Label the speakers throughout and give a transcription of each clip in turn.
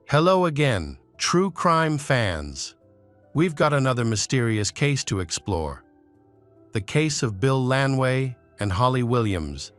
Speaker 1: Hello again, true crime fans. We've got another mysterious case to explore. The case of Bill Lanway and Holly Williams.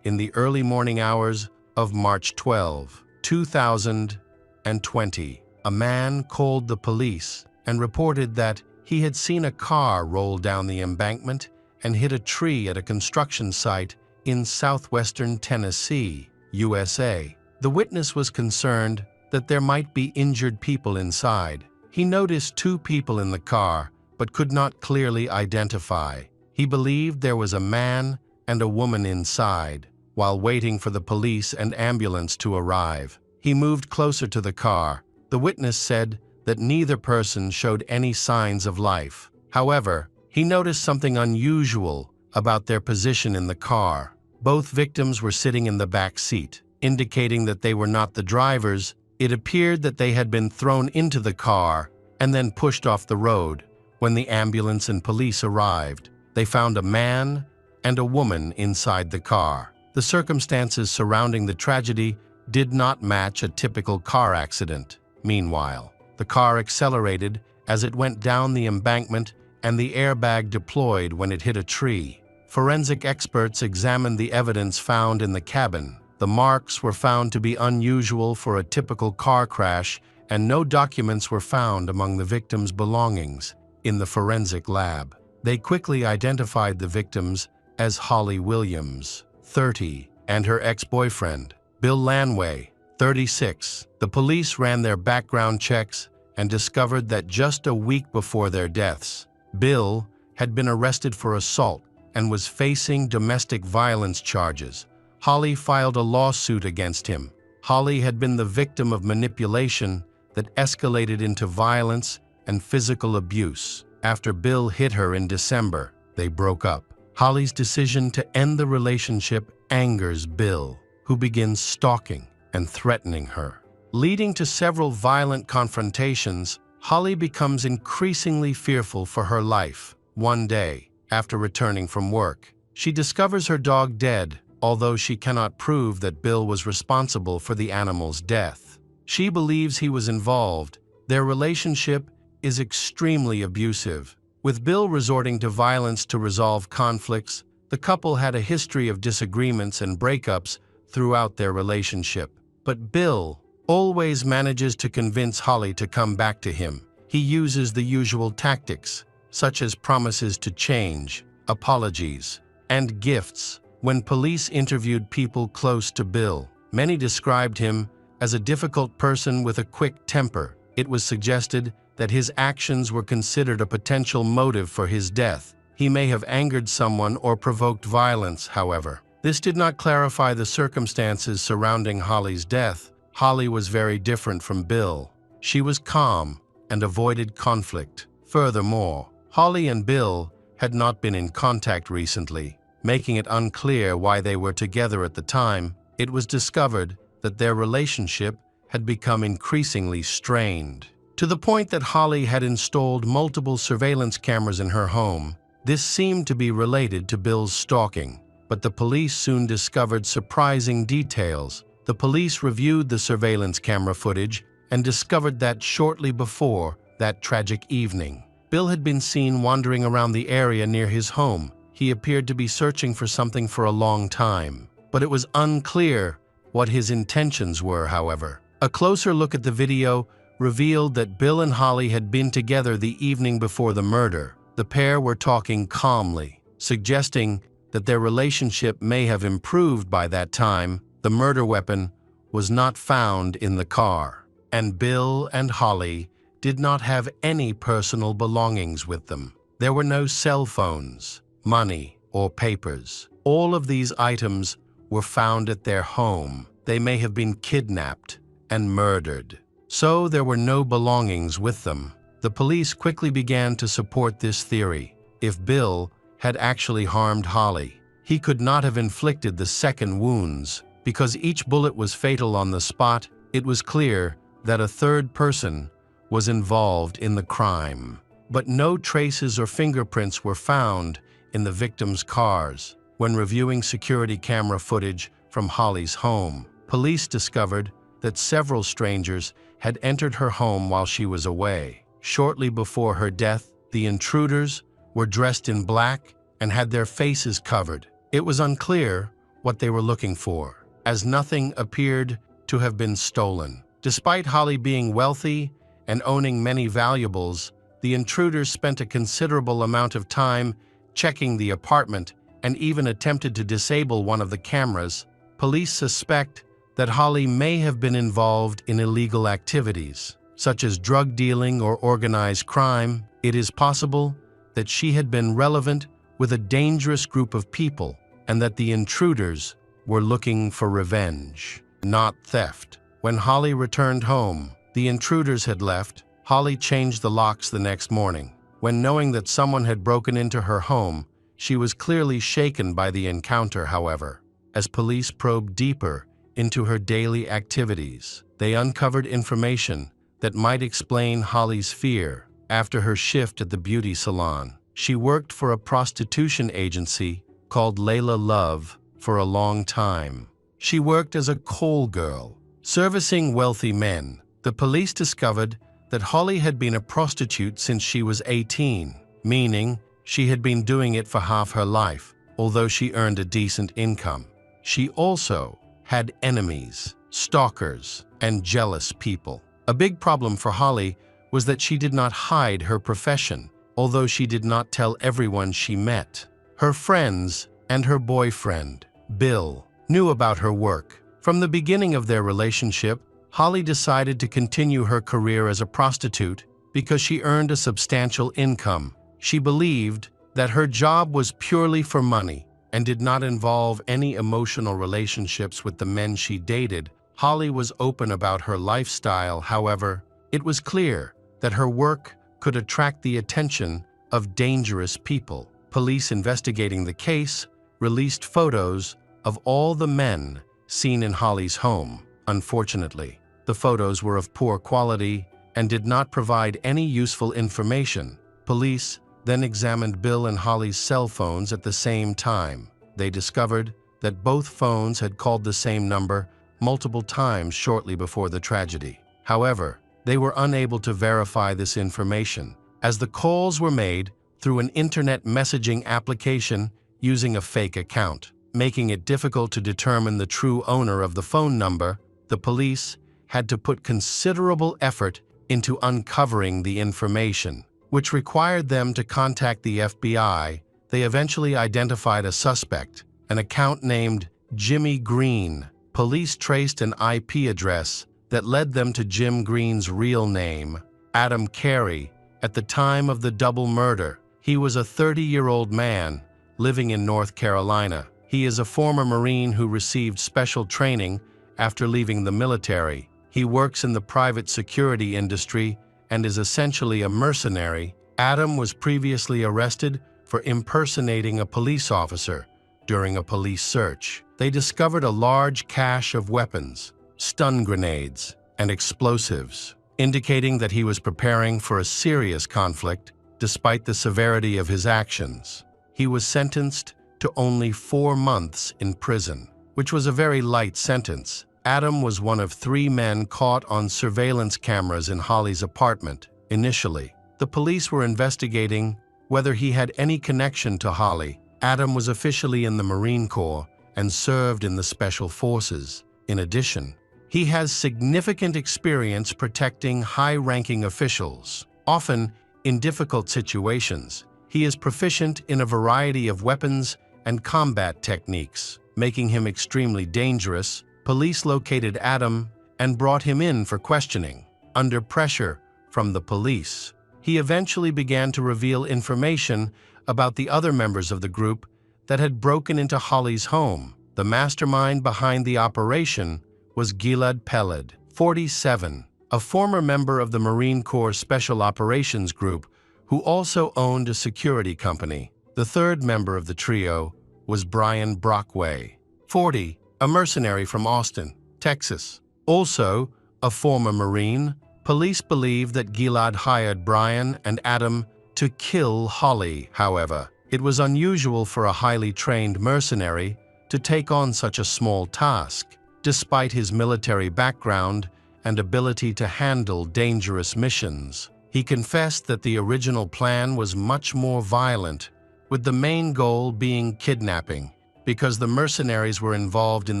Speaker 1: In the early morning hours of March 12, 2020, a man called the police and reported that he had seen a car roll down the embankment and hit a tree at a construction site in southwestern Tennessee, USA. The witness was concerned that there might be injured people inside. He noticed two people in the car, but could not clearly identify. He believed there was a man and a woman inside. While waiting for the police and ambulance to arrive, he moved closer to the car. The witness said that neither person showed any signs of life. However, he noticed something unusual about their position in the car. Both victims were sitting in the back seat, indicating that they were not the drivers. It appeared that they had been thrown into the car and then pushed off the road. When the ambulance and police arrived, they found a man and a woman inside the car. The circumstances surrounding the tragedy did not match a typical car accident. Meanwhile, the car accelerated as it went down the embankment and the airbag deployed when it hit a tree. Forensic experts examined the evidence found in the cabin. The marks were found to be unusual for a typical car crash, and no documents were found among the victims' belongings in the forensic lab. They quickly identified the victims as Holly Williams, 30, and her ex-boyfriend, Bill Lanway, 36. The police ran their background checks and discovered that just a week before their deaths, Bill had been arrested for assault and was facing domestic violence charges. Holly filed a lawsuit against him. Holly had been the victim of manipulation that escalated into violence and physical abuse. After Bill hit her in December, they broke up. Holly's decision to end the relationship angers Bill, who begins stalking and threatening her. Leading to several violent confrontations, Holly becomes increasingly fearful for her life. One day, after returning from work, she discovers her dog dead, although she cannot prove that Bill was responsible for the animal's death. She believes he was involved. Their relationship is extremely abusive, with Bill resorting to violence to resolve conflicts. The couple had a history of disagreements and breakups throughout their relationship. But Bill always manages to convince Holly to come back to him. He uses the usual tactics, such as promises to change, apologies, and gifts. When police interviewed people close to Bill, many described him as a difficult person with a quick temper. It was suggested that his actions were considered a potential motive for his death. He may have angered someone or provoked violence, however. This did not clarify the circumstances surrounding Holly's death. Holly was very different from Bill. She was calm and avoided conflict. Furthermore, Holly and Bill had not been in contact recently, making it unclear why they were together at the time. It was discovered that their relationship had become increasingly strained, to the point that Holly had installed multiple surveillance cameras in her home. This seemed to be related to Bill's stalking, but the police soon discovered surprising details. The police reviewed the surveillance camera footage and discovered that shortly before that tragic evening, Bill had been seen wandering around the area near his home. He appeared to be searching for something for a long time, but it was unclear what his intentions were, however. A closer look at the video revealed that Bill and Holly had been together the evening before the murder. The pair were talking calmly, suggesting that their relationship may have improved by that time. The murder weapon was not found in the car, and Bill and Holly did not have any personal belongings with them. There were no cell phones, money, or papers. All of these items were found at their home. They may have been kidnapped and murdered, so there were no belongings with them. The police quickly began to support this theory. If Bill had actually harmed Holly, he could not have inflicted the second wounds. Because each bullet was fatal on the spot, it was clear that a third person was involved in the crime. But no traces or fingerprints were found in the victims' cars. When reviewing security camera footage from Holly's home, police discovered that several strangers had entered her home while she was away. Shortly before her death, the intruders were dressed in black and had their faces covered. It was unclear what they were looking for, as nothing appeared to have been stolen. Despite Holly being wealthy and owning many valuables, the intruders spent a considerable amount of time checking the apartment and even attempted to disable one of the cameras. Police suspect that Holly may have been involved in illegal activities, such as drug dealing or organized crime. It is possible that she had been relevant with a dangerous group of people and that the intruders were looking for revenge, not theft. When Holly returned home, the intruders had left. Holly changed the locks the next morning. When knowing that someone had broken into her home, she was clearly shaken by the encounter, however. As police probed deeper into her daily activities, they uncovered information that might explain Holly's fear. After her shift at the beauty salon, she worked for a prostitution agency called Layla Love for a long time. She worked as a call girl, servicing wealthy men. The police discovered that Holly had been a prostitute since she was 18, meaning she had been doing it for half her life, although she earned a decent income. She also had enemies, stalkers, and jealous people. A big problem for Holly was that she did not hide her profession, although she did not tell everyone she met. Her friends and her boyfriend, Bill, knew about her work. From the beginning of their relationship, Holly decided to continue her career as a prostitute because she earned a substantial income. She believed that her job was purely for money and did not involve any emotional relationships with the men she dated. Holly was open about her lifestyle, however. It was clear that her work could attract the attention of dangerous people. Police investigating the case released photos of all the men seen in Holly's home. Unfortunately, the photos were of poor quality and did not provide any useful information. Police then examined Bill and Holly's cell phones at the same time. They discovered that both phones had called the same number multiple times shortly before the tragedy. However, they were unable to verify this information, as the calls were made through an internet messaging application using a fake account, making it difficult to determine the true owner of the phone number. The police had to put considerable effort into uncovering the information, which required them to contact the FBI. They eventually identified a suspect, an account named Jimmy Green. Police traced an IP address that led them to Jim Green's real name, Adam Carey. At the time of the double murder, he was a 30-year-old man living in North Carolina. He is a former Marine who received special training after leaving the military. He works in the private security industry and is essentially a mercenary. Adam was previously arrested for impersonating a police officer during a police search. They discovered a large cache of weapons, stun grenades, and explosives, indicating that he was preparing for a serious conflict despite the severity of his actions. He was sentenced to only 4 months in prison, which was a very light sentence. Adam was one of 3 men caught on surveillance cameras in Holly's apartment. Initially, the police were investigating whether he had any connection to Holly. Adam was officially in the Marine Corps and served in the Special Forces. In addition, he has significant experience protecting high-ranking officials, often in difficult situations. He is proficient in a variety of weapons and combat techniques, making him extremely dangerous. Police located Adam and brought him in for questioning. Under pressure from the police, he eventually began to reveal information about the other members of the group that had broken into Holly's home. The mastermind behind the operation was Gilad Peled, 47, a former member of the Marine Corps Special Operations Group who also owned a security company. The third member of the trio was Brian Brockway, 40, a mercenary from Austin, Texas. Also a former Marine, police believe that Gilad hired Brian and Adam to kill Holly. However, it was unusual for a highly trained mercenary to take on such a small task. despite his military background and ability to handle dangerous missions. He confessed that the original plan was much more violent, with the main goal being kidnapping, because the mercenaries were involved in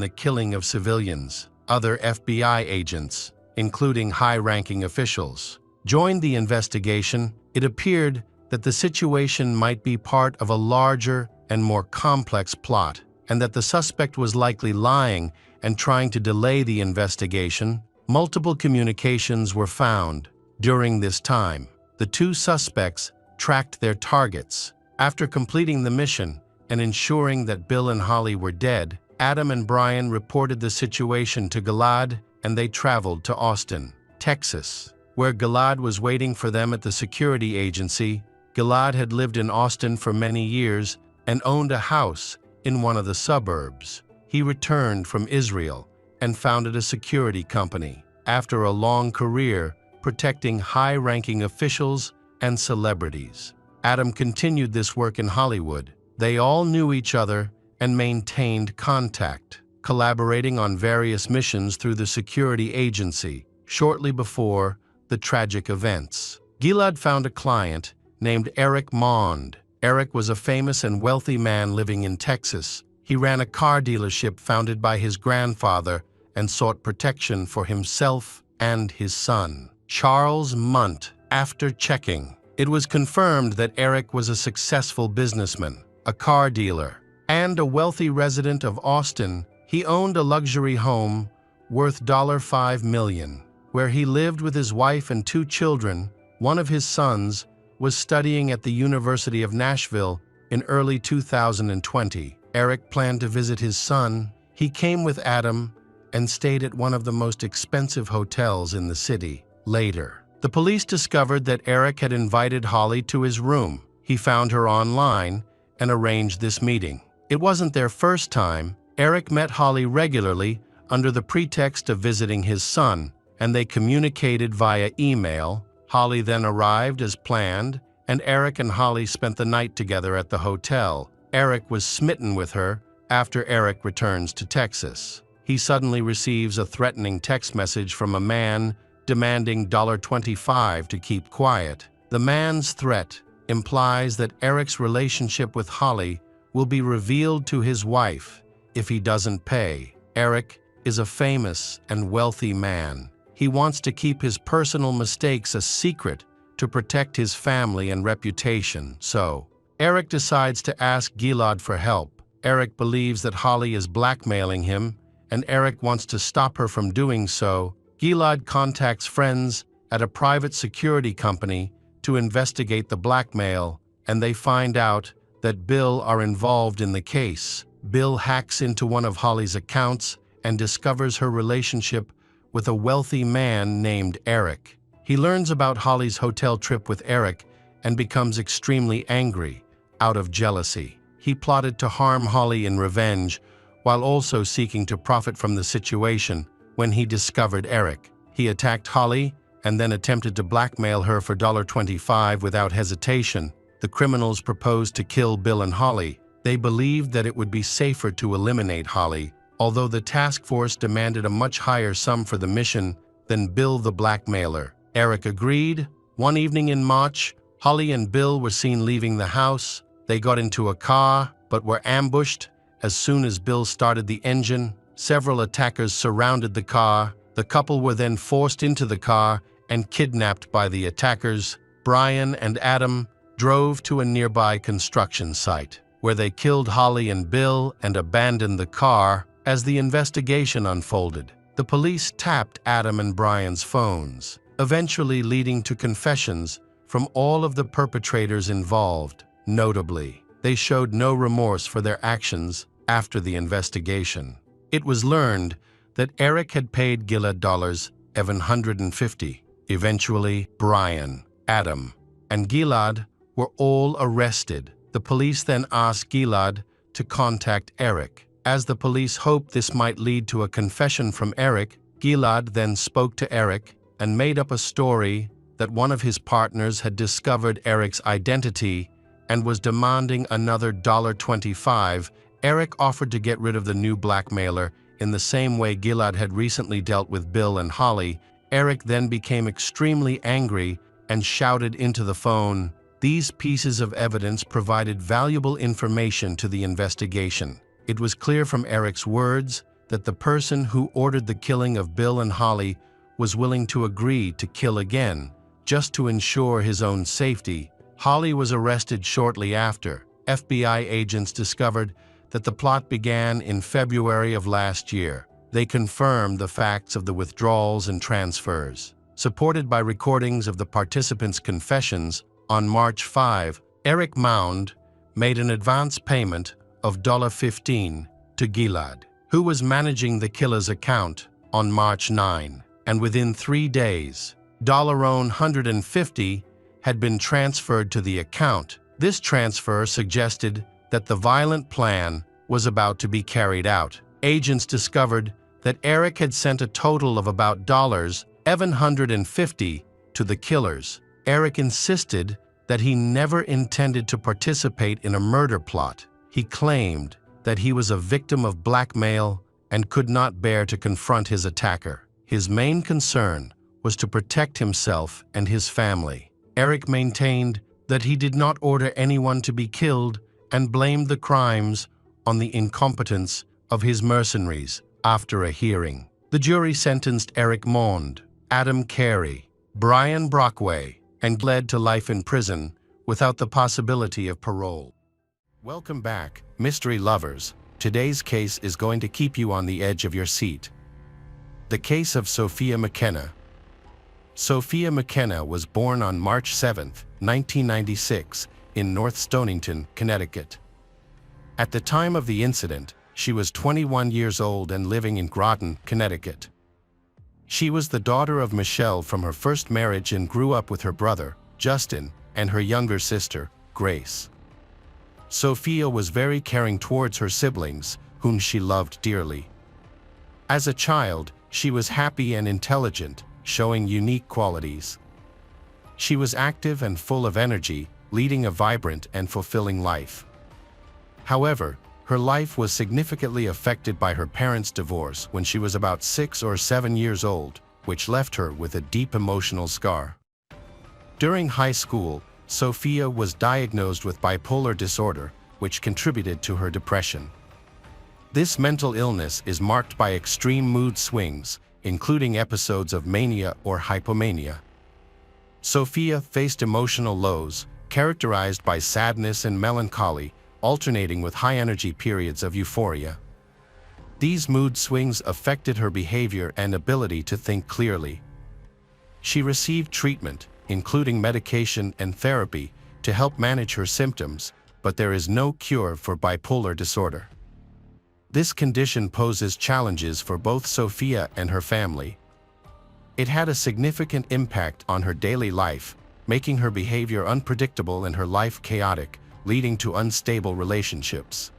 Speaker 1: the killing of civilians. Other FBI agents, including high-ranking officials, joined the investigation. It appeared that the situation might be part of a larger and more complex plot, and that the suspect was likely lying and trying to delay the investigation. Multiple communications were found during this time. The two suspects tracked their targets. After completing the mission and ensuring that Bill and Holly were dead, Adam and Brian reported the situation to Gilad, and they traveled to Austin, Texas, where Gilad was waiting for them at the security agency. Gilad had lived in Austin for many years and owned a house in one of the suburbs. He returned from Israel and founded a security company after a long career protecting high-ranking officials and celebrities. Adam continued this work in Hollywood. They all knew each other and maintained contact, collaborating on various missions through the security agency. Shortly before the tragic events, Gilad found a client named Eric Mond. Eric was a famous and wealthy man living in Texas. He ran a car dealership founded by his grandfather and sought protection for himself and his son, Charles Munt. After checking, it was confirmed that Eric was a successful businessman, a car dealer, and a wealthy resident of Austin. He owned a luxury home worth $5 million, where he lived with his wife and two children. One of his sons was studying at the University of Nashville in early 2020. Eric planned to visit his son. He came with Adam and stayed at one of the most expensive hotels in the city. Later, the police discovered that Eric had invited Holly to his room. He found her online and arranged this meeting. It wasn't their first time. Eric met Holly regularly under the pretext of visiting his son, and they communicated via email. Holly then arrived as planned, and Eric and Holly spent the night together at the hotel. Eric was smitten with her. After Eric returns to Texas, he suddenly receives a threatening text message from a man demanding $25 to keep quiet. The man's threat implies that Eric's relationship with Holly will be revealed to his wife if he doesn't pay. Eric is a famous and wealthy man. He wants to keep his personal mistakes a secret to protect his family and reputation. So, Eric decides to ask Gilad for help. Eric believes that Holly is blackmailing him, and Eric wants to stop her from doing so. Gilad contacts friends at a private security company to investigate the blackmail, and they find out that Bill are involved in the case. Bill hacks into one of Holly's accounts and discovers her relationship with a wealthy man named Eric. He learns about Holly's hotel trip with Eric and becomes extremely angry out of jealousy. He plotted to harm Holly in revenge while also seeking to profit from the situation. When he discovered Eric, he attacked Holly and then attempted to blackmail her for $25 without hesitation. The criminals proposed to kill Bill and Holly. They believed that it would be safer to eliminate Holly, although the task force demanded a much higher sum for the mission than Bill the blackmailer. Eric agreed. One evening in March, Holly and Bill were seen leaving the house. They got into a car, but were ambushed. As soon as Bill started the engine, several attackers surrounded the car. The couple were then forced into the car and kidnapped by the attackers. Brian and Adam drove to a nearby construction site, where they killed Holly and Bill and abandoned the car. As the investigation unfolded, the police tapped Adam and Brian's phones, eventually leading to confessions from all of the perpetrators involved. Notably, they showed no remorse for their actions after the investigation. It was learned that Eric had paid Gilad $750. Eventually, Brian, Adam, and Gilad were all arrested. The police then asked Gilad to contact Eric. As the police hoped this might lead to a confession from Eric, Gilad then spoke to Eric and made up a story that one of his partners had discovered Eric's identity and was demanding another $25. Eric offered to get rid of the new blackmailer In the same way Gilad had recently dealt with Bill and Holly, Eric then became extremely angry and shouted into the phone. These pieces of evidence provided valuable information to the investigation. It was clear from Eric's words that the person who ordered the killing of Bill and Holly was willing to agree to kill again, just to ensure his own safety. Holly was arrested shortly after. FBI agents discovered that the plot began in February of last year. They confirmed the facts of the withdrawals and transfers. Supported by recordings of the participants' confessions, on March 5, Eric Mound made an advance payment of $15 to Gilad, who was managing the killer's account, on March 9, and within 3 days, $150 had been transferred to the account. This transfer suggested that the violent plan was about to be carried out. Agents discovered that Eric had sent a total of about $750 to the killers. Eric insisted that he never intended to participate in a murder plot. He claimed that he was a victim of blackmail and could not bear to confront his attacker. His main concern was to protect himself and his family. Eric maintained that he did not order anyone to be killed and blamed the crimes on the incompetence of his mercenaries. After a hearing, the jury sentenced Eric Mound, Adam Carey, Brian Brockway, and led to life in prison without the possibility of parole. Welcome back, mystery lovers. Today's case is going to keep you on the edge of your seat. The case of Sophia McKenna. Sophia McKenna was born on March 7, 1996, in North Stonington, Connecticut. At the time of the incident, she was 21 years old and living in Groton, Connecticut. She was the daughter of Michelle from her first marriage and grew up with her brother, Justin, and her younger sister, Grace. Sophia was very caring towards her siblings, whom she loved dearly. As a child, she was happy and intelligent, showing unique qualities. She was active and full of energy, leading a vibrant and fulfilling life. However, her life was significantly affected by her parents' divorce when she was about 6 or 7 years old, which left her with a deep emotional scar. During high school, Sophia was diagnosed with bipolar disorder, which contributed to her depression. This mental illness is marked by extreme mood swings, including episodes of mania or hypomania. Sophia faced emotional lows, characterized by sadness and melancholy, alternating with high-energy periods of euphoria. These mood swings affected her behavior and ability to think clearly. She received treatment, including medication and therapy, to help manage her symptoms, but there is no cure for bipolar disorder. This condition poses challenges for both Sophia and her family. It had a significant impact on her daily life, making her behavior unpredictable and her life chaotic, leading to unstable relationships.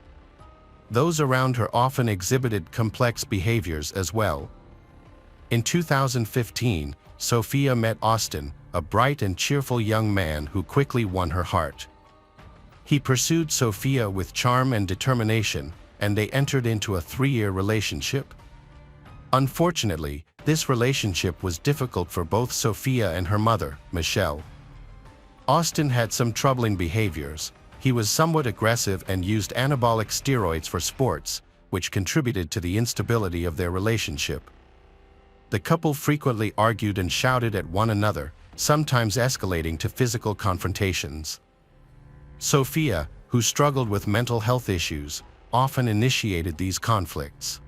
Speaker 1: Those around her often exhibited complex behaviors as well. In 2015, Sophia met Austin, a bright and cheerful young man who quickly won her heart. He pursued Sophia with charm and determination, and they entered into a 3-year relationship. Unfortunately, this relationship was difficult for both Sophia and her mother, Michelle. Austin had some troubling behaviors. He was somewhat aggressive and used anabolic steroids for sports, which contributed to the instability of their relationship. The couple frequently argued and shouted at one another, sometimes escalating to physical confrontations. Sophia, who struggled with mental health issues, often initiated these conflicts.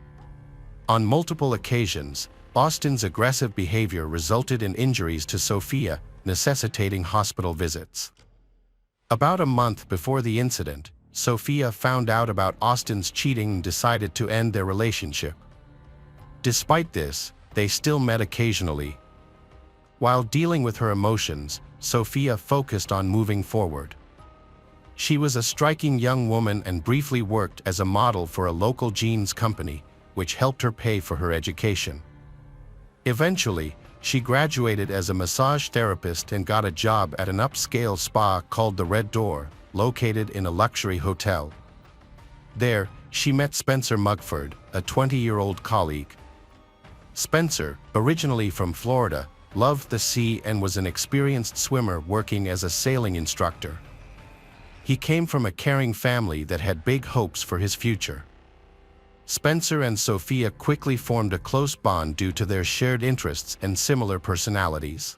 Speaker 1: On multiple occasions, Austin's aggressive behavior resulted in injuries to Sophia, necessitating hospital visits. About a month before the incident, Sophia found out about Austin's cheating and decided to end their relationship. Despite this, they still met occasionally. While dealing with her emotions, Sophia focused on moving forward. She was a striking young woman and briefly worked as a model for a local jeans company, which helped her pay for her education. Eventually, she graduated as a massage therapist and got a job at an upscale spa called the Red Door, located in a luxury hotel. There, she met Spencer Mugford, a 20-year-old colleague. Spencer, originally from Florida, loved the sea and was an experienced swimmer working as a sailing instructor. He came from a caring family that had big hopes for his future. Spencer and Sophia quickly formed a close bond due to their shared interests and similar personalities.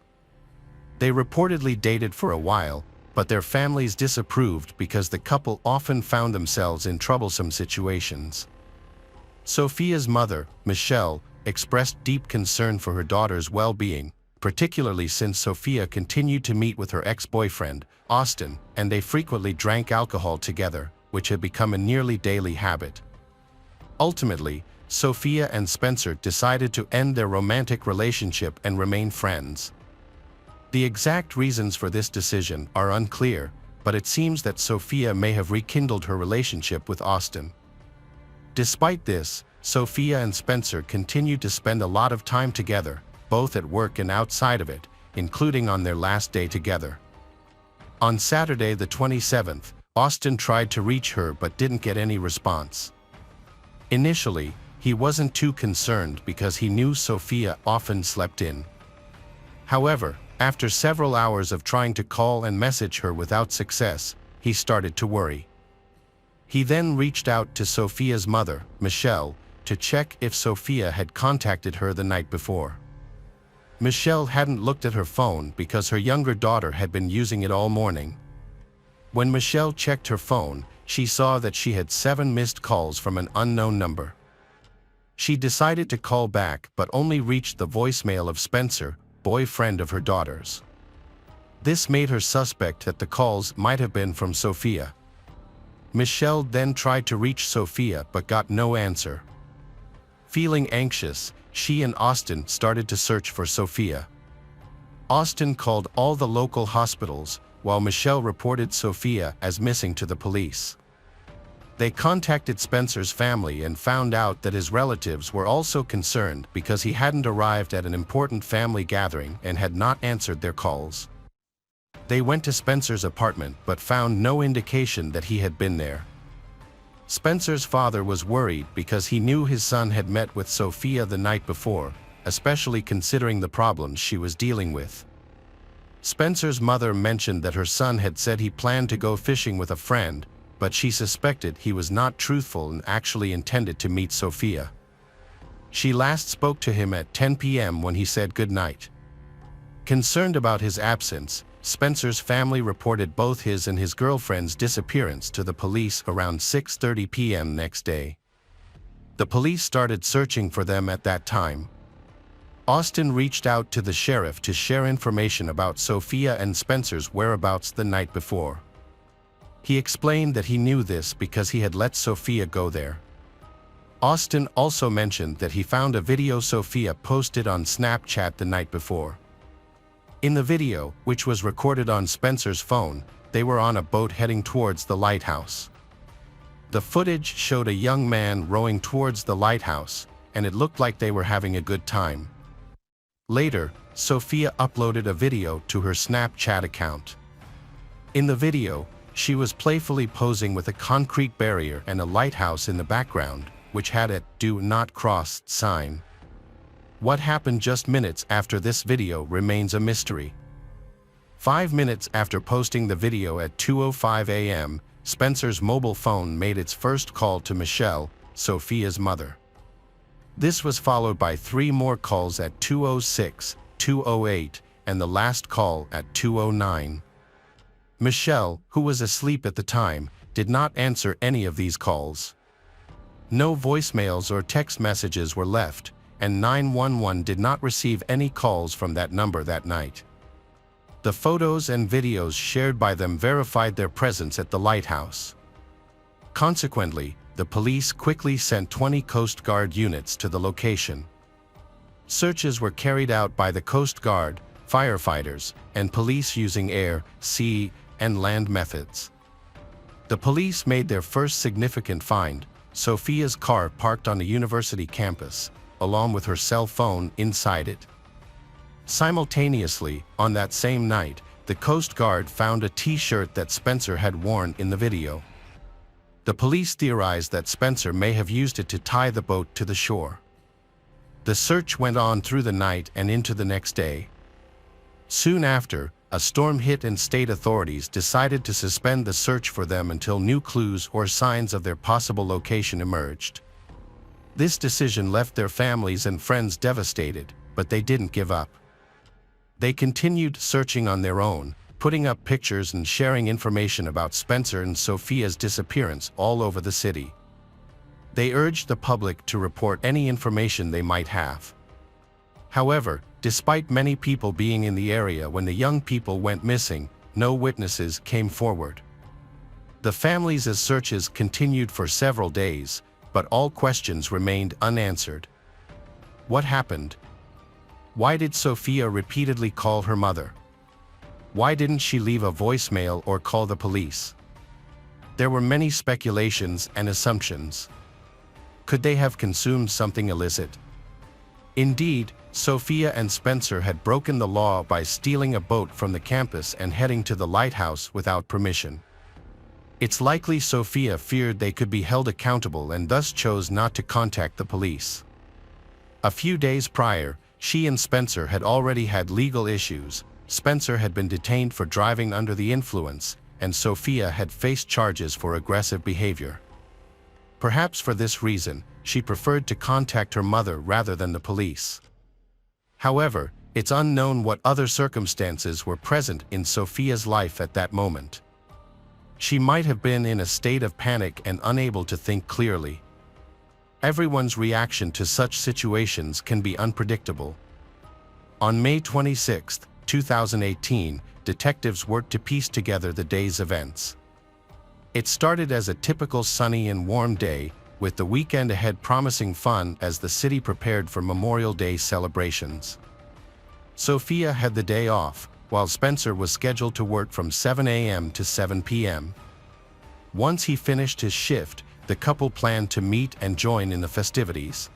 Speaker 1: They reportedly dated for a while, but their families disapproved because the couple often found themselves in troublesome situations. Sophia's mother, Michelle, expressed deep concern for her daughter's well-being, particularly since Sophia continued to meet with her ex-boyfriend, Austin, and they frequently drank alcohol together, which had become a nearly daily habit. Ultimately, Sophia and Spencer decided to end their romantic relationship and remain friends. The exact reasons for this decision are unclear, but it seems that Sophia may have rekindled her relationship with Austin. Despite this, Sophia and Spencer continued to spend a lot of time together, both at work and outside of it, including on their last day together. On Saturday the 27th, Austin tried to reach her but didn't get any response. Initially, he wasn't too concerned because he knew Sophia often slept in. However, after several hours of trying to call and message her without success, he started to worry. He then reached out to Sophia's mother, Michelle, to check if Sophia had contacted her the night before. Michelle hadn't looked at her phone because her younger daughter had been using it all morning. When Michelle checked her phone, she saw that she had 7 missed calls from an unknown number. She decided to call back but only reached the voicemail of Spencer, boyfriend of her daughter's. This made her suspect that the calls might have been from Sophia. Michelle then tried to reach Sophia but got no answer. Feeling anxious, she and Austin started to search for Sophia. Austin called all the local hospitals, while Michelle reported Sophia as missing to the police. They contacted Spencer's family and found out that his relatives were also concerned because he hadn't arrived at an important family gathering and had not answered their calls. They went to Spencer's apartment but found no indication that he had been there. Spencer's father was worried because he knew his son had met with Sophia the night before, especially considering the problems she was dealing with. Spencer's mother mentioned that her son had said he planned to go fishing with a friend, but she suspected he was not truthful and actually intended to meet Sophia. She last spoke to him at 10 p.m. when he said goodnight. Concerned about his absence, Spencer's family reported both his and his girlfriend's disappearance to the police around 6:30 p.m. next day. The police started searching for them at that time. Austin reached out to the sheriff to share information about Sophia and Spencer's whereabouts the night before. He explained that he knew this because he had let Sophia go there. Austin also mentioned that he found a video Sophia posted on Snapchat the night before. In the video, which was recorded on Spencer's phone, they were on a boat heading towards the lighthouse. The footage showed a young man rowing towards the lighthouse, and it looked like they were having a good time. Later, Sophia uploaded a video to her Snapchat account. In the video, she was playfully posing with a concrete barrier and a lighthouse in the background, which had a "Do Not Cross" sign. What happened just minutes after this video remains a mystery. 5 minutes after posting the video at 2:05 a.m., Spencer's mobile phone made its first call to Michelle, Sophia's mother. This was followed by 3 more calls at 2:06, 2:08, and the last call at 2:09. Michelle, who was asleep at the time, did not answer any of these calls. No voicemails or text messages were left, and 911 did not receive any calls from that number that night. The photos and videos shared by them verified their presence at the lighthouse. Consequently, the police quickly sent 20 Coast Guard units to the location. Searches were carried out by the Coast Guard, firefighters, and police using air, sea, and land methods. The police made their first significant find: Sophia's car parked on a university campus, along with her cell phone inside it. Simultaneously, on that same night, the Coast Guard found a T-shirt that Spencer had worn in the video. The police theorized that Spencer may have used it to tie the boat to the shore. The search went on through the night and into the next day. Soon after, a storm hit and state authorities decided to suspend the search for them until new clues or signs of their possible location emerged. This decision left their families and friends devastated, but they didn't give up. They continued searching on their own, putting up pictures and sharing information about Spencer and Sophia's disappearance all over the city. They urged the public to report any information they might have. However, despite many people being in the area when the young people went missing, no witnesses came forward. The families' searches continued for several days, but all questions remained unanswered. What happened? Why did Sophia repeatedly call her mother? Why didn't she leave a voicemail or call the police? There were many speculations and assumptions. Could they have consumed something illicit? Indeed, Sophia and Spencer had broken the law by stealing a boat from the campus and heading to the lighthouse without permission. It's likely Sophia feared they could be held accountable and thus chose not to contact the police. A few days prior, she and Spencer had already had legal issues. Spencer had been detained for driving under the influence, and Sophia had faced charges for aggressive behavior. Perhaps for this reason, she preferred to contact her mother rather than the police. However, it's unknown what other circumstances were present in Sophia's life at that moment. She might have been in a state of panic and unable to think clearly. Everyone's reaction to such situations can be unpredictable. On May 26, 2018, detectives worked to piece together the day's events. It started as a typical sunny and warm day, with the weekend ahead promising fun as the city prepared for Memorial Day celebrations. Sophia had the day off, while Spencer was scheduled to work from 7 a.m. to 7 p.m. Once he finished his shift, the couple planned to meet and join in the festivities.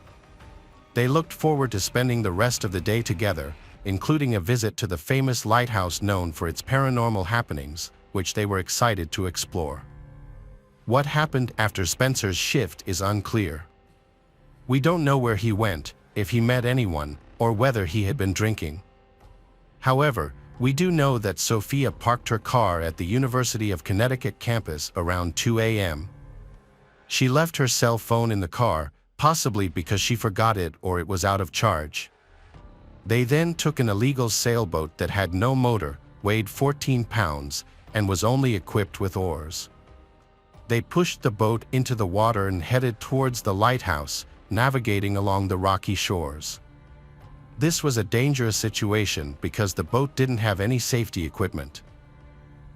Speaker 1: They looked forward to spending the rest of the day together, including a visit to the famous lighthouse known for its paranormal happenings, which they were excited to explore. What happened after Spencer's shift is unclear. We don't know where he went, if he met anyone, or whether he had been drinking. However, we do know that Sophia parked her car at the University of Connecticut campus around 2 a.m. She left her cell phone in the car, possibly because she forgot it or it was out of charge. They then took an illegal sailboat that had no motor, weighed 14 pounds, and was only equipped with oars. They pushed the boat into the water and headed towards the lighthouse, navigating along the rocky shores. This was a dangerous situation because the boat didn't have any safety equipment.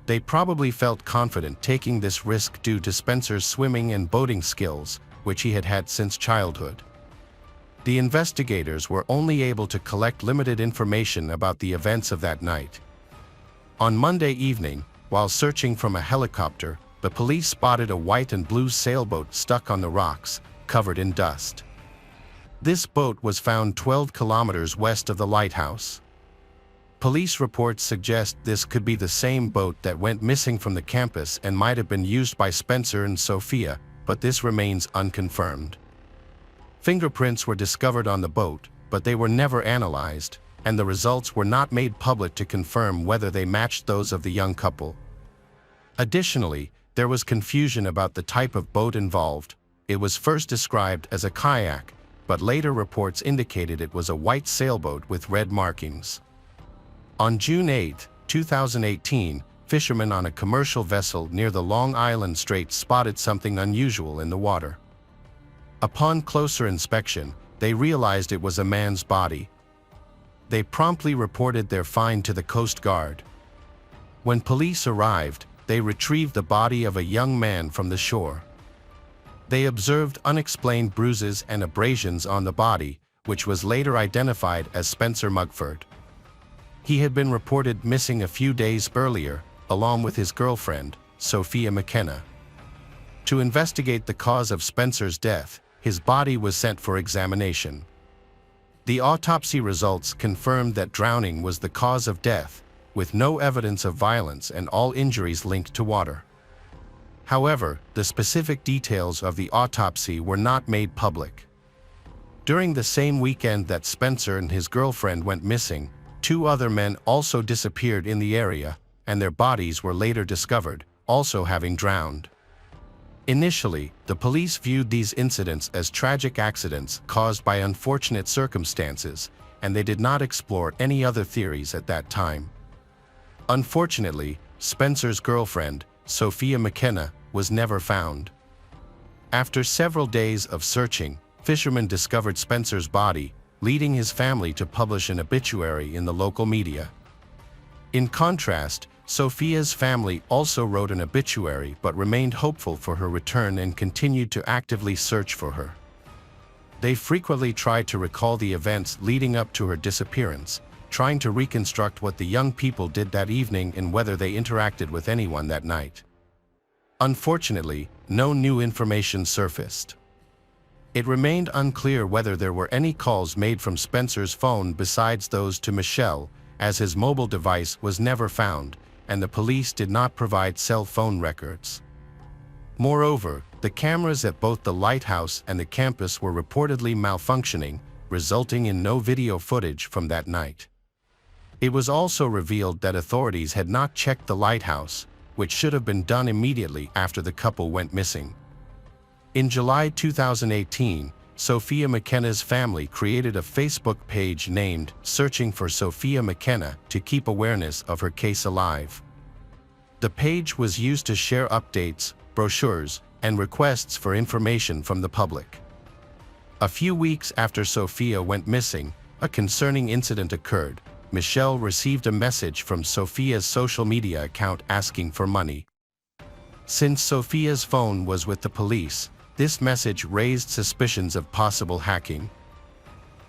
Speaker 1: They probably felt confident taking this risk due to Spencer's swimming and boating skills, which he had had since childhood. The investigators were only able to collect limited information about the events of that night. On Monday evening, while searching from a helicopter, the police spotted a white and blue sailboat stuck on the rocks, covered in dust. This boat was found 12 kilometers west of the lighthouse. Police reports suggest this could be the same boat that went missing from the campus and might have been used by Spencer and Sophia, but this remains unconfirmed. Fingerprints were discovered on the boat, but they were never analyzed, and the results were not made public to confirm whether they matched those of the young couple. Additionally, there was confusion about the type of boat involved. It was first described as a kayak, but later reports indicated it was a white sailboat with red markings. On June 8, 2018, fishermen on a commercial vessel near the Long Island Strait spotted something unusual in the water. Upon closer inspection, they realized it was a man's body. They promptly reported their find to the Coast Guard. When police arrived, they retrieved the body of a young man from the shore. They observed unexplained bruises and abrasions on the body, which was later identified as Spencer Mugford. He had been reported missing a few days earlier, along with his girlfriend, Sophia McKenna. To investigate the cause of Spencer's death, his body was sent for examination. The autopsy results confirmed that drowning was the cause of death, with no evidence of violence and all injuries linked to water. However, the specific details of the autopsy were not made public. During the same weekend that Spencer and his girlfriend went missing, 2 other men also disappeared in the area, and their bodies were later discovered, also having drowned. Initially, the police viewed these incidents as tragic accidents caused by unfortunate circumstances, and they did not explore any other theories at that time. Unfortunately, Spencer's girlfriend, Sophia McKenna, was never found. After several days of searching, fishermen discovered Spencer's body, leading his family to publish an obituary in the local media. In contrast, Sophia's family also wrote an obituary but remained hopeful for her return and continued to actively search for her. They frequently tried to recall the events leading up to her disappearance, trying to reconstruct what the young people did that evening and whether they interacted with anyone that night. Unfortunately, no new information surfaced. It remained unclear whether there were any calls made from Spencer's phone besides those to Michelle, as his mobile device was never found, and the police did not provide cell phone records. Moreover, the cameras at both the lighthouse and the campus were reportedly malfunctioning, resulting in no video footage from that night. It was also revealed that authorities had not checked the lighthouse, which should have been done immediately after the couple went missing. In July 2018, Sophia McKenna's family created a Facebook page named Searching for Sophia McKenna to keep awareness of her case alive. The page was used to share updates, brochures, and requests for information from the public. A few weeks after Sophia went missing, a concerning incident occurred. Michelle received a message from Sophia's social media account asking for money. Since Sophia's phone was with the police, this message raised suspicions of possible hacking.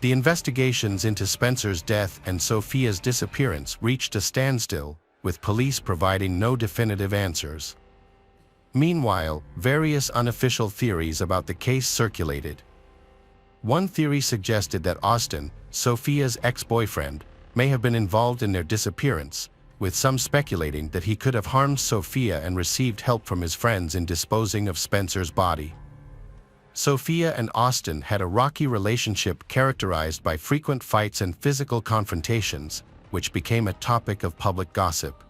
Speaker 1: The investigations into Spencer's death and Sophia's disappearance reached a standstill, with police providing no definitive answers. Meanwhile, various unofficial theories about the case circulated. One theory suggested that Austin, Sophia's ex-boyfriend, may have been involved in their disappearance, with some speculating that he could have harmed Sophia and received help from his friends in disposing of Spencer's body. Sophia and Austin had a rocky relationship characterized by frequent fights and physical confrontations, which became a topic of public gossip.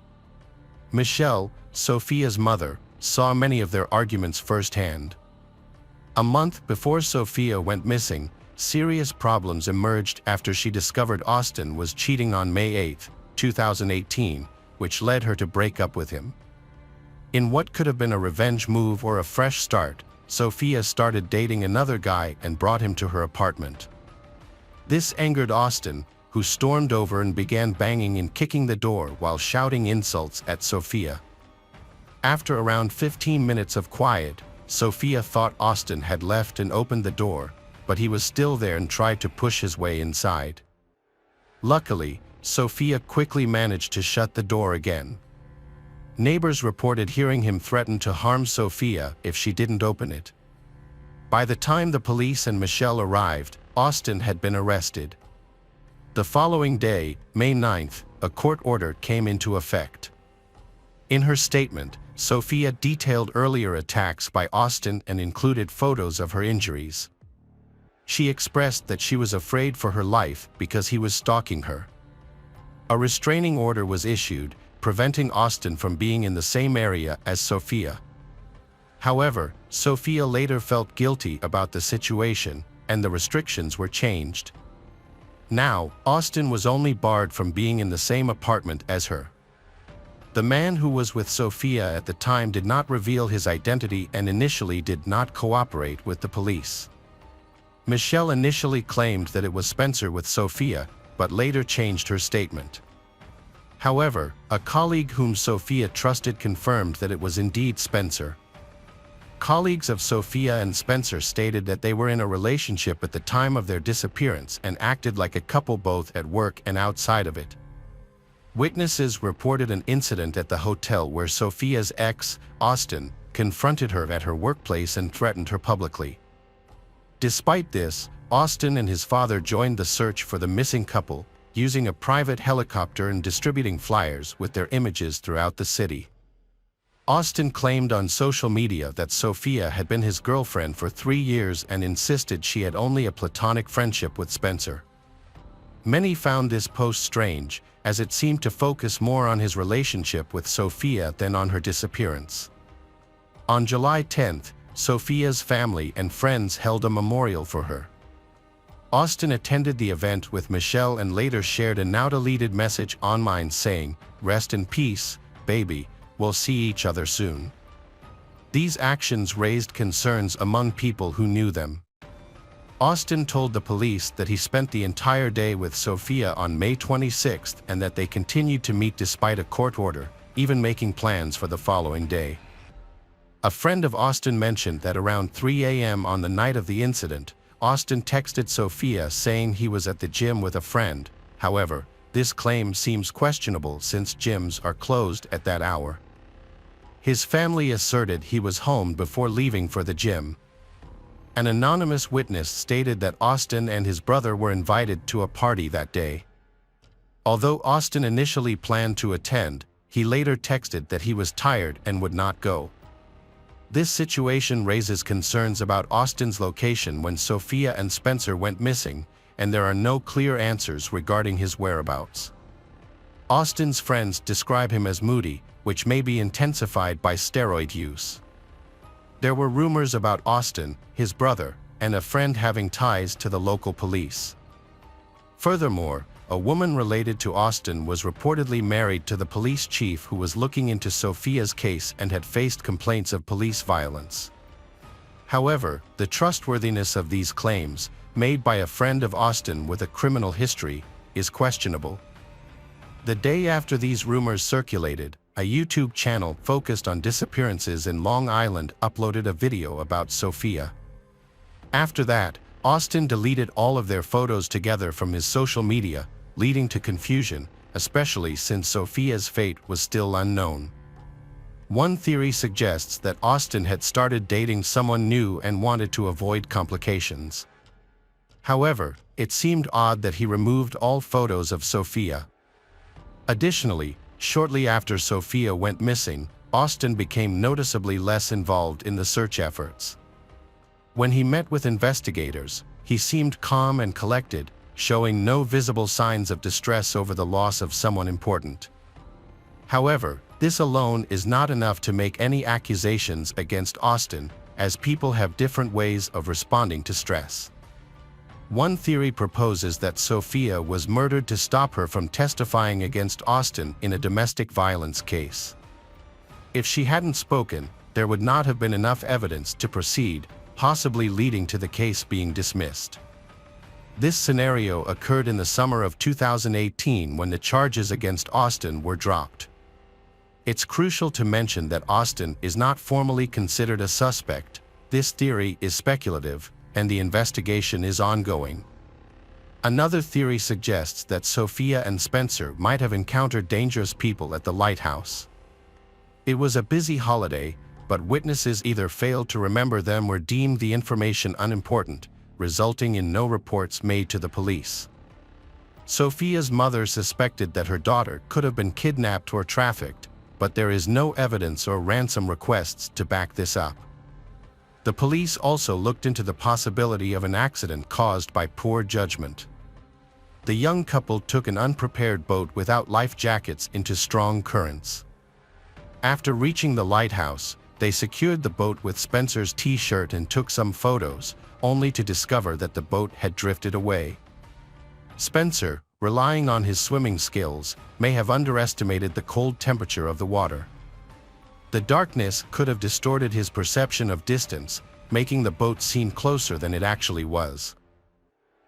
Speaker 1: Michelle, Sophia's mother, saw many of their arguments firsthand. A month before Sophia went missing, serious problems emerged after she discovered Austin was cheating on May 8, 2018, which led her to break up with him. In what could have been a revenge move or a fresh start, Sophia started dating another guy and brought him to her apartment. This angered Austin, who stormed over and began banging and kicking the door while shouting insults at Sophia. After around 15 minutes of quiet, Sophia thought Austin had left and opened the door, but he was still there and tried to push his way inside. Luckily, Sophia quickly managed to shut the door again. Neighbors reported hearing him threaten to harm Sophia if she didn't open it. By the time the police and Michelle arrived, Austin had been arrested. The following day, May 9th, a court order came into effect. In her statement, Sophia detailed earlier attacks by Austin and included photos of her injuries. She expressed that she was afraid for her life because he was stalking her. A restraining order was issued, preventing Austin from being in the same area as Sophia. However, Sophia later felt guilty about the situation, and the restrictions were changed. Now, Austin was only barred from being in the same apartment as her. The man who was with Sophia at the time did not reveal his identity and initially did not cooperate with the police. Michelle initially claimed that it was Spencer with Sophia, but later changed her statement. However, a colleague whom Sophia trusted confirmed that it was indeed Spencer. Colleagues of Sophia and Spencer stated that they were in a relationship at the time of their disappearance and acted like a couple both at work and outside of it. Witnesses reported an incident at the hotel where Sophia's ex, Austin, confronted her at her workplace and threatened her publicly. Despite this, Austin and his father joined the search for the missing couple, using a private helicopter and distributing flyers with their images throughout the city. Austin claimed on social media that Sophia had been his girlfriend for 3 years and insisted she had only a platonic friendship with Spencer. Many found this post strange, as it seemed to focus more on his relationship with Sophia than on her disappearance. On July 10th, Sophia's family and friends held a memorial for her. Austin attended the event with Michelle and later shared a now-deleted message online saying, "Rest in peace, baby, we'll see each other soon." These actions raised concerns among people who knew them. Austin told the police that he spent the entire day with Sophia on May 26th and that they continued to meet despite a court order, even making plans for the following day. A friend of Austin mentioned that around 3 a.m. on the night of the incident, Austin texted Sophia saying he was at the gym with a friend. However, this claim seems questionable since gyms are closed at that hour. His family asserted he was home before leaving for the gym. An anonymous witness stated that Austin and his brother were invited to a party that day. Although Austin initially planned to attend, he later texted that he was tired and would not go. This situation raises concerns about Austin's location when Sophia and Spencer went missing, and there are no clear answers regarding his whereabouts. Austin's friends describe him as moody, which may be intensified by steroid use. There were rumors about Austin, his brother, and a friend having ties to the local police. Furthermore, a woman related to Austin was reportedly married to the police chief who was looking into Sophia's case and had faced complaints of police violence. However, the trustworthiness of these claims, made by a friend of Austin with a criminal history, is questionable. The day after these rumors circulated, a YouTube channel focused on disappearances in Long Island uploaded a video about Sophia. After that, Austin deleted all of their photos together from his social media, leading to confusion, especially since Sophia's fate was still unknown. One theory suggests that Austin had started dating someone new and wanted to avoid complications. However, it seemed odd that he removed all photos of Sophia. Additionally, shortly after Sophia went missing, Austin became noticeably less involved in the search efforts. When he met with investigators, he seemed calm and collected, showing no visible signs of distress over the loss of someone important. However, this alone is not enough to make any accusations against Austin, as people have different ways of responding to stress. One theory proposes that Sophia was murdered to stop her from testifying against Austin in a domestic violence case. If she hadn't spoken, there would not have been enough evidence to proceed, possibly leading to the case being dismissed. This scenario occurred in the summer of 2018 when the charges against Austin were dropped. It's crucial to mention that Austin is not formally considered a suspect. This theory is speculative, and the investigation is ongoing. Another theory suggests that Sophia and Spencer might have encountered dangerous people at the lighthouse. It was a busy holiday, but witnesses either failed to remember them or deemed the information unimportant, resulting in no reports made to the police. Sophia's mother suspected that her daughter could have been kidnapped or trafficked, but there is no evidence or ransom requests to back this up. The police also looked into the possibility of an accident caused by poor judgment. The young couple took an unprepared boat without life jackets into strong currents. After reaching the lighthouse, they secured the boat with Spencer's T-shirt and took some photos, only to discover that the boat had drifted away. Spencer, relying on his swimming skills, may have underestimated the cold temperature of the water. The darkness could have distorted his perception of distance, making the boat seem closer than it actually was.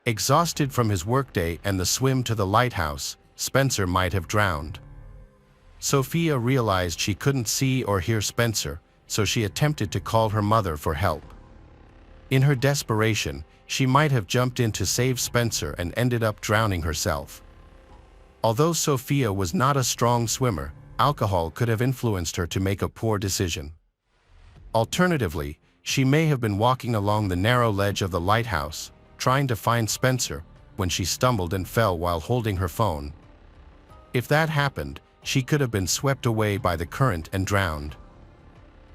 Speaker 1: Exhausted from his workday and the swim to the lighthouse, Spencer might have drowned. Sophia realized she couldn't see or hear Spencer, so she attempted to call her mother for help. In her desperation, she might have jumped in to save Spencer and ended up drowning herself. Although Sophia was not a strong swimmer, alcohol could have influenced her to make a poor decision. Alternatively, she may have been walking along the narrow ledge of the lighthouse, trying to find Spencer, when she stumbled and fell while holding her phone. If that happened, she could have been swept away by the current and drowned.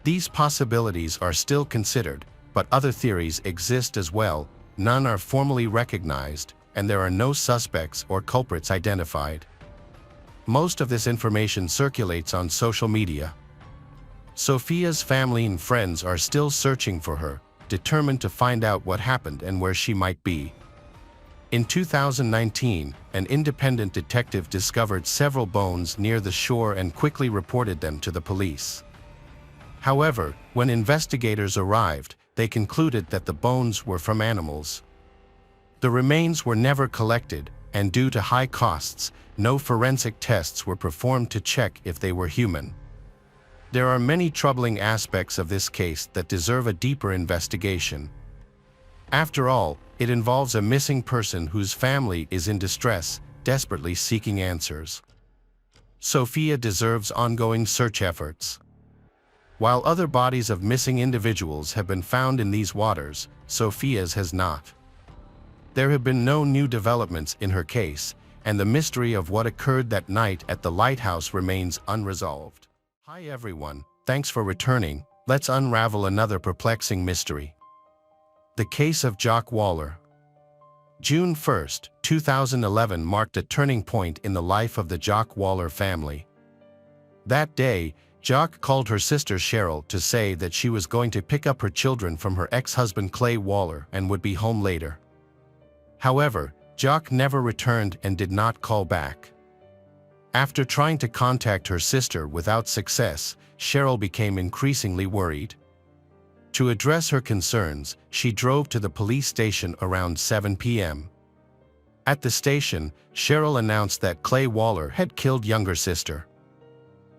Speaker 1: These possibilities are still considered, but other theories exist as well. None are formally recognized, and there are no suspects or culprits identified. Most of this information circulates on social media. Sophia's family and friends are still searching for her, determined to find out what happened and where she might be. In 2019, an independent detective discovered several bones near the shore and quickly reported them to the police. However, when investigators arrived, they concluded that the bones were from animals. The remains were never collected, and due to high costs, no forensic tests were performed to check if they were human. There are many troubling aspects of this case that deserve a deeper investigation. After all, it involves a missing person whose family is in distress, desperately seeking answers. Sophia deserves ongoing search efforts. While other bodies of missing individuals have been found in these waters, Sophia's has not. There have been no new developments in her case, and the mystery of what occurred that night at the lighthouse remains unresolved. Hi everyone, thanks for returning. Let's unravel another perplexing mystery. The case of Jock Waller. June 1, 2011 marked a turning point in the life of the Jock Waller family. That day, Jock called her sister Cheryl to say that she was going to pick up her children from her ex-husband Clay Waller and would be home later. However, Jock never returned and did not call back. After trying to contact her sister without success, Cheryl became increasingly worried. To address her concerns, she drove to the police station around 7 p.m. At the station, Cheryl announced that Clay Waller had killed younger sister.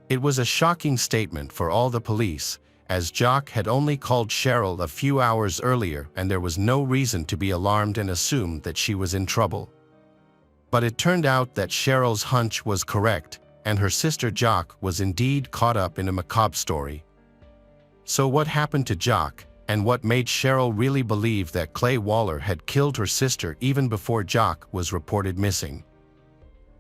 Speaker 1: It was a shocking statement for all the police, as Jock had only called Cheryl a few hours earlier and there was no reason to be alarmed and assumed that she was in trouble. But it turned out that Cheryl's hunch was correct, and her sister Jock was indeed caught up in a macabre story. So what happened to Jock, and what made Cheryl really believe that Clay Waller had killed her sister even before Jock was reported missing?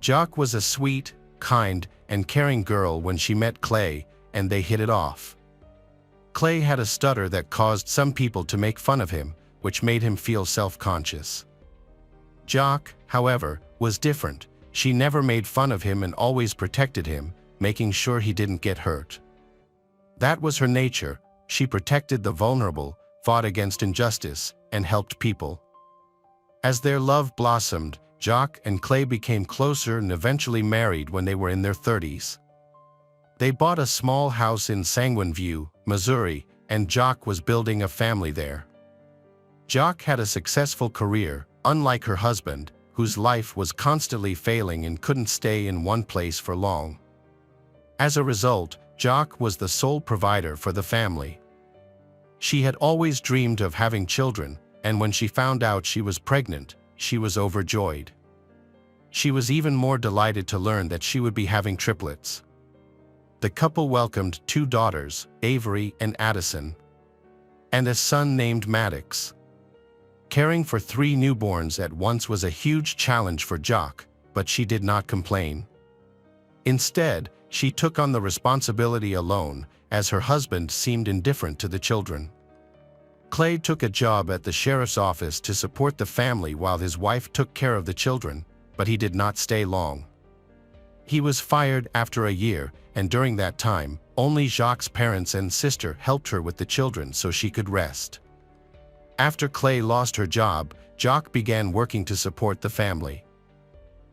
Speaker 1: Jock was a sweet, kind, and caring girl when she met Clay, and they hit it off. Clay had a stutter that caused some people to make fun of him, which made him feel self-conscious. Jock, however, was different. She never made fun of him and always protected him, making sure he didn't get hurt. That was her nature. She protected the vulnerable, fought against injustice, and helped people. As their love blossomed, Jock and Clay became closer and eventually married when they were in their 30s. They bought a small house in Sanguine View, Missouri, and Jock was building a family there. Jock had a successful career, unlike her husband, whose life was constantly failing and couldn't stay in one place for long. As a result, Jock was the sole provider for the family. She had always dreamed of having children, and when she found out she was pregnant, she was overjoyed. She was even more delighted to learn that she would be having triplets. The couple welcomed 2 daughters, Avery and Addison, and a son named Maddox. Caring for 3 newborns at once was a huge challenge for Jock, but she did not complain. Instead, she took on the responsibility alone, as her husband seemed indifferent to the children. Clay took a job at the sheriff's office to support the family while his wife took care of the children, but he did not stay long. He was fired after a year, and during that time, only Jock's parents and sister helped her with the children so she could rest. After Clay lost her job, Jock began working to support the family.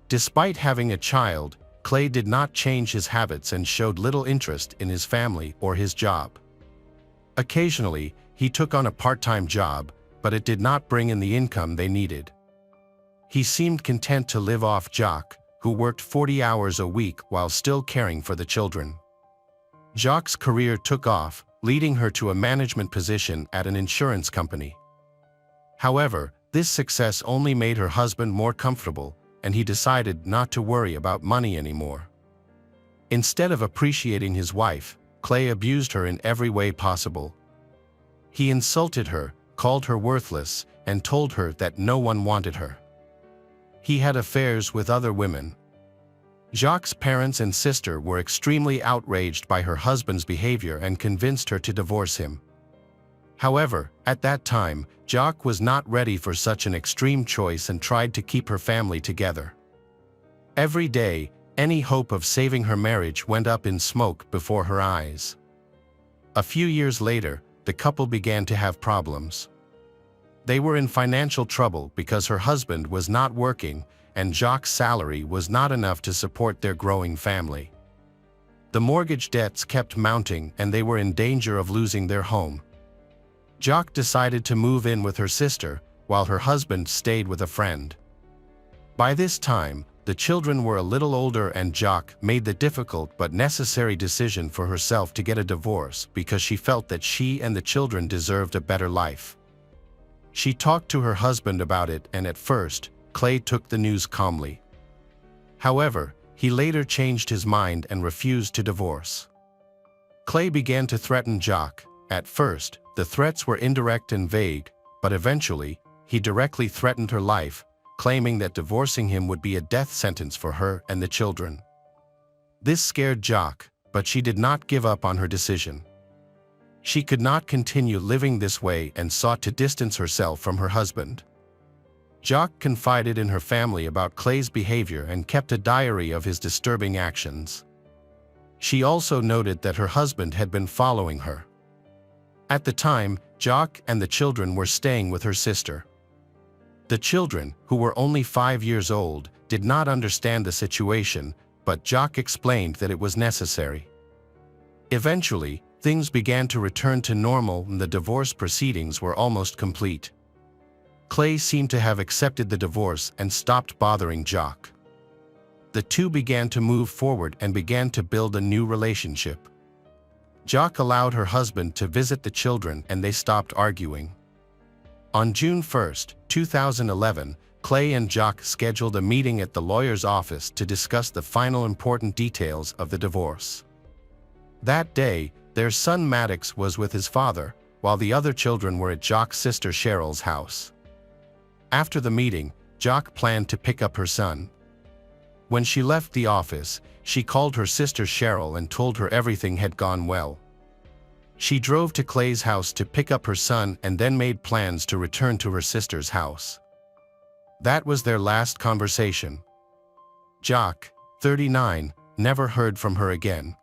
Speaker 1: Despite having a child, Clay did not change his habits and showed little interest in his family or his job. Occasionally, he took on a part-time job, but it did not bring in the income they needed. He seemed content to live off Jock, who worked 40 hours a week while still caring for the children. Jock's career took off, leading her to a management position at an insurance company. However, this success only made her husband more comfortable, and he decided not to worry about money anymore. Instead of appreciating his wife, Clay abused her in every way possible. He insulted her, called her worthless, and told her that no one wanted her. He had affairs with other women. Jacques' parents and sister were extremely outraged by her husband's behavior and convinced her to divorce him. However, at that time, Jacques was not ready for such an extreme choice and tried to keep her family together. Every day, any hope of saving her marriage went up in smoke before her eyes. A few years later, the couple began to have problems. They were in financial trouble because her husband was not working and Jacques' salary was not enough to support their growing family. The mortgage debts kept mounting and they were in danger of losing their home. Jacques decided to move in with her sister, while her husband stayed with a friend. By this time, the children were a little older and Jacques made the difficult but necessary decision for herself to get a divorce because she felt that she and the children deserved a better life. She talked to her husband about it and at first, Clay took the news calmly. However, he later changed his mind and refused to divorce. Clay began to threaten Jacques. At first, the threats were indirect and vague, but eventually, he directly threatened her life, claiming that divorcing him would be a death sentence for her and the children. This scared Jacques, but she did not give up on her decision. She could not continue living this way and sought to distance herself from her husband. Jacques confided in her family about Clay's behavior and kept a diary of his disturbing actions. She also noted that her husband had been following her. At the time, Jacques and the children were staying with her sister. The children, who were only 5 years old, did not understand the situation, but Jacques explained that it was necessary. Eventually, things began to return to normal and the divorce proceedings were almost complete. Clay seemed to have accepted the divorce and stopped bothering Jacques. The two began to move forward and began to build a new relationship. Jacques allowed her husband to visit the children and they stopped arguing. On June 1, 2011, Clay and Jacques scheduled a meeting at the lawyer's office to discuss the final important details of the divorce. That day, their son Maddox was with his father, while the other children were at Jacques' sister Cheryl's house. After the meeting, Jacques planned to pick up her son. When she left the office, she called her sister Cheryl and told her everything had gone well. She drove to Clay's house to pick up her son and then made plans to return to her sister's house. That was their last conversation. Jacques, 39, never heard from her again.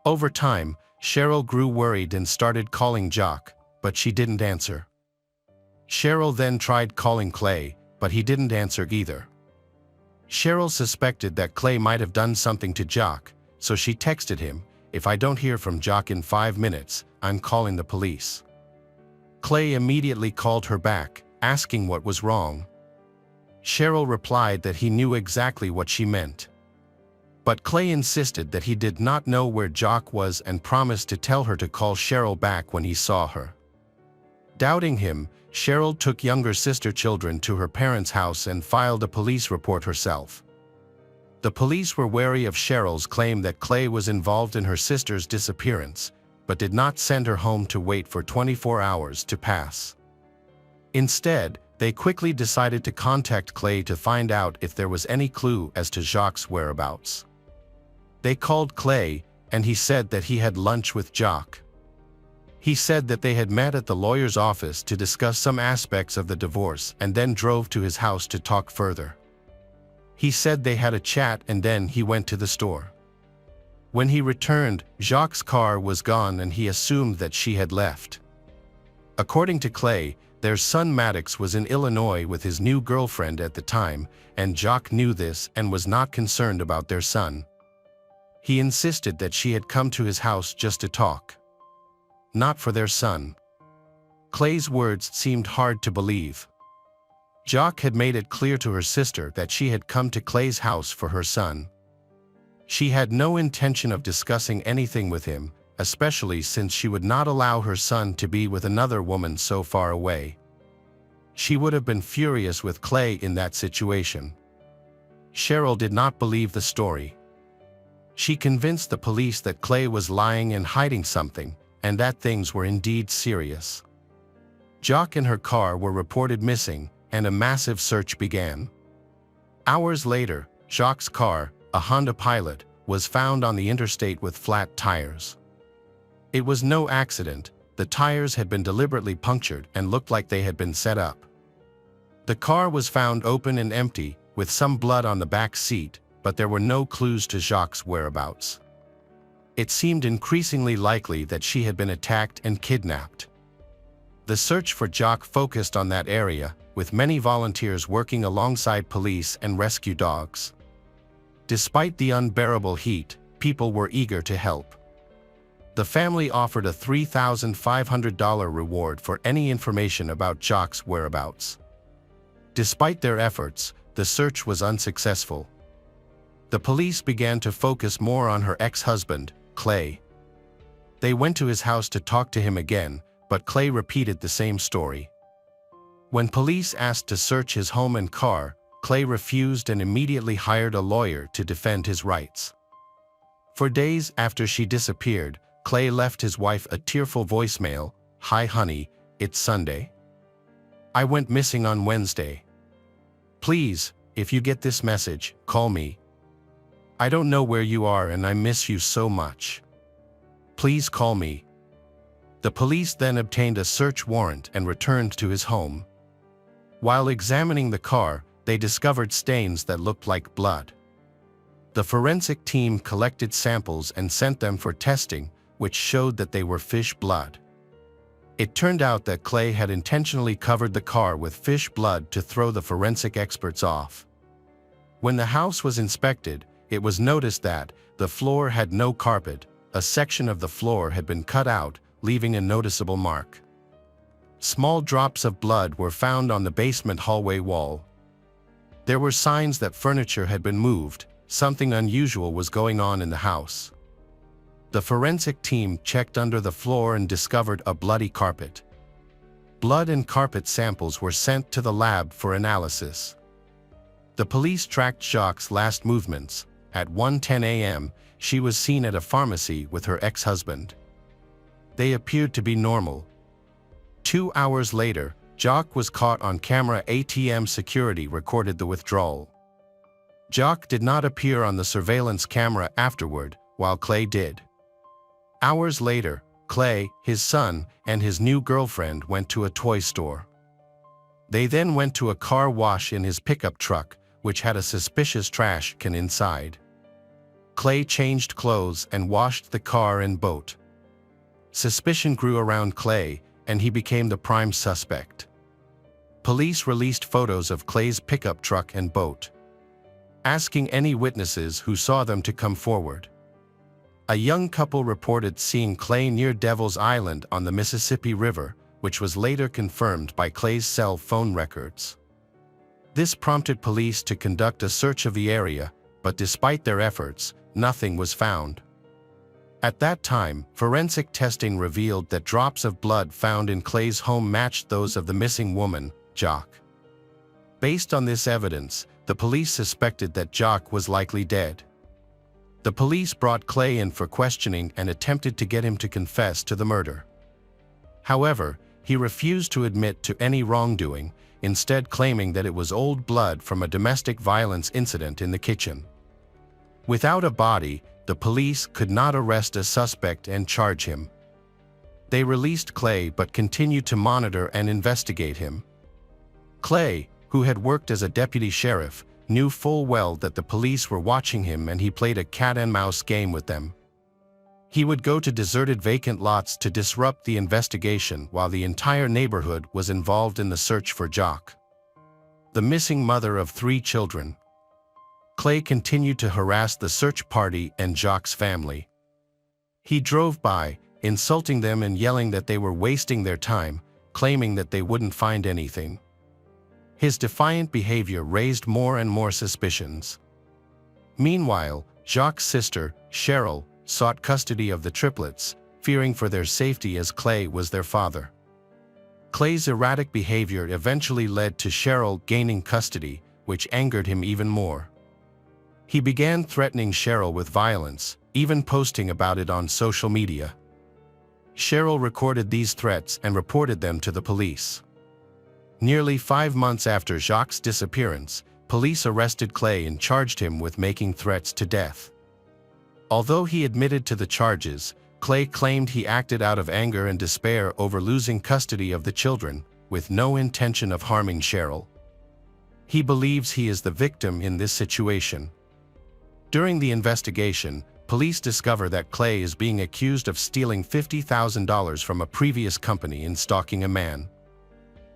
Speaker 1: Over time, Cheryl grew worried and started calling Jacques, but she didn't answer. Cheryl then tried calling Clay, but he didn't answer either. Cheryl suspected that Clay might have done something to Jacques, so she texted him, "If I don't hear from Jacques in 5 minutes, I'm calling the police." Clay immediately called her back, asking what was wrong. Cheryl replied that he knew exactly what she meant. But Clay insisted that he did not know where Jacques was and promised to tell her to call Cheryl back when he saw her. Doubting him, Cheryl took younger sister children to her parents' house and filed a police report herself. The police were wary of Cheryl's claim that Clay was involved in her sister's disappearance, but did not send her home to wait for 24 hours to pass. Instead, they quickly decided to contact Clay to find out if there was any clue as to Jacques' whereabouts. They called Clay, and he said that he had lunch with Jacques. He said that they had met at the lawyer's office to discuss some aspects of the divorce and then drove to his house to talk further. He said they had a chat and then he went to the store. When he returned, Jacques' car was gone and he assumed that she had left. According to Clay, their son Maddox was in Illinois with his new girlfriend at the time, and Jacques knew this and was not concerned about their son. He insisted that she had come to his house just to talk, not for their son. Clay's words seemed hard to believe. Jacques had made it clear to her sister that she had come to Clay's house for her son. She had no intention of discussing anything with him, especially since she would not allow her son to be with another woman so far away. She would have been furious with Clay in that situation. Cheryl did not believe the story. She convinced the police that Clay was lying and hiding something, and that things were indeed serious. Jacques and her car were reported missing, and a massive search began. Hours later, Jacques' car, a Honda Pilot, was found on the interstate with flat tires. It was no accident. The tires had been deliberately punctured and looked like they had been set up. The car was found open and empty, with some blood on the back seat, but there were no clues to Jacques' whereabouts. It seemed increasingly likely that she had been attacked and kidnapped. The search for Jacques focused on that area, with many volunteers working alongside police and rescue dogs. Despite the unbearable heat, people were eager to help. The family offered a $3,500 reward for any information about Jacques' whereabouts. Despite their efforts, the search was unsuccessful. The police began to focus more on her ex-husband, Clay. They went to his house to talk to him again, but Clay repeated the same story. When police asked to search his home and car, Clay refused and immediately hired a lawyer to defend his rights. For days after she disappeared, Clay left his wife a tearful voicemail. "Hi honey, it's Sunday. I went missing on Wednesday. Please, if you get this message, call me. I don't know where you are and I miss you so much. Please call me." The police then obtained a search warrant and returned to his home. While examining the car, they discovered stains that looked like blood. The forensic team collected samples and sent them for testing, which showed that they were fish blood. It turned out that Clay had intentionally covered the car with fish blood to throw the forensic experts off. When the house was inspected, it was noticed that the floor had no carpet. A section of the floor had been cut out, leaving a noticeable mark. Small drops of blood were found on the basement hallway wall. There were signs that furniture had been moved. Something unusual was going on in the house. The forensic team checked under the floor and discovered a bloody carpet. Blood and carpet samples were sent to the lab for analysis. The police tracked Jacques' last movements. At 1:10 a.m., she was seen at a pharmacy with her ex-husband. They appeared to be normal. 2 hours later, Jacques was caught on camera. ATM security recorded the withdrawal. Jacques did not appear on the surveillance camera afterward, while Clay did. Hours later, Clay, his son, and his new girlfriend went to a toy store. They then went to a car wash in his pickup truck, which had a suspicious trash can inside. Clay changed clothes and washed the car and boat. Suspicion grew around Clay, and he became the prime suspect. Police released photos of Clay's pickup truck and boat, asking any witnesses who saw them to come forward. A young couple reported seeing Clay near Devil's Island on the Mississippi River, which was later confirmed by Clay's cell phone records. This prompted police to conduct a search of the area, but despite their efforts, nothing was found. At that time, forensic testing revealed that drops of blood found in Clay's home matched those of the missing woman, Jacques. Based on this evidence, the police suspected that Jacques was likely dead. The police brought Clay in for questioning and attempted to get him to confess to the murder. However, he refused to admit to any wrongdoing, instead claiming that it was old blood from a domestic violence incident in the kitchen. Without a body, the police could not arrest a suspect and charge him. They released Clay but continued to monitor and investigate him. Clay, who had worked as a deputy sheriff, knew full well that the police were watching him, and he played a cat-and-mouse game with them. He would go to deserted vacant lots to disrupt the investigation while the entire neighborhood was involved in the search for Jacques, the missing mother of 3 children. Clay continued to harass the search party and Jacques' family. He drove by, insulting them and yelling that they were wasting their time, claiming that they wouldn't find anything. His defiant behavior raised more and more suspicions. Meanwhile, Jacques' sister, Cheryl, sought custody of the triplets, fearing for their safety as Clay was their father. Clay's erratic behavior eventually led to Cheryl gaining custody, which angered him even more. He began threatening Cheryl with violence, even posting about it on social media. Cheryl recorded these threats and reported them to the police. Nearly 5 months after Jacques' disappearance, police arrested Clay and charged him with making threats to death. Although he admitted to the charges, Clay claimed he acted out of anger and despair over losing custody of the children, with no intention of harming Cheryl. He believes he is the victim in this situation. During the investigation, police discover that Clay is being accused of stealing $50,000 from a previous company and stalking a man.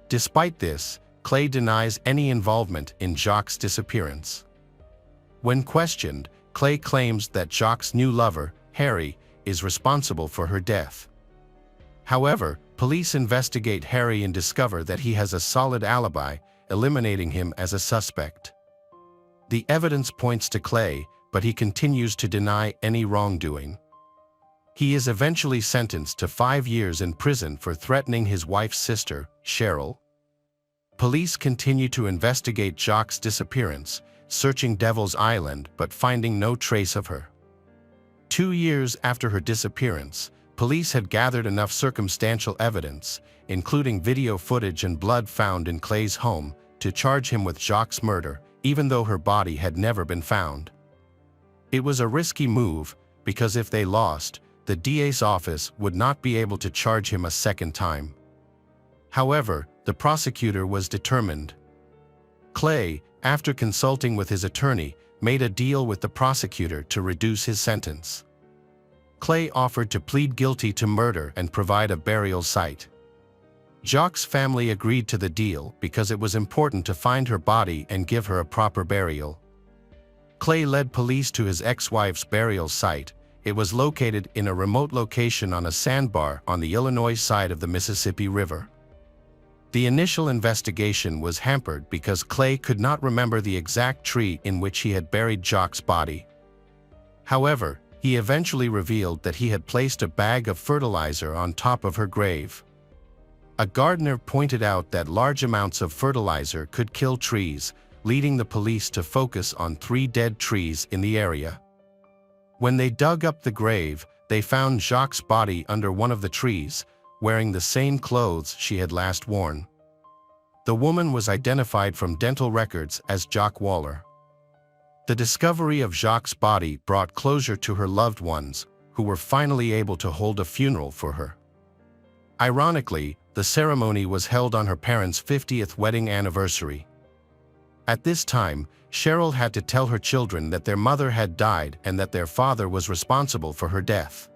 Speaker 1: Despite this, Clay denies any involvement in Jacques' disappearance. When questioned, Clay claims that Jacques' new lover, Harry, is responsible for her death. However, police investigate Harry and discover that he has a solid alibi, eliminating him as a suspect. The evidence points to Clay, but he continues to deny any wrongdoing. He is eventually sentenced to 5 years in prison for threatening his wife's sister, Cheryl. Police continue to investigate Jacques' disappearance, searching Devil's Island but finding no trace of her. 2 years after her disappearance, police had gathered enough circumstantial evidence, including video footage and blood found in Clay's home, to charge him with Jacques' murder, even though her body had never been found. It was a risky move, because if they lost, the DA's office would not be able to charge him a second time. However, the prosecutor was determined. Clay, after consulting with his attorney, made a deal with the prosecutor to reduce his sentence. Clay offered to plead guilty to murder and provide a burial site. Jacques' family agreed to the deal because it was important to find her body and give her a proper burial. Clay led police to his ex-wife's burial site. It was located in a remote location on a sandbar on the Illinois side of the Mississippi River. The initial investigation was hampered because Clay could not remember the exact tree in which he had buried Jacques' body. However, he eventually revealed that he had placed a bag of fertilizer on top of her grave. A gardener pointed out that large amounts of fertilizer could kill trees, leading the police to focus on 3 dead trees in the area. When they dug up the grave, they found Jacques' body under one of the trees, wearing the same clothes she had last worn. The woman was identified from dental records as Jacques Waller. The discovery of Jacques' body brought closure to her loved ones, who were finally able to hold a funeral for her. Ironically, the ceremony was held on her parents' 50th wedding anniversary. At this time, Cheryl had to tell her children that their mother had died and that their father was responsible for her death.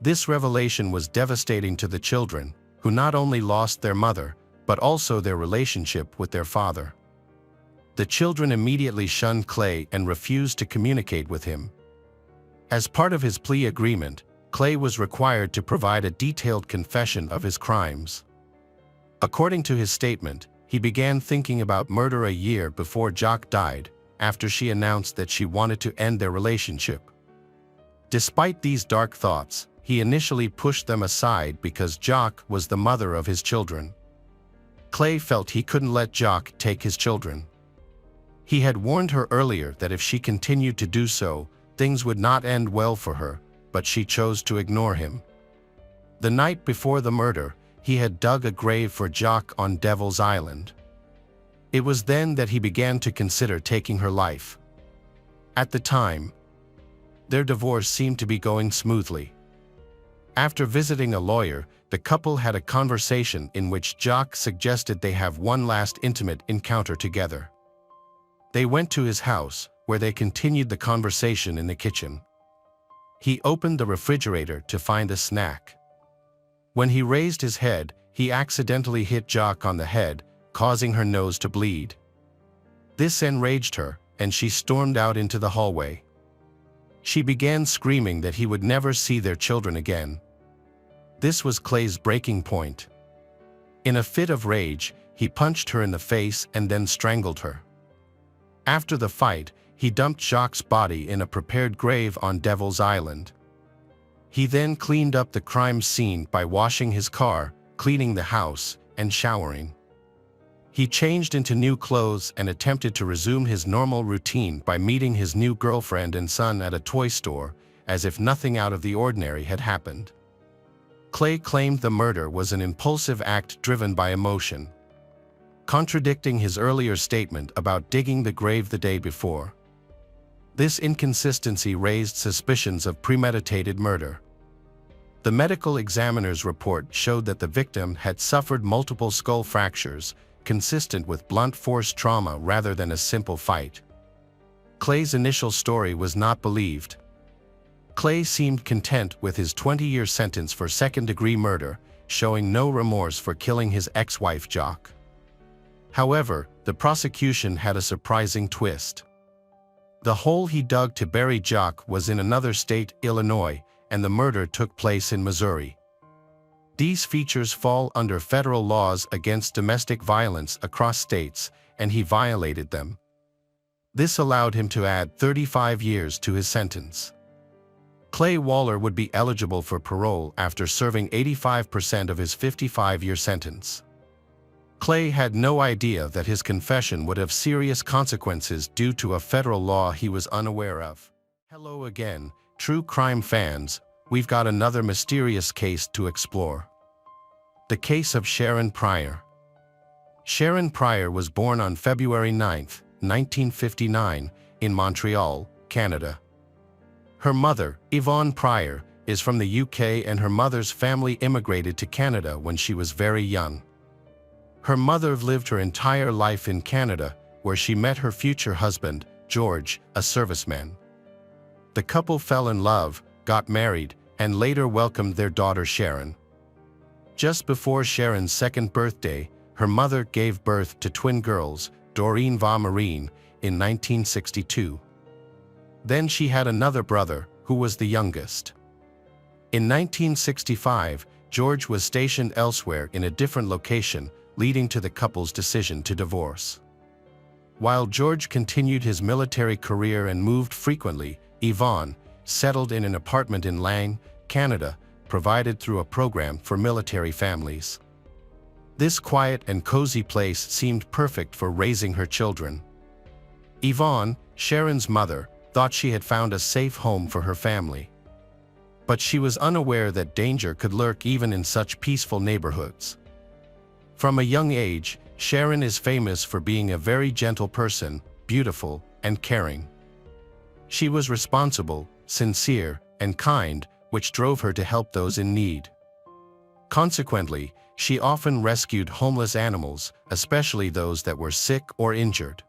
Speaker 1: This revelation was devastating to the children, who not only lost their mother, but also their relationship with their father. The children immediately shunned Clay and refused to communicate with him. As part of his plea agreement, Clay was required to provide a detailed confession of his crimes. According to his statement, he began thinking about murder a year before Jacques died, after she announced that she wanted to end their relationship. Despite these dark thoughts, he initially pushed them aside because Jacques was the mother of his children. Clay felt he couldn't let Jacques take his children. He had warned her earlier that if she continued to do so, things would not end well for her, but she chose to ignore him. The night before the murder, he had dug a grave for Jacques on Devil's Island. It was then that he began to consider taking her life. At the time, their divorce seemed to be going smoothly. After visiting a lawyer, the couple had a conversation in which Jacques suggested they have one last intimate encounter together. They went to his house, where they continued the conversation in the kitchen. He opened the refrigerator to find a snack. When he raised his head, he accidentally hit Jacques on the head, causing her nose to bleed. This enraged her, and she stormed out into the hallway. She began screaming that he would never see their children again. This was Clay's breaking point. In a fit of rage, he punched her in the face and then strangled her. After the fight, he dumped Jacques' body in a prepared grave on Devil's Island. He then cleaned up the crime scene by washing his car, cleaning the house, and showering. He changed into new clothes and attempted to resume his normal routine by meeting his new girlfriend and son at a toy store, as if nothing out of the ordinary had happened. Clay claimed the murder was an impulsive act driven by emotion. contradicting his earlier statement about digging the grave the day before. This inconsistency raised suspicions of premeditated murder. The medical examiner's report showed that the victim had suffered multiple skull fractures, consistent with blunt force trauma rather than a simple fight. Clay's initial story was not believed. Clay seemed content with his 20-year sentence for second-degree murder, showing no remorse for killing his ex-wife Jock. However, the prosecution had a surprising twist. The hole he dug to bury Jock was in another state, Illinois, and the murder took place in Missouri. These features fall under federal laws against domestic violence across states, and he violated them. This allowed him to add 35 years to his sentence. Clay Waller would be eligible for parole after serving 85% of his 55-year sentence. Clay had no idea that his confession would have serious consequences due to a federal law he was unaware of. Hello again, true crime fans. We've got another mysterious case to explore. The case of Sharon Pryor. Sharon Pryor was born on February 9, 1959, in Montreal, Canada. Her mother, Yvonne Pryor, is from the UK, and her mother's family immigrated to Canada when she was very young. Her mother lived her entire life in Canada, where she met her future husband, George, a serviceman. The couple fell in love, got married, and later welcomed their daughter Sharon. Just before Sharon's second birthday, her mother gave birth to twin girls, Doreen Va Marine, in 1962. Then she had another brother, who was the youngest. In 1965, George was stationed elsewhere in a different location, leading to the couple's decision to divorce. While George continued his military career and moved frequently, Yvonne settled in an apartment in Lang, Canada, provided through a program for military families. This quiet and cozy place seemed perfect for raising her children. Yvonne, Sharon's mother, thought she had found a safe home for her family. But she was unaware that danger could lurk even in such peaceful neighborhoods. From a young age, Sharon is famous for being a very gentle person, beautiful, and caring. She was responsible, sincere, and kind, which drove her to help those in need. Consequently, she often rescued homeless animals, especially those that were sick or injured.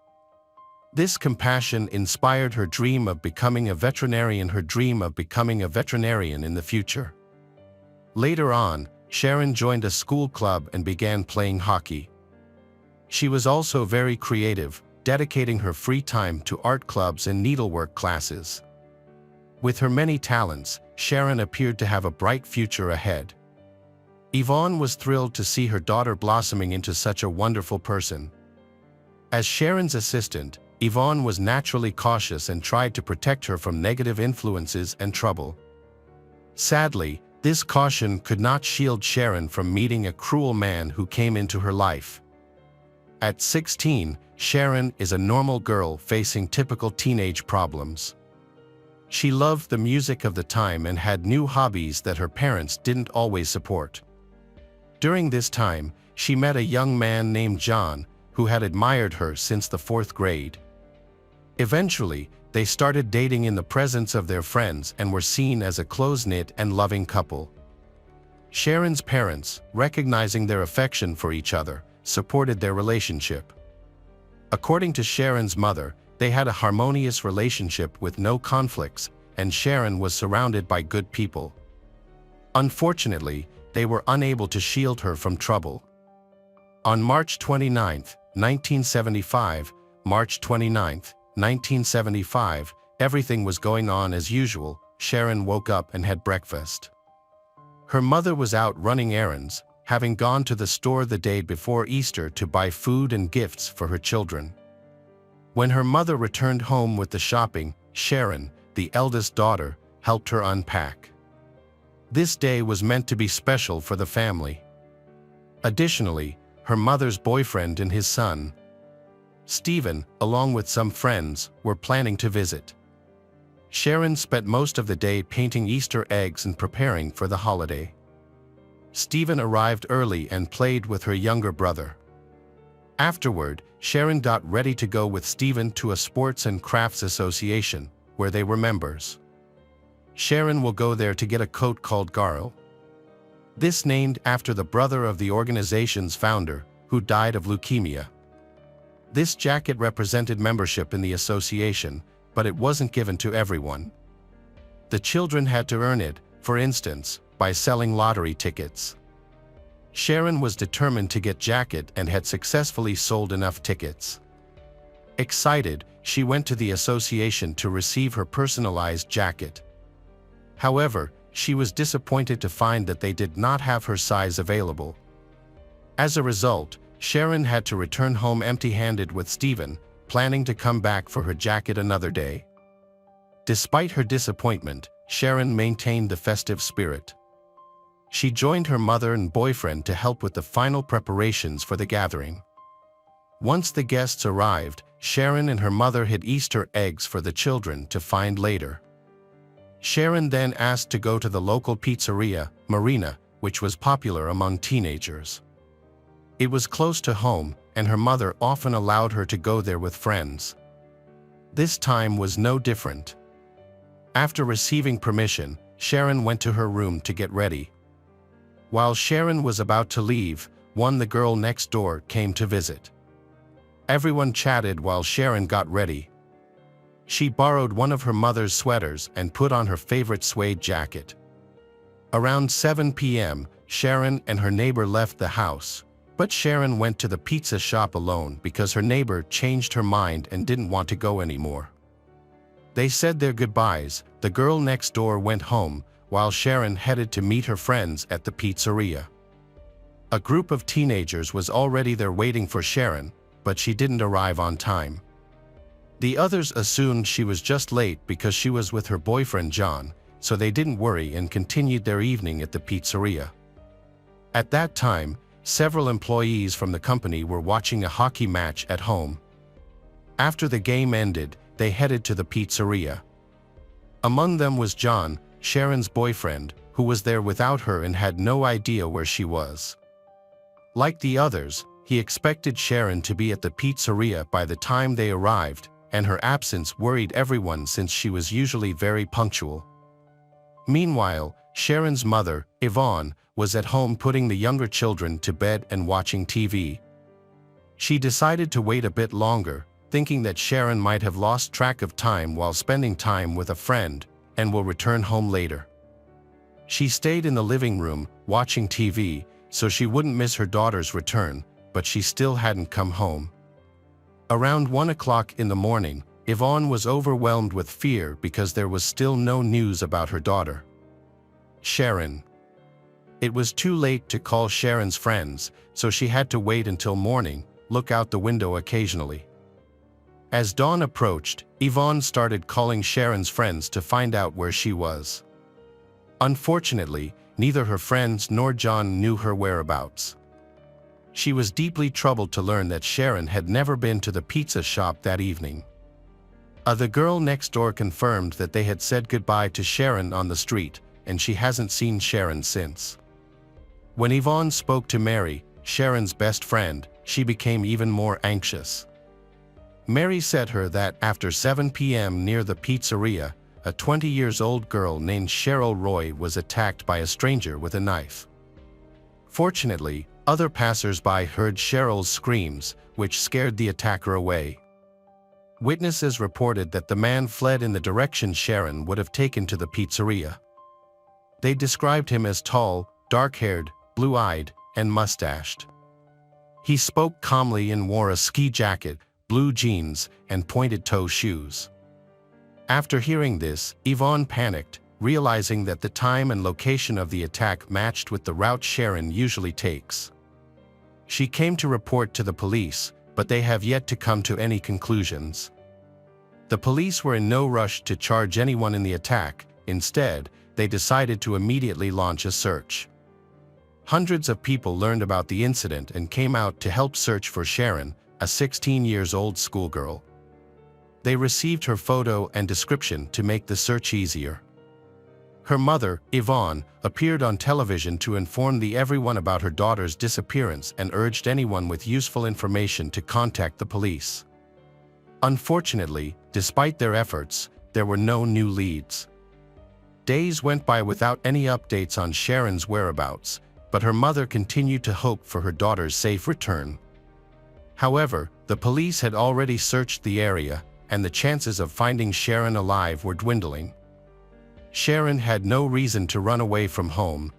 Speaker 1: This compassion inspired her dream of becoming a veterinarian in the future. Later on, Sharon joined a school club and began playing hockey. She was also very creative, dedicating her free time to art clubs and needlework classes. With her many talents, Sharon appeared to have a bright future ahead. Yvonne was thrilled to see her daughter blossoming into such a wonderful person. As Sharon's assistant, Yvonne was naturally cautious and tried to protect her from negative influences and trouble. Sadly, this caution could not shield Sharon from meeting a cruel man who came into her life. At 16, Sharon is a normal girl facing typical teenage problems. She loved the music of the time and had new hobbies that her parents didn't always support. During this time, she met a young man named John, who had admired her since the 4th grade. Eventually, they started dating in the presence of their friends and were seen as a close-knit and loving couple. Sharon's parents, recognizing their affection for each other, supported their relationship. According to Sharon's mother, they had a harmonious relationship with no conflicts, and Sharon was surrounded by good people. Unfortunately, they were unable to shield her from trouble. On March 29, 1975, everything was going on as usual. Sharon woke up and had breakfast. Her mother was out running errands, having gone to the store the day before Easter to buy food and gifts for her children. When her mother returned home with the shopping, Sharon, the eldest daughter, helped her unpack. This day was meant to be special for the family. Additionally, her mother's boyfriend and his son, Stephen, along with some friends, were planning to visit. Sharon spent most of the day painting Easter eggs and preparing for the holiday. Stephen arrived early and played with her younger brother. Afterward, Sharon got ready to go with Stephen to a sports and crafts association, where they were members. Sharon will go there to get a coat called Garl. This named after the brother of the organization's founder, who died of leukemia. This jacket represented membership in the association, but it wasn't given to everyone. The children had to earn it, for instance, by selling lottery tickets. Sharon was determined to get jacket and had successfully sold enough tickets. Excited, she went to the association to receive her personalized jacket. However, she was disappointed to find that they did not have her size available. As a result, Sharon had to return home empty-handed with Stephen, planning to come back for her jacket another day. Despite her disappointment, Sharon maintained the festive spirit. She joined her mother and boyfriend to help with the final preparations for the gathering. Once the guests arrived, Sharon and her mother hid Easter eggs for the children to find later. Sharon then asked to go to the local pizzeria, Marina, which was popular among teenagers. It was close to home, and her mother often allowed her to go there with friends. This time was no different. After receiving permission, Sharon went to her room to get ready. While Sharon was about to leave, the girl next door came to visit. Everyone chatted while Sharon got ready. She borrowed one of her mother's sweaters and put on her favorite suede jacket. Around 7 p.m., Sharon and her neighbor left the house, but Sharon went to the pizza shop alone because her neighbor changed her mind and didn't want to go anymore. They said their goodbyes. The girl next door went home, while Sharon headed to meet her friends at the pizzeria. A group of teenagers was already there waiting for Sharon, but she didn't arrive on time. The others assumed she was just late because she was with her boyfriend John, so they didn't worry and continued their evening at the pizzeria. At that time, several employees from the company were watching a hockey match at home. After the game ended, they headed to the pizzeria. Among them was John, Sharon's boyfriend, who was there without her and had no idea where she was. Like the others, he expected Sharon to be at the pizzeria by the time they arrived, and her absence worried everyone since she was usually very punctual. Meanwhile, Sharon's mother, Yvonne, was at home putting the younger children to bed and watching TV. She decided to wait a bit longer, thinking that Sharon might have lost track of time while spending time with a friend, and will return home later. She stayed in the living room, watching TV, so she wouldn't miss her daughter's return, but she still hadn't come home. Around 1 o'clock in the morning, Yvonne was overwhelmed with fear because there was still no news about her daughter, Sharon. It was too late to call Sharon's friends, so she had to wait until morning, look out the window occasionally. As dawn approached, Yvonne started calling Sharon's friends to find out where she was. Unfortunately, neither her friends nor John knew her whereabouts. She was deeply troubled to learn that Sharon had never been to the pizza shop that evening. The girl next door confirmed that they had said goodbye to Sharon on the street, and she hasn't seen Sharon since. When Yvonne spoke to Mary, Sharon's best friend, she became even more anxious. Mary said her that after 7 p.m. near the pizzeria, a 20-year-old girl named Cheryl Roy was attacked by a stranger with a knife. Fortunately, other passers-by heard Cheryl's screams, which scared the attacker away. Witnesses reported that the man fled in the direction Sharon would have taken to the pizzeria. They described him as tall, dark-haired, blue-eyed, and mustached. He spoke calmly and wore a ski jacket, blue jeans, and pointed-toe shoes. After hearing this, Yvonne panicked, realizing that the time and location of the attack matched with the route Sharon usually takes. She came to report to the police, but they have yet to come to any conclusions. The police were in no rush to charge anyone in the attack. Instead, they decided to immediately launch a search. Hundreds of people learned about the incident and came out to help search for Sharon, a 16-year-old schoolgirl. They received her photo and description to make the search easier. Her mother, Yvonne, appeared on television to inform everyone about her daughter's disappearance and urged anyone with useful information to contact the police. Unfortunately, despite their efforts, there were no new leads. Days went by without any updates on Sharon's whereabouts, but her mother continued to hope for her daughter's safe return. However, the police had already searched the area, and the chances of finding Sharon alive were dwindling. Sharon had no reason to run away from home.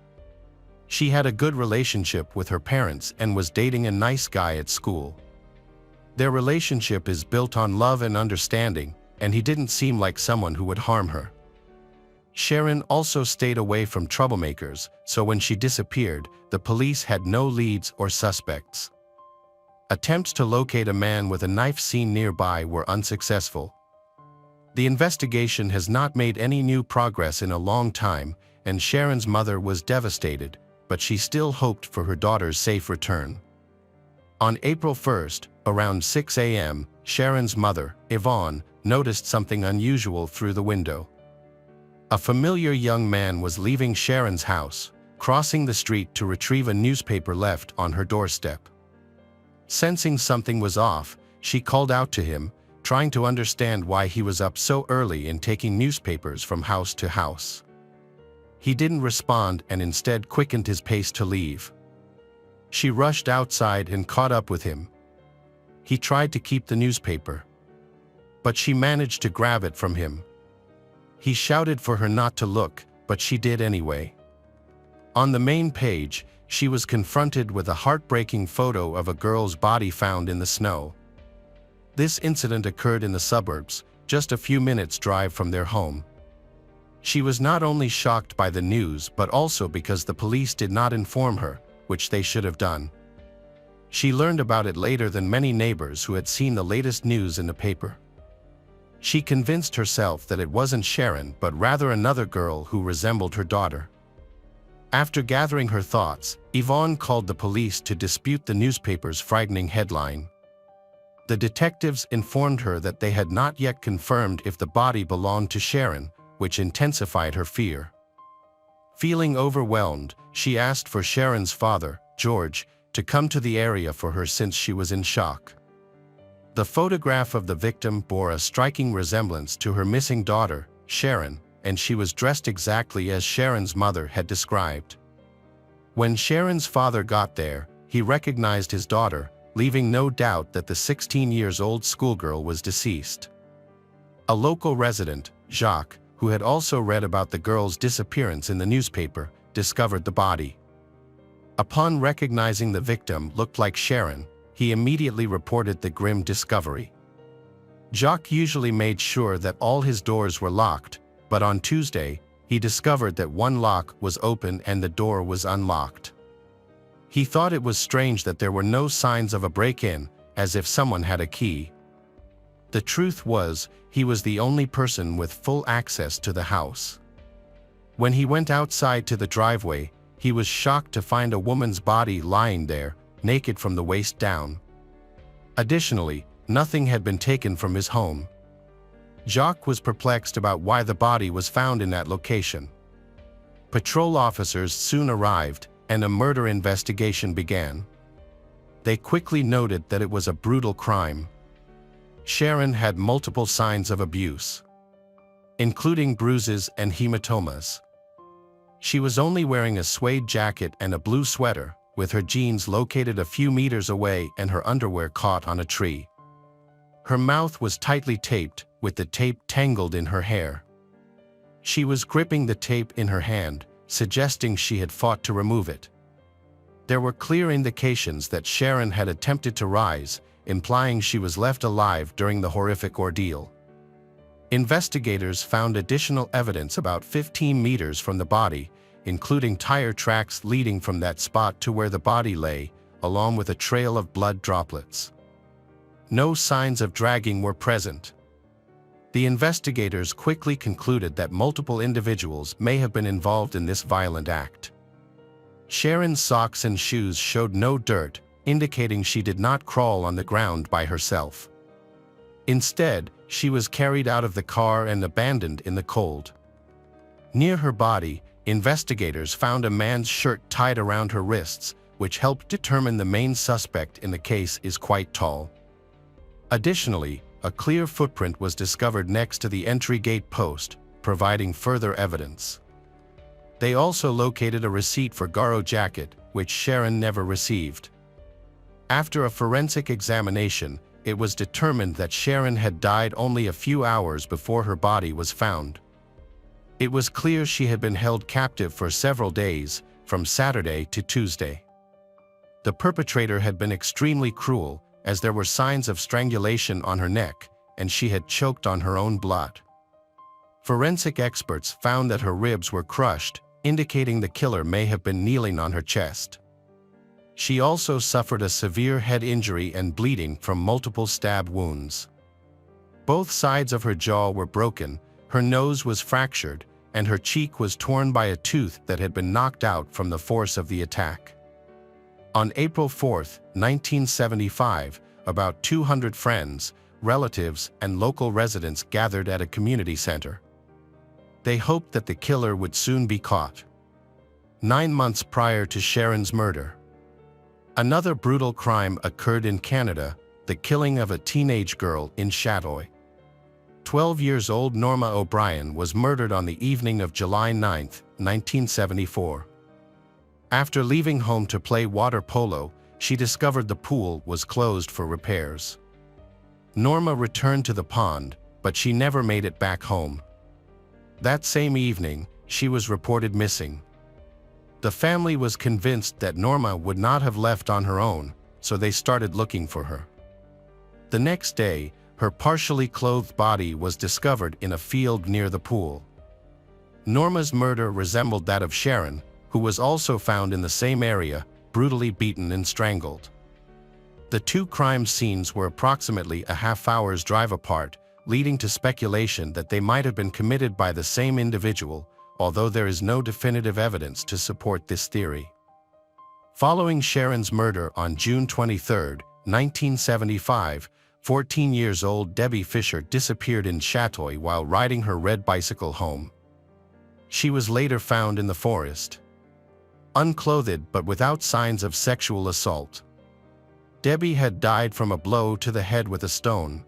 Speaker 1: She had a good relationship with her parents and was dating a nice guy at school. Their relationship is built on love and understanding, and he didn't seem like someone who would harm her. Sharon also stayed away from troublemakers, so when she disappeared, the police had no leads or suspects. Attempts to locate a man with a knife seen nearby were unsuccessful. The investigation has not made any new progress in a long time, and Sharon's mother was devastated, but she still hoped for her daughter's safe return. On April 1st, around 6 a.m., Sharon's mother, Yvonne, noticed something unusual through the window. A familiar young man was leaving Sharon's house, crossing the street to retrieve a newspaper left on her doorstep. Sensing something was off, she called out to him, trying to understand why he was up so early and taking newspapers from house to house. He didn't respond and instead quickened his pace to leave. She rushed outside and caught up with him. He tried to keep the newspaper, but she managed to grab it from him. He shouted for her not to look, but she did anyway. On the main page, she was confronted with a heartbreaking photo of a girl's body found in the snow. This incident occurred in the suburbs, just a few minutes' drive from their home. She was not only shocked by the news but also because the police did not inform her, which they should have done. She learned about it later than many neighbors who had seen the latest news in the paper. She convinced herself that it wasn't Sharon but rather another girl who resembled her daughter. After gathering her thoughts, Yvonne called the police to dispute the newspaper's frightening headline. The detectives informed her that they had not yet confirmed if the body belonged to Sharon, which intensified her fear. Feeling overwhelmed, she asked for Sharon's father, George, to come to the area for her since she was in shock. The photograph of the victim bore a striking resemblance to her missing daughter, Sharon, and she was dressed exactly as Sharon's mother had described. When Sharon's father got there, he recognized his daughter, leaving no doubt that the 16-year-old schoolgirl was deceased. A local resident, Jacques, who had also read about the girl's disappearance in the newspaper, discovered the body. Upon recognizing the victim looked like Sharon, he immediately reported the grim discovery. Jacques usually made sure that all his doors were locked, but on Tuesday, he discovered that one lock was open and the door was unlocked. He thought it was strange that there were no signs of a break-in, as if someone had a key. The truth was, he was the only person with full access to the house. When he went outside to the driveway, he was shocked to find a woman's body lying there, naked from the waist down. Additionally, nothing had been taken from his home. Jacques was perplexed about why the body was found in that location. Patrol officers soon arrived, and a murder investigation began. They quickly noted that it was a brutal crime. Sharon had multiple signs of abuse, including bruises and hematomas. She was only wearing a suede jacket and a blue sweater, with her jeans located a few meters away and her underwear caught on a tree. Her mouth was tightly taped, with the tape tangled in her hair. She was gripping the tape in her hand, suggesting she had fought to remove it. There were clear indications that Sharon had attempted to rise, implying she was left alive during the horrific ordeal. Investigators found additional evidence about 15 meters from the body, including tire tracks leading from that spot to where the body lay, along with a trail of blood droplets. No signs of dragging were present. The investigators quickly concluded that multiple individuals may have been involved in this violent act. Sharon's socks and shoes showed no dirt, indicating she did not crawl on the ground by herself. Instead, she was carried out of the car and abandoned in the cold. Near her body, investigators found a man's shirt tied around her wrists, which helped determine the main suspect in the case is quite tall. Additionally, a clear footprint was discovered next to the entry gate post, providing further evidence. They also located a receipt for Garo jacket, which Sharon never received. After a forensic examination, it was determined that Sharon had died only a few hours before her body was found. It was clear she had been held captive for several days, from Saturday to Tuesday. The perpetrator had been extremely cruel, as there were signs of strangulation on her neck, and she had choked on her own blood. Forensic experts found that her ribs were crushed, indicating the killer may have been kneeling on her chest. She also suffered a severe head injury and bleeding from multiple stab wounds. Both sides of her jaw were broken, her nose was fractured, and her cheek was torn by a tooth that had been knocked out from the force of the attack. On April 4, 1975, about 200 friends, relatives, and local residents gathered at a community center. They hoped that the killer would soon be caught. 9 months prior to Sharon's murder, another brutal crime occurred in Canada, the killing of a teenage girl in Château. 12-year-old Norma O'Brien was murdered on the evening of July 9, 1974. After leaving home to play water polo, she discovered the pool was closed for repairs. Norma returned to the pond, but she never made it back home. That same evening, she was reported missing. The family was convinced that Norma would not have left on her own, so they started looking for her. The next day, her partially clothed body was discovered in a field near the pool. Norma's murder resembled that of Sharon, who was also found in the same area, brutally beaten and strangled. The two crime scenes were approximately a half-hour's drive apart, leading to speculation that they might have been committed by the same individual, although there is no definitive evidence to support this theory. Following Sharon's murder on June 23, 1975, 14-year-old Debbie Fisher disappeared in Château while riding her red bicycle home. She was later found in the forest, unclothed but without signs of sexual assault. Debbie had died from a blow to the head with a stone.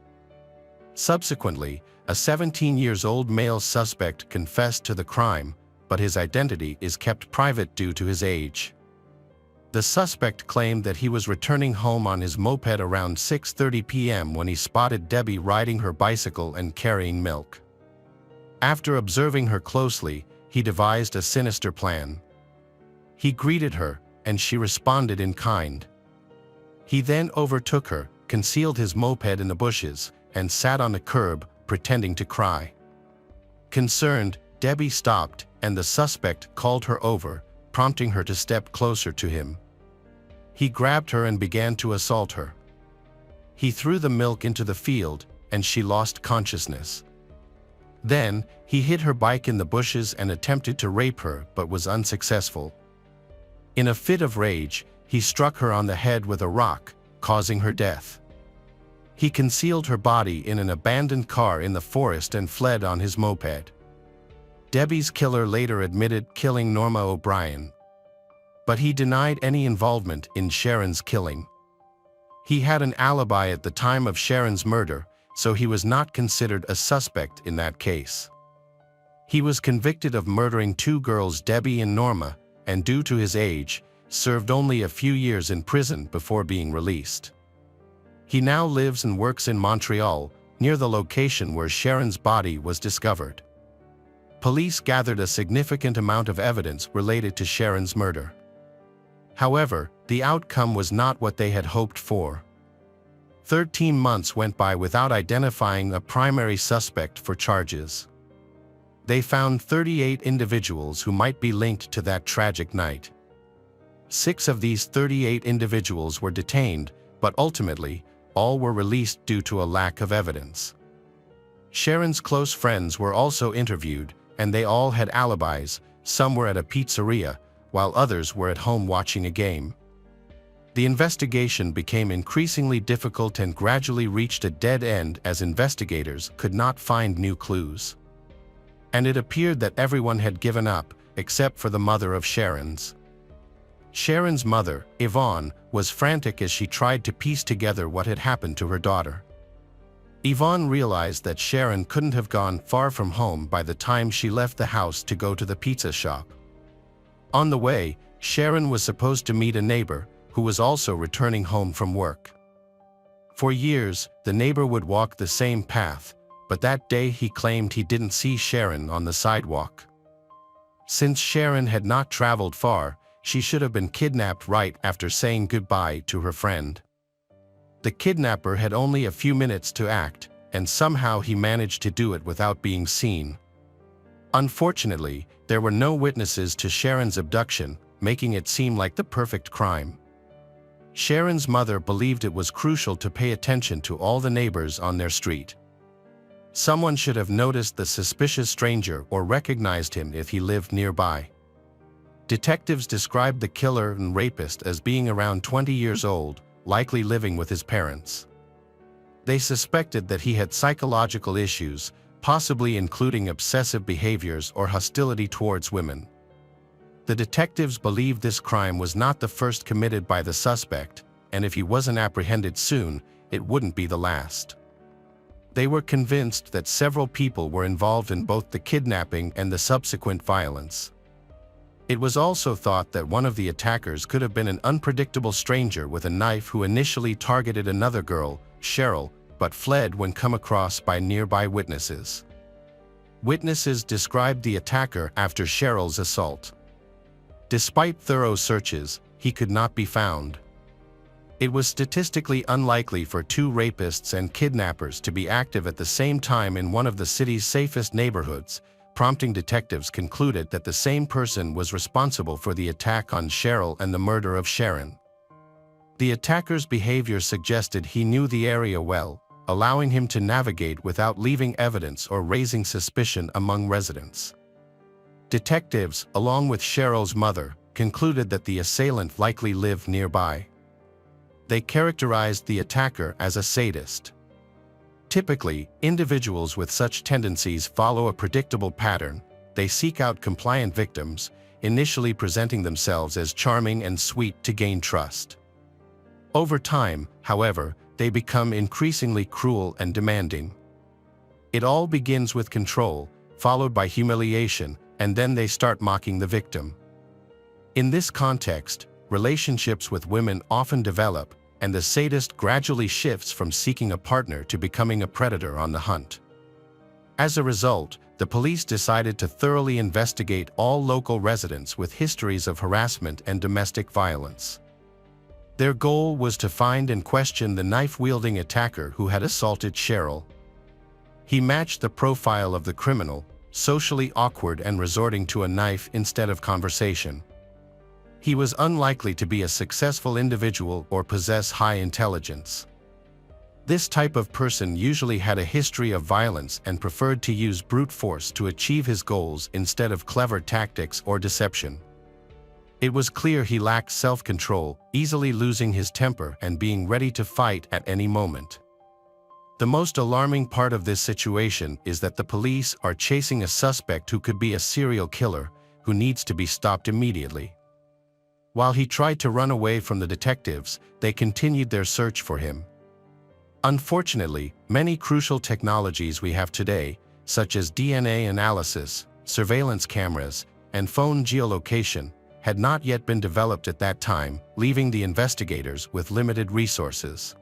Speaker 1: Subsequently, a 17-year-old male suspect confessed to the crime, but his identity is kept private due to his age. The suspect claimed that he was returning home on his moped around 6:30 p.m. when he spotted Debbie riding her bicycle and carrying milk. After observing her closely, he devised a sinister plan. He greeted her, and she responded in kind. He then overtook her, concealed his moped in the bushes, and sat on the curb, pretending to cry. Concerned, Debbie stopped, and the suspect called her over, prompting her to step closer to him. He grabbed her and began to assault her. He threw the milk into the field, and she lost consciousness. Then, he hid her bike in the bushes and attempted to rape her but was unsuccessful. In a fit of rage, he struck her on the head with a rock, causing her death. He concealed her body in an abandoned car in the forest and fled on his moped. Debbie's killer later admitted killing Norma O'Brien, but he denied any involvement in Sharon's killing. He had an alibi at the time of Sharon's murder, so he was not considered a suspect in that case. He was convicted of murdering two girls, Debbie and Norma, and due to his age, served only a few years in prison before being released. He now lives and works in Montreal, near the location where Sharon's body was discovered. Police gathered a significant amount of evidence related to Sharon's murder. However, the outcome was not what they had hoped for. 13 months went by without identifying a primary suspect for charges. They found 38 individuals who might be linked to that tragic night. 6 of these 38 individuals were detained, but ultimately, all were released due to a lack of evidence. Sharon's close friends were also interviewed, and they all had alibis. Some were at a pizzeria, while others were at home watching a game. The investigation became increasingly difficult and gradually reached a dead end as investigators could not find new clues. and it appeared that everyone had given up, except for the mother of Sharon's. Sharon's mother, Yvonne, was frantic as she tried to piece together what had happened to her daughter. Yvonne realized that Sharon couldn't have gone far from home by the time she left the house to go to the pizza shop. On the way, Sharon was supposed to meet a neighbor, who was also returning home from work. For years, the neighbor would walk the same path, but that day he claimed he didn't see Sharon on the sidewalk. Since Sharon had not traveled far, she should have been kidnapped right after saying goodbye to her friend. The kidnapper had only a few minutes to act, and somehow he managed to do it without being seen. Unfortunately, there were no witnesses to Sharon's abduction, making it seem like the perfect crime. Sharon's mother believed it was crucial to pay attention to all the neighbors on their street. Someone should have noticed the suspicious stranger or recognized him if he lived nearby. Detectives described the killer and rapist as being around 20 years old, likely living with his parents. They suspected that he had psychological issues, possibly including obsessive behaviors or hostility towards women. The detectives believed this crime was not the first committed by the suspect, and if he wasn't apprehended soon, it wouldn't be the last. They were convinced that several people were involved in both the kidnapping and the subsequent violence. It was also thought that one of the attackers could have been an unpredictable stranger with a knife who initially targeted another girl, Cheryl, but fled when come across by nearby witnesses. Witnesses described the attacker after Cheryl's assault. Despite thorough searches, he could not be found. It was statistically unlikely for two rapists and kidnappers to be active at the same time in one of the city's safest neighborhoods, prompting detectives concluded that the same person was responsible for the attack on Cheryl and the murder of Sharon. The attacker's behavior suggested he knew the area well, allowing him to navigate without leaving evidence or raising suspicion among residents. Detectives, along with Cheryl's mother, concluded that the assailant likely lived nearby. They characterized the attacker as a sadist. Typically, individuals with such tendencies follow a predictable pattern. They seek out compliant victims, initially presenting themselves as charming and sweet to gain trust. Over time, however, they become increasingly cruel and demanding. It all begins with control, followed by humiliation, and then they start mocking the victim. In this context, relationships with women often develop, and the sadist gradually shifts from seeking a partner to becoming a predator on the hunt. As a result, the police decided to thoroughly investigate all local residents with histories of harassment and domestic violence. Their goal was to find and question the knife-wielding attacker who had assaulted Cheryl. He matched the profile of the criminal, socially awkward and resorting to a knife instead of conversation. He was unlikely to be a successful individual or possess high intelligence. This type of person usually had a history of violence and preferred to use brute force to achieve his goals instead of clever tactics or deception. It was clear he lacked self-control, easily losing his temper and being ready to fight at any moment. The most alarming part of this situation is that the police are chasing a suspect who could be a serial killer, who needs to be stopped immediately. While he tried to run away from the detectives, they continued their search for him. Unfortunately, many crucial technologies we have today, such as DNA analysis, surveillance cameras, and phone geolocation, had not yet been developed at that time, leaving the investigators with limited resources.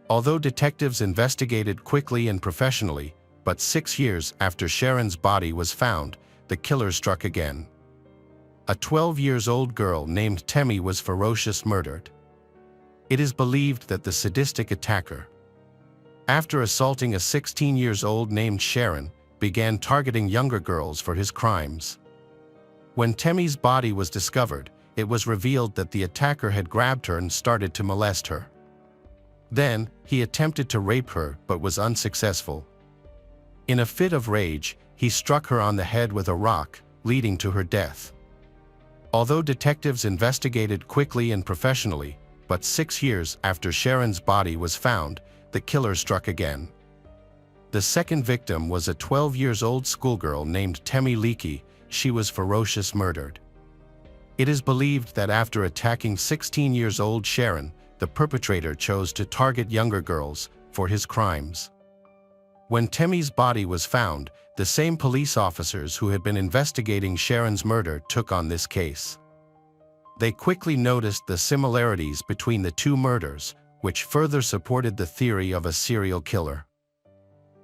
Speaker 1: Although detectives investigated quickly and professionally, but 6 years after Sharon's body was found, the killer struck again. A 12-year-old girl named Temi was ferociously murdered. It is believed that the sadistic attacker, after assaulting a 16-year-old named Sharon, began targeting younger girls for his crimes. When Temi's body was discovered, it was revealed that the attacker had grabbed her and started to molest her. Then, he attempted to rape her but was unsuccessful. In a fit of rage, he struck her on the head with a rock, leading to her death. Although detectives investigated quickly and professionally, but 6 years after Sharon's body was found, the killer struck again. The second victim was a 12-year-old schoolgirl named Temi Leakey. She was ferociously murdered. It is believed that after attacking 16-year-old Sharon, the perpetrator chose to target younger girls for his crimes. When Temi's body was found, the same police officers who had been investigating Sharon's murder took on this case. They quickly noticed the similarities between the two murders, which further supported the theory of a serial killer.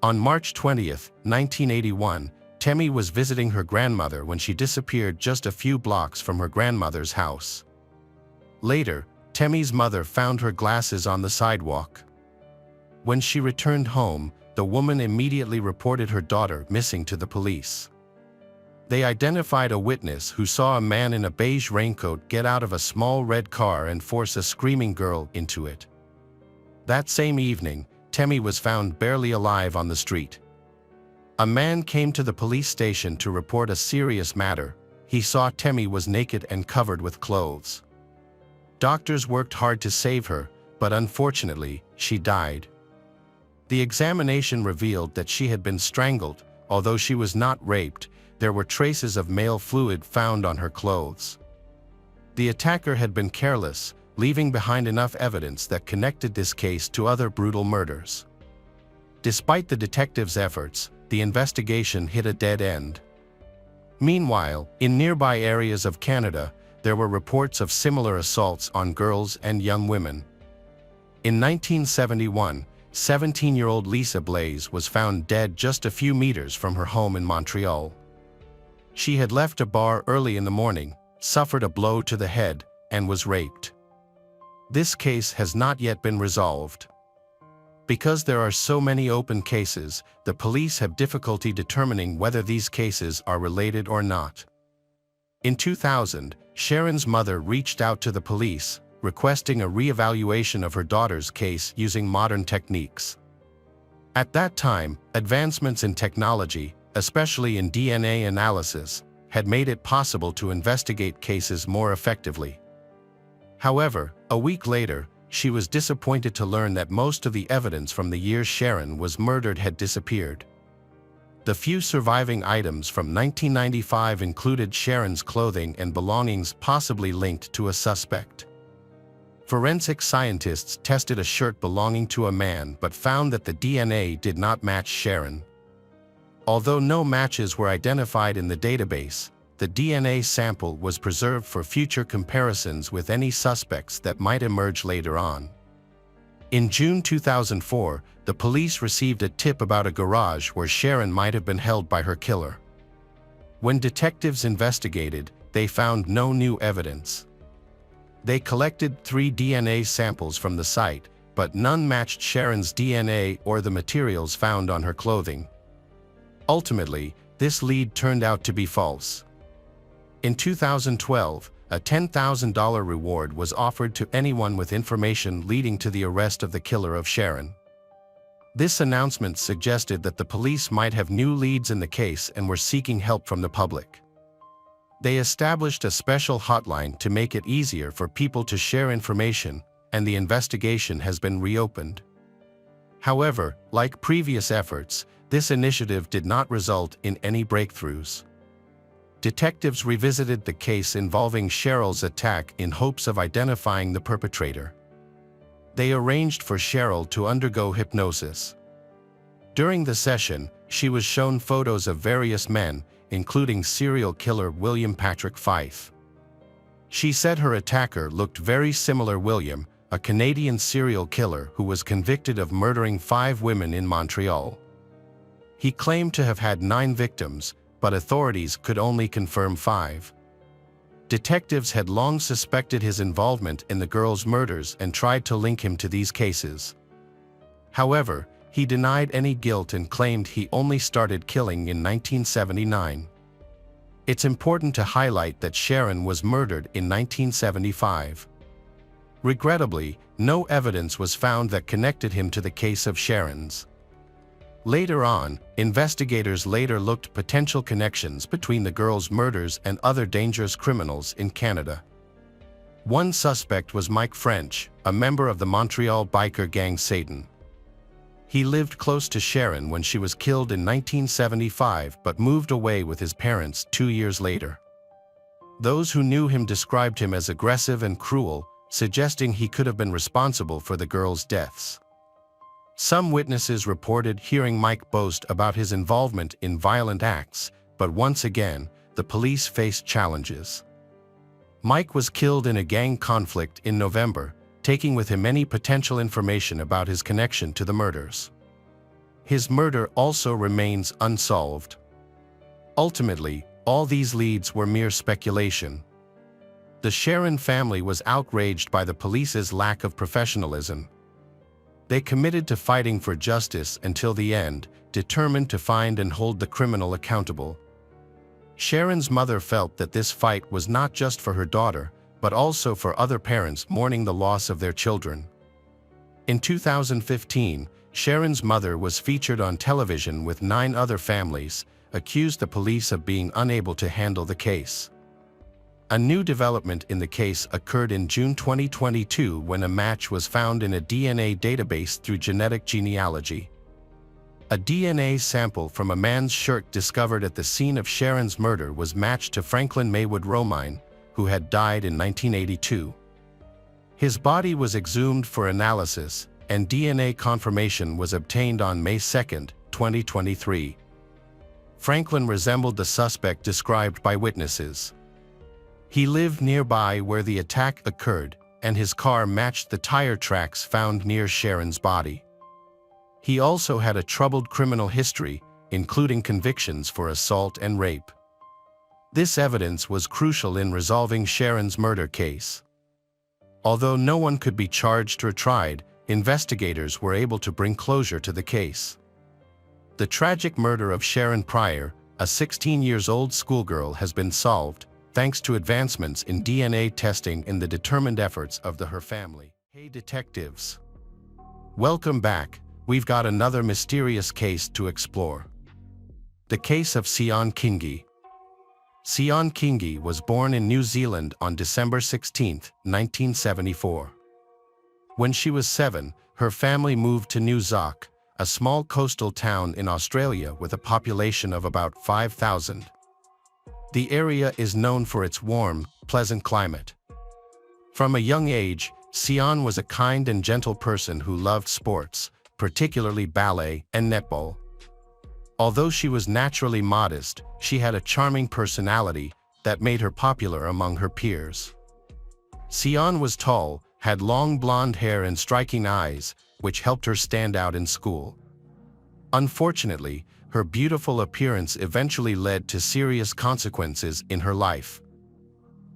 Speaker 1: On March 20, 1981, Temi was visiting her grandmother when she disappeared just a few blocks from her grandmother's house. Later, Temi's mother found her glasses on the sidewalk. When she returned home, the woman immediately reported her daughter missing to the police. They identified a witness who saw a man in a beige raincoat get out of a small red car and force a screaming girl into it. That same evening, Temi was found barely alive on the street. A man came to the police station to report a serious matter. He saw Temi was naked and covered with clothes. Doctors worked hard to save her, but unfortunately, she died. The examination revealed that she had been strangled. Although she was not raped, there were traces of male fluid found on her clothes. The attacker had been careless, leaving behind enough evidence that connected this case to other brutal murders. Despite the detectives' efforts, the investigation hit a dead end. Meanwhile, in nearby areas of Canada, there were reports of similar assaults on girls and young women. In 1971, 17-year-old Lisa Blaze was found dead just a few meters from her home in Montreal. She had left a bar early in the morning, suffered a blow to the head, and was raped. This case has not yet been resolved. Because there are so many open cases, the police have difficulty determining whether these cases are related or not. In 2000, Sharon's mother reached out to the police, requesting a re-evaluation of her daughter's case using modern techniques. At that time, advancements in technology, especially in DNA analysis, had made it possible to investigate cases more effectively. However, a week later, she was disappointed to learn that most of the evidence from the year Sharon was murdered had disappeared. The few surviving items from 1995 included Sharon's clothing and belongings possibly linked to a suspect. Forensic scientists tested a shirt belonging to a man but found that the DNA did not match Sharon. Although no matches were identified in the database, the DNA sample was preserved for future comparisons with any suspects that might emerge later on. In June 2004, the police received a tip about a garage where Sharon might have been held by her killer. When detectives investigated, they found no new evidence. They collected 3 DNA samples from the site, but none matched Sharon's DNA or the materials found on her clothing. Ultimately, this lead turned out to be false. In 2012, a $10,000 reward was offered to anyone with information leading to the arrest of the killer of Sharon. This announcement suggested that the police might have new leads in the case and were seeking help from the public. They established a special hotline to make it easier for people to share information, and the investigation has been reopened. However, like previous efforts, this initiative did not result in any breakthroughs. Detectives revisited the case involving Cheryl's attack in hopes of identifying the perpetrator. They arranged for Cheryl to undergo hypnosis. During the session, she was shown photos of various men, including serial killer William Patrick Fife. She said her attacker looked very similar to William, a Canadian serial killer who was convicted of murdering 5 women in Montreal. He claimed to have had 9 victims, but authorities could only confirm 5. Detectives had long suspected his involvement in the girls' murders and tried to link him to these cases. However, he denied any guilt and claimed he only started killing in 1979. It's important to highlight that Sharon was murdered in 1975. Regrettably, no evidence was found that connected him to the case of Sharon's. Later on, investigators later looked potential connections between the girls' murders and other dangerous criminals in Canada. One suspect was Mike French, a member of the Montreal biker gang Satan. He lived close to Sharon when she was killed in 1975 but moved away with his parents 2 years later. Those who knew him described him as aggressive and cruel, suggesting he could have been responsible for the girls' deaths. Some witnesses reported hearing Mike boast about his involvement in violent acts, but once again, the police faced challenges. Mike was killed in a gang conflict in November, taking with him any potential information about his connection to the murders. His murder also remains unsolved. Ultimately, all these leads were mere speculation. The Sharon family was outraged by the police's lack of professionalism. They committed to fighting for justice until the end, determined to find and hold the criminal accountable. Sharon's mother felt that this fight was not just for her daughter, but also for other parents mourning the loss of their children. In 2015, Sharon's mother was featured on television with 9 other families, accused the police of being unable to handle the case. A new development in the case occurred in June 2022 when a match was found in a DNA database through genetic genealogy. A DNA sample from a man's shirt discovered at the scene of Sharon's murder was matched to Franklin Maywood Romine, who had died in 1982. His body was exhumed for analysis, and DNA confirmation was obtained on May 2, 2023. Franklin resembled the suspect described by witnesses. He lived nearby where the attack occurred, and his car matched the tire tracks found near Sharon's body. He also had a troubled criminal history, including convictions for assault and rape. This evidence was crucial in resolving Sharon's murder case. Although no one could be charged or tried, investigators were able to bring closure to the case. The tragic murder of Sharon Pryor, a 16-year-old schoolgirl, has been solved, thanks to advancements in DNA testing and the determined efforts of her family. Hey detectives! Welcome back. We've got another mysterious case to explore. The case of Sian Kingi. Sian Kingi was born in New Zealand on December 16, 1974. When she was 7, her family moved to New Zealand, a small coastal town in Australia with a population of about 5,000. The area is known for its warm, pleasant climate. From a young age, Sian was a kind and gentle person who loved sports, particularly ballet and netball. Although she was naturally modest, she had a charming personality that made her popular among her peers. Sian was tall, had long blonde hair and striking eyes, which helped her stand out in school. Unfortunately, her beautiful appearance eventually led to serious consequences in her life.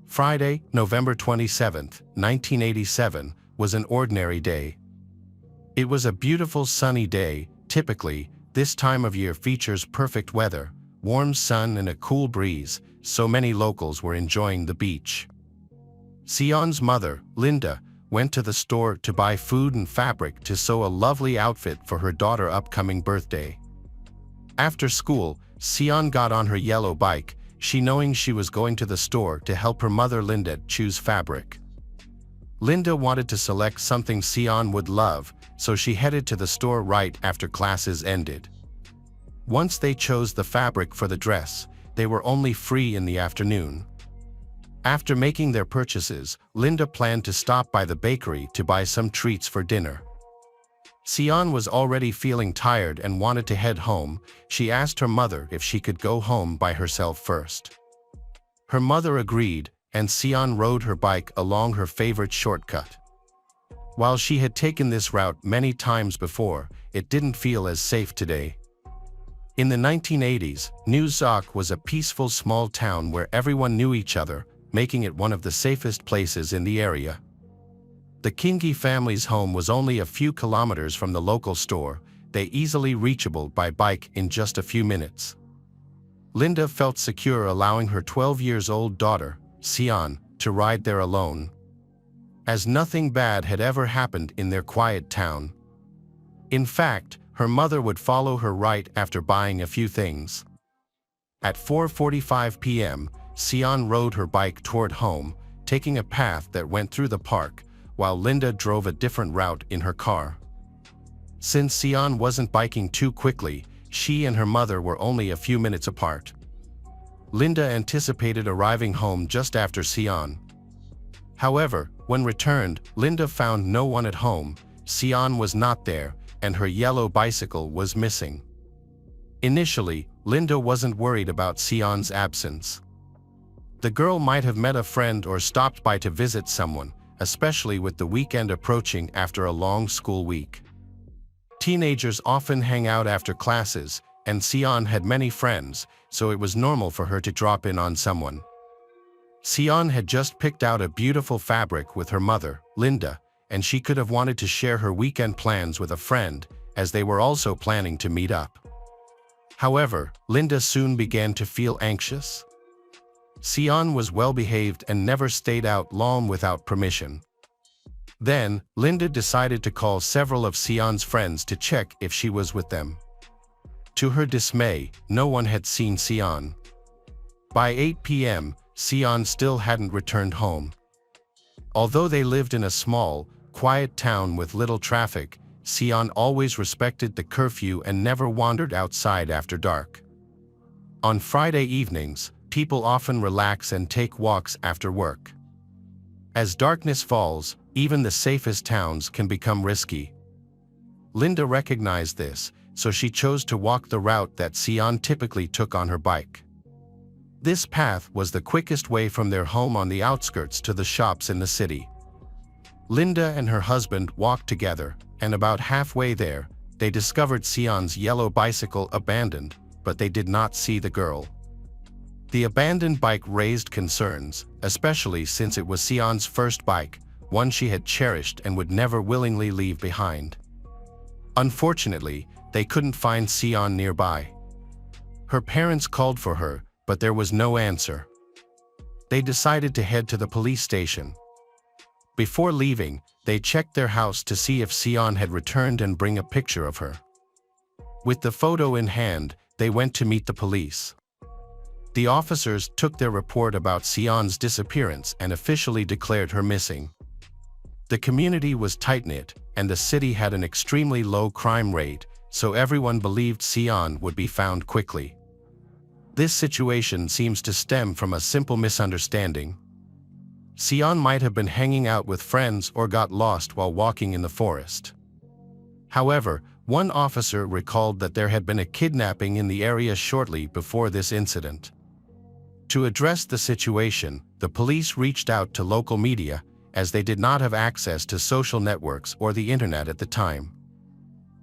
Speaker 1: Friday, November 27, 1987, was an ordinary day. It was a beautiful sunny day. Typically, this time of year features perfect weather, warm sun and a cool breeze, so many locals were enjoying the beach. Sian's mother, Linda, went to the store to buy food and fabric to sew a lovely outfit for her daughter's upcoming birthday. After school, Sian got on her yellow bike, knowing she was going to the store to help her mother Linda choose fabric. Linda wanted to select something Sian would love, so she headed to the store right after classes ended. Once they chose the fabric for the dress, they were only free in the afternoon. After making their purchases, Linda planned to stop by the bakery to buy some treats for dinner. Sian was already feeling tired and wanted to head home. She asked her mother if she could go home by herself first. Her mother agreed, and Sian rode her bike along her favorite shortcut. While she had taken this route many times before, it didn't feel as safe today. In the 1980s, New Zealand was a peaceful small town where everyone knew each other, making it one of the safest places in the area. The Kingi family's home was only a few kilometers from the local store, they easily reachable by bike in just a few minutes. Linda felt secure allowing her 12-year-old daughter, Sian, to ride there alone, as nothing bad had ever happened in their quiet town. In fact, her mother would follow her right after buying a few things. At 4:45 p.m., Sian rode her bike toward home, taking a path that went through the park, while Linda drove a different route in her car. Since Sion wasn't biking too quickly, she and her mother were only a few minutes apart. Linda anticipated arriving home just after Sion. However, when returned, Linda found no one at home, Sion was not there, and her yellow bicycle was missing. Initially, Linda wasn't worried about Sion's absence. The girl might have met a friend or stopped by to visit someone, especially with the weekend approaching after a long school week. Teenagers often hang out after classes, and Sion had many friends, so it was normal for her to drop in on someone. Sion had just picked out a beautiful fabric with her mother, Linda, and she could have wanted to share her weekend plans with a friend, as they were also planning to meet up. However, Linda soon began to feel anxious. Sion was well-behaved and never stayed out long without permission. Then, Linda decided to call several of Sion's friends to check if she was with them. To her dismay, no one had seen Sion. By 8 p.m., Sion still hadn't returned home. Although they lived in a small, quiet town with little traffic, Sion always respected the curfew and never wandered outside after dark. On Friday evenings, people often relax and take walks after work. As darkness falls, even the safest towns can become risky. Linda recognized this, so she chose to walk the route that Sion typically took on her bike. This path was the quickest way from their home on the outskirts to the shops in the city. Linda and her husband walked together, and about halfway there, they discovered Sion's yellow bicycle abandoned, but they did not see the girl. The abandoned bike raised concerns, especially since it was Sion's first bike, one she had cherished and would never willingly leave behind. Unfortunately, they couldn't find Sion nearby. Her parents called for her, but there was no answer. They decided to head to the police station. Before leaving, they checked their house to see if Sion had returned and bring a picture of her. With the photo in hand, they went to meet the police. The officers took their report about Sion's disappearance and officially declared her missing. The community was tight-knit, and the city had an extremely low crime rate, so everyone believed Sion would be found quickly. This situation seems to stem from a simple misunderstanding. Sion might have been hanging out with friends or got lost while walking in the forest. However, one officer recalled that there had been a kidnapping in the area shortly before this incident. To address the situation, the police reached out to local media, as they did not have access to social networks or the internet at the time.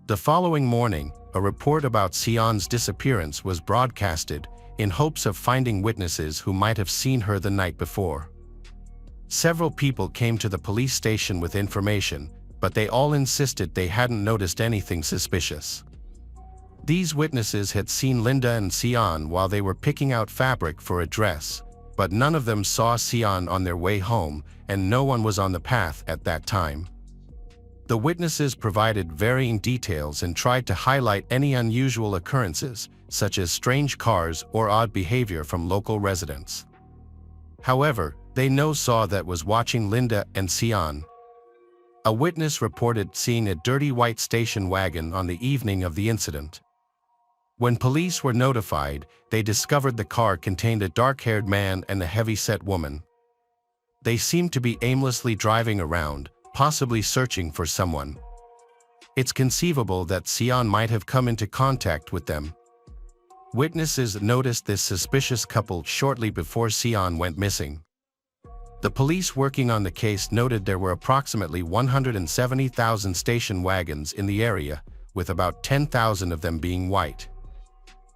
Speaker 1: The following morning, a report about Sion's disappearance was broadcasted, in hopes of finding witnesses who might have seen her the night before. Several people came to the police station with information, but they all insisted they hadn't noticed anything suspicious. These witnesses had seen Linda and Sion while they were picking out fabric for a dress, but none of them saw Sion on their way home, and no one was on the path at that time. The witnesses provided varying details and tried to highlight any unusual occurrences, such as strange cars or odd behavior from local residents. However, they saw that was watching Linda and Sion. A witness reported seeing a dirty white station wagon on the evening of the incident. When police were notified, they discovered the car contained a dark-haired man and a heavy-set woman. They seemed to be aimlessly driving around, possibly searching for someone. It's conceivable that Sion might have come into contact with them. Witnesses noticed this suspicious couple shortly before Sion went missing. The police working on the case noted there were approximately 170,000 station wagons in the area, with about 10,000 of them being white.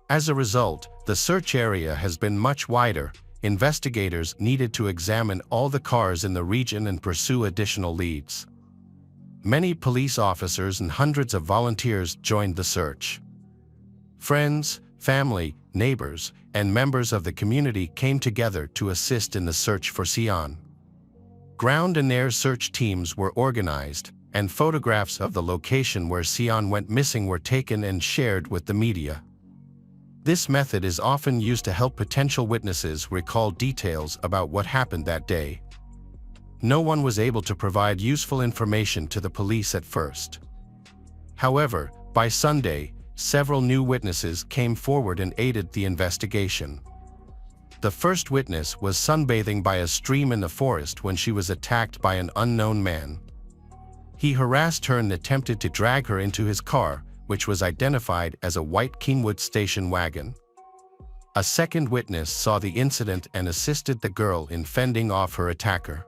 Speaker 1: As a result, the search area has been much wider. Investigators needed to examine all the cars in the region and pursue additional leads. Many police officers and hundreds of volunteers joined the search. Friends, family, neighbors, and members of the community came together to assist in the search for Sion. Ground and air search teams were organized, and photographs of the location where Sion went missing were taken and shared with the media. This method is often used to help potential witnesses recall details about what happened that day. No one was able to provide useful information to the police at first. However, by Sunday, several new witnesses came forward and aided the investigation. The first witness was sunbathing by a stream in the forest when she was attacked by an unknown man. He harassed her and attempted to drag her into his car, which was identified as a white Kingwood station wagon. A second witness saw the incident and assisted the girl in fending off her attacker.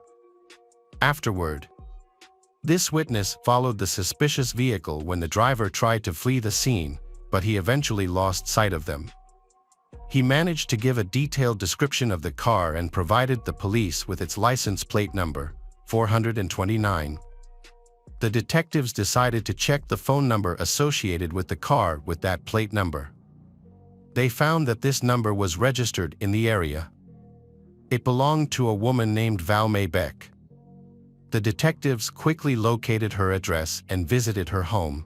Speaker 1: Afterward, this witness followed the suspicious vehicle when the driver tried to flee the scene, but he eventually lost sight of them. He managed to give a detailed description of the car and provided the police with its license plate number, 429. The detectives decided to check the phone number associated with the car with that plate number. They found that this number was registered in the area. It belonged to a woman named Valmay Beck. The detectives quickly located her address and visited her home.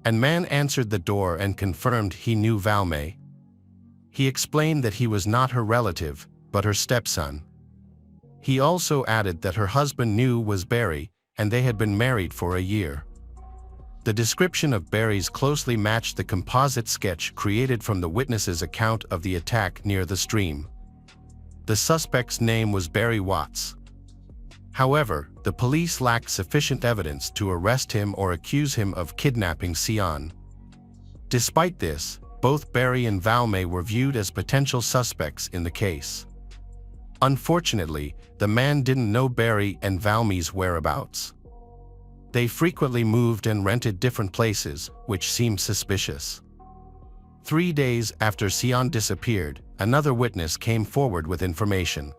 Speaker 1: A man answered the door and confirmed he knew Valmay. He explained that he was not her relative, but her stepson. He also added that her husband was Barry, and they had been married for a year. The description of Barry's closely matched the composite sketch created from the witness's account of the attack near the stream. The suspect's name was Barry Watts. However, the police lacked sufficient evidence to arrest him or accuse him of kidnapping Sion. Despite this, both Barry and Valmay were viewed as potential suspects in the case. Unfortunately, the man didn't know Barry and Valmay's whereabouts. They frequently moved and rented different places, which seemed suspicious. 3 days after Sion disappeared, another witness came forward with information.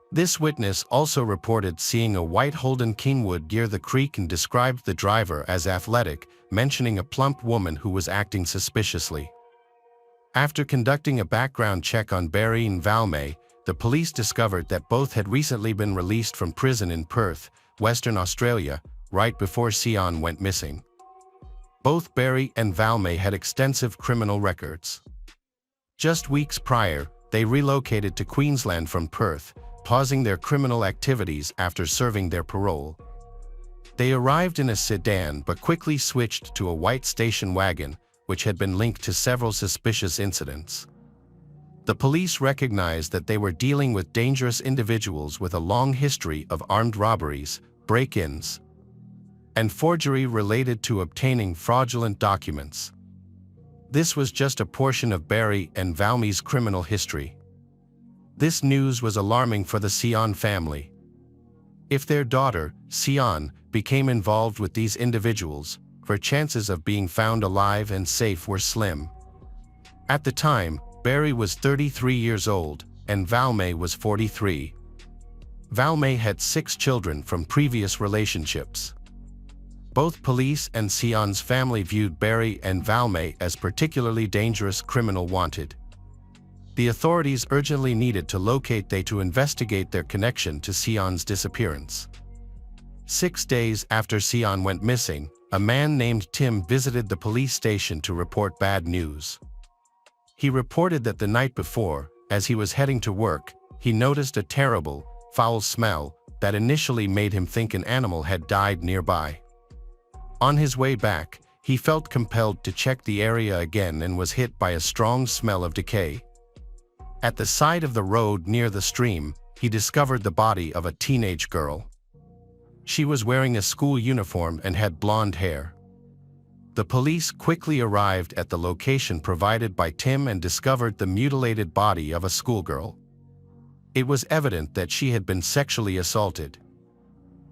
Speaker 1: This witness also reported seeing a white Holden Kingwood near the creek and described the driver as athletic, mentioning a plump woman who was acting suspiciously. After conducting a background check on Barry and Valmay, the police discovered that both had recently been released from prison in Perth, Western Australia, right before Sion went missing. Both Barry and Valmay had extensive criminal records. Just weeks prior, they relocated to Queensland from Perth, pausing their criminal activities after serving their parole. They arrived in a sedan but quickly switched to a white station wagon, which had been linked to several suspicious incidents. The police recognized that they were dealing with dangerous individuals with a long history of armed robberies, break-ins, and forgery related to obtaining fraudulent documents. This was just a portion of Barry and Valmay's criminal history. This news was alarming for the Sion family. If their daughter, Sion, became involved with these individuals, her chances of being found alive and safe were slim. At the time, Barry was 33 years old, and Valmay was 43. Valmay had 6 children from previous relationships. Both police and Sion's family viewed Barry and Valmay as particularly dangerous criminal wanted. The authorities urgently needed to locate them to investigate their connection to Sion's disappearance. 6 days after Sion went missing, a man named Tim visited the police station to report bad news. He reported that the night before, as he was heading to work, he noticed a terrible, foul smell that initially made him think an animal had died nearby. On his way back, he felt compelled to check the area again and was hit by a strong smell of decay. At the side of the road near the stream, he discovered the body of a teenage girl. She was wearing a school uniform and had blonde hair. The police quickly arrived at the location provided by Tim and discovered the mutilated body of a schoolgirl. It was evident that she had been sexually assaulted.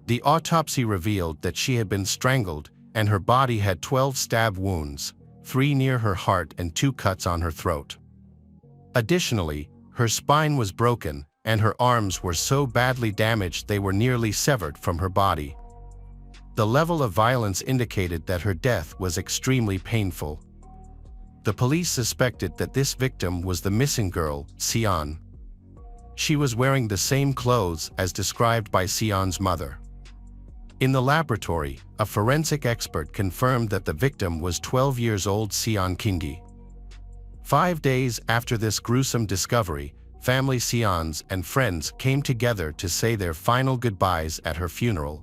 Speaker 1: The autopsy revealed that she had been strangled, and her body had 12 stab wounds, 3 near her heart and 2 cuts on her throat. Additionally, her spine was broken, and her arms were so badly damaged they were nearly severed from her body. The level of violence indicated that her death was extremely painful. The police suspected that this victim was the missing girl, Sion. She was wearing the same clothes as described by Sion's mother. In the laboratory, a forensic expert confirmed that the victim was 12 years old Sion Kingi. 5 days after this gruesome discovery, family Sion's and friends came together to say their final goodbyes at her funeral.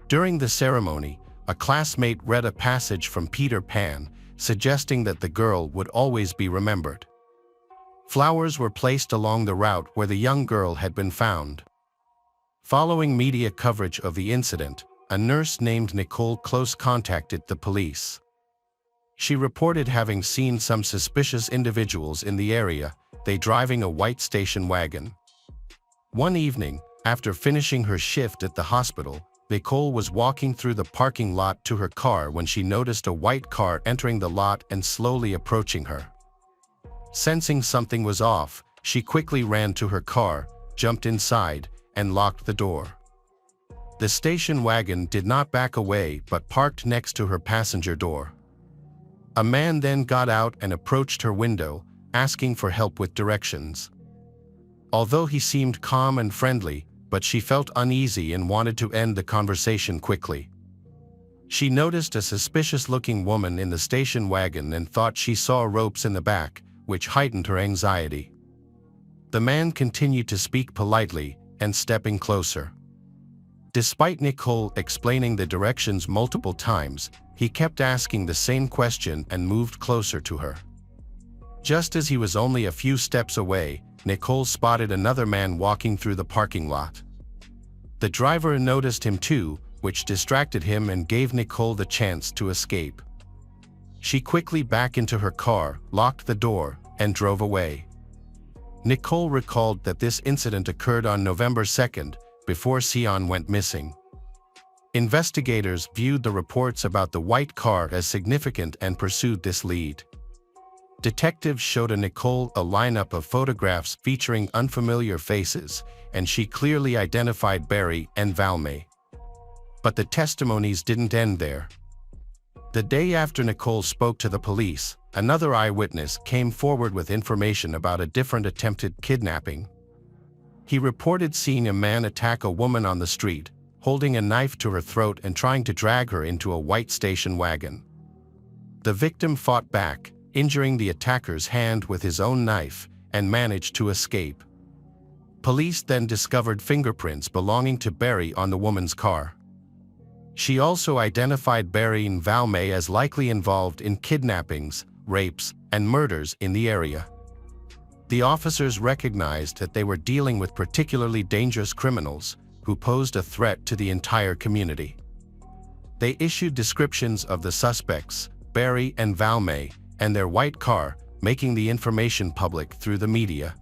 Speaker 1: During the ceremony, a classmate read a passage from Peter Pan, suggesting that the girl would always be remembered. Flowers were placed along the route where the young girl had been found. Following media coverage of the incident, a nurse named Nicole Close contacted the police. She reported having seen some suspicious individuals in the area, they driving a white station wagon. One evening, after finishing her shift at the hospital, Nicole was walking through the parking lot to her car when she noticed a white car entering the lot and slowly approaching her. Sensing something was off, she quickly ran to her car, jumped inside, and locked the door. The station wagon did not back away but parked next to her passenger door. A man then got out and approached her window, asking for help with directions. Although he seemed calm and friendly, but she felt uneasy and wanted to end the conversation quickly. She noticed a suspicious-looking woman in the station wagon and thought she saw ropes in the back, which heightened her anxiety. The man continued to speak politely and stepping closer. Despite Nicole explaining the directions multiple times, he kept asking the same question and moved closer to her. Just as he was only a few steps away, Nicole spotted another man walking through the parking lot. The driver noticed him too, which distracted him and gave Nicole the chance to escape. She quickly backed into her car, locked the door, and drove away. Nicole recalled that this incident occurred on November 2nd, before Sion went missing. Investigators viewed the reports about the white car as significant and pursued this lead. Detectives showed Nicole a lineup of photographs featuring unfamiliar faces, and she clearly identified Barry and Valmay. But the testimonies didn't end there. The day after Nicole spoke to the police, another eyewitness came forward with information about a different attempted kidnapping. He reported seeing a man attack a woman on the street, holding a knife to her throat and trying to drag her into a white station wagon. The victim fought back, injuring the attacker's hand with his own knife, and managed to escape. Police then discovered fingerprints belonging to Barry on the woman's car. She also identified Barry and Valmay as likely involved in kidnappings, rapes, and murders in the area. The officers recognized that they were dealing with particularly dangerous criminals who posed a threat to the entire community. They issued descriptions of the suspects, Barry and Valmay, and their white car, making the information public through the media.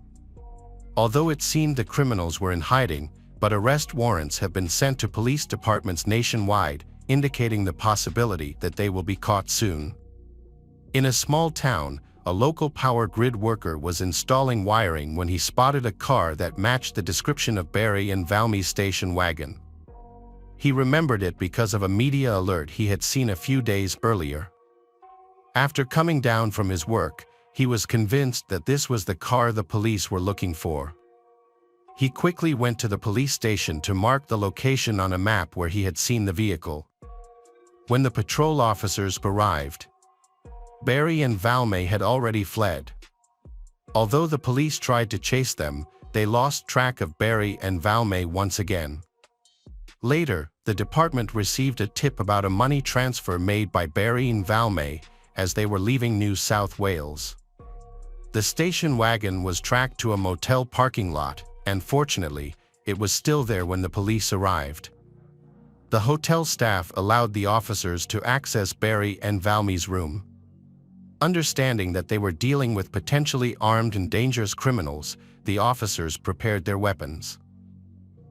Speaker 1: Although it seemed the criminals were in hiding, but arrest warrants have been sent to police departments nationwide, indicating the possibility that they will be caught soon. In a small town, a local power grid worker was installing wiring when he spotted a car that matched the description of Barry and Valmay's station wagon. He remembered it because of a media alert he had seen a few days earlier. After coming down from his work, he was convinced that this was the car the police were looking for. He quickly went to the police station to mark the location on a map where he had seen the vehicle. When the patrol officers arrived, Barry and Valmay had already fled. Although the police tried to chase them, they lost track of Barry and Valmay once again. Later, the department received a tip about a money transfer made by Barry and Valmay as they were leaving New South Wales. The station wagon was tracked to a motel parking lot, and fortunately, it was still there when the police arrived. The hotel staff allowed the officers to access Barry and Valmay's room. Understanding that they were dealing with potentially armed and dangerous criminals, the officers prepared their weapons.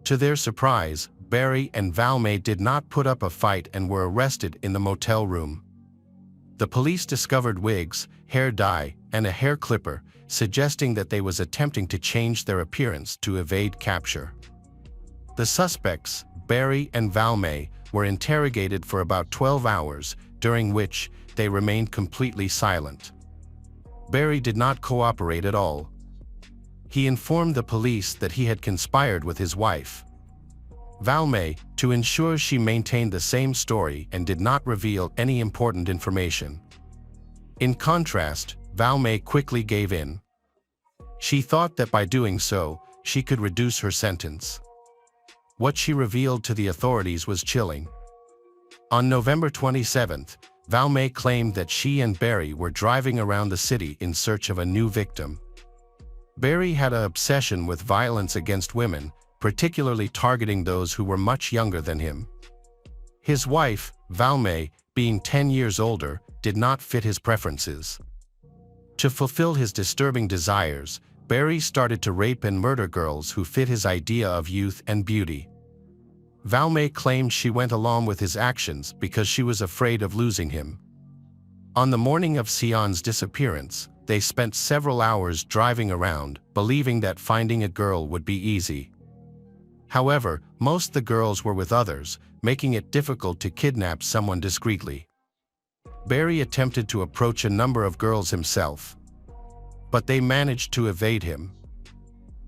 Speaker 1: To their surprise, Barry and Valmay did not put up a fight and were arrested in the motel room. The police discovered wigs, hair dye, and a hair clipper, suggesting that they was attempting to change their appearance to evade capture. The suspects, Barry and Valmay, were interrogated for about 12 hours, during which they remained completely silent. Barry did not cooperate at all. He informed the police that he had conspired with his wife, Valmay, to ensure she maintained the same story and did not reveal any important information. In contrast, Valmay quickly gave in. She thought that by doing so, she could reduce her sentence. What she revealed to the authorities was chilling. On November 27th, Valmay claimed that she and Barry were driving around the city in search of a new victim. Barry had an obsession with violence against women, particularly targeting those who were much younger than him. His wife, Valmay, being 10 years older, did not fit his preferences. To fulfill his disturbing desires, Barry started to rape and murder girls who fit his idea of youth and beauty. Valmay claimed she went along with his actions because she was afraid of losing him. On the morning of Sion's disappearance, they spent several hours driving around, believing that finding a girl would be easy. However, most of the girls were with others, making it difficult to kidnap someone discreetly. Barry attempted to approach a number of girls himself, but they managed to evade him.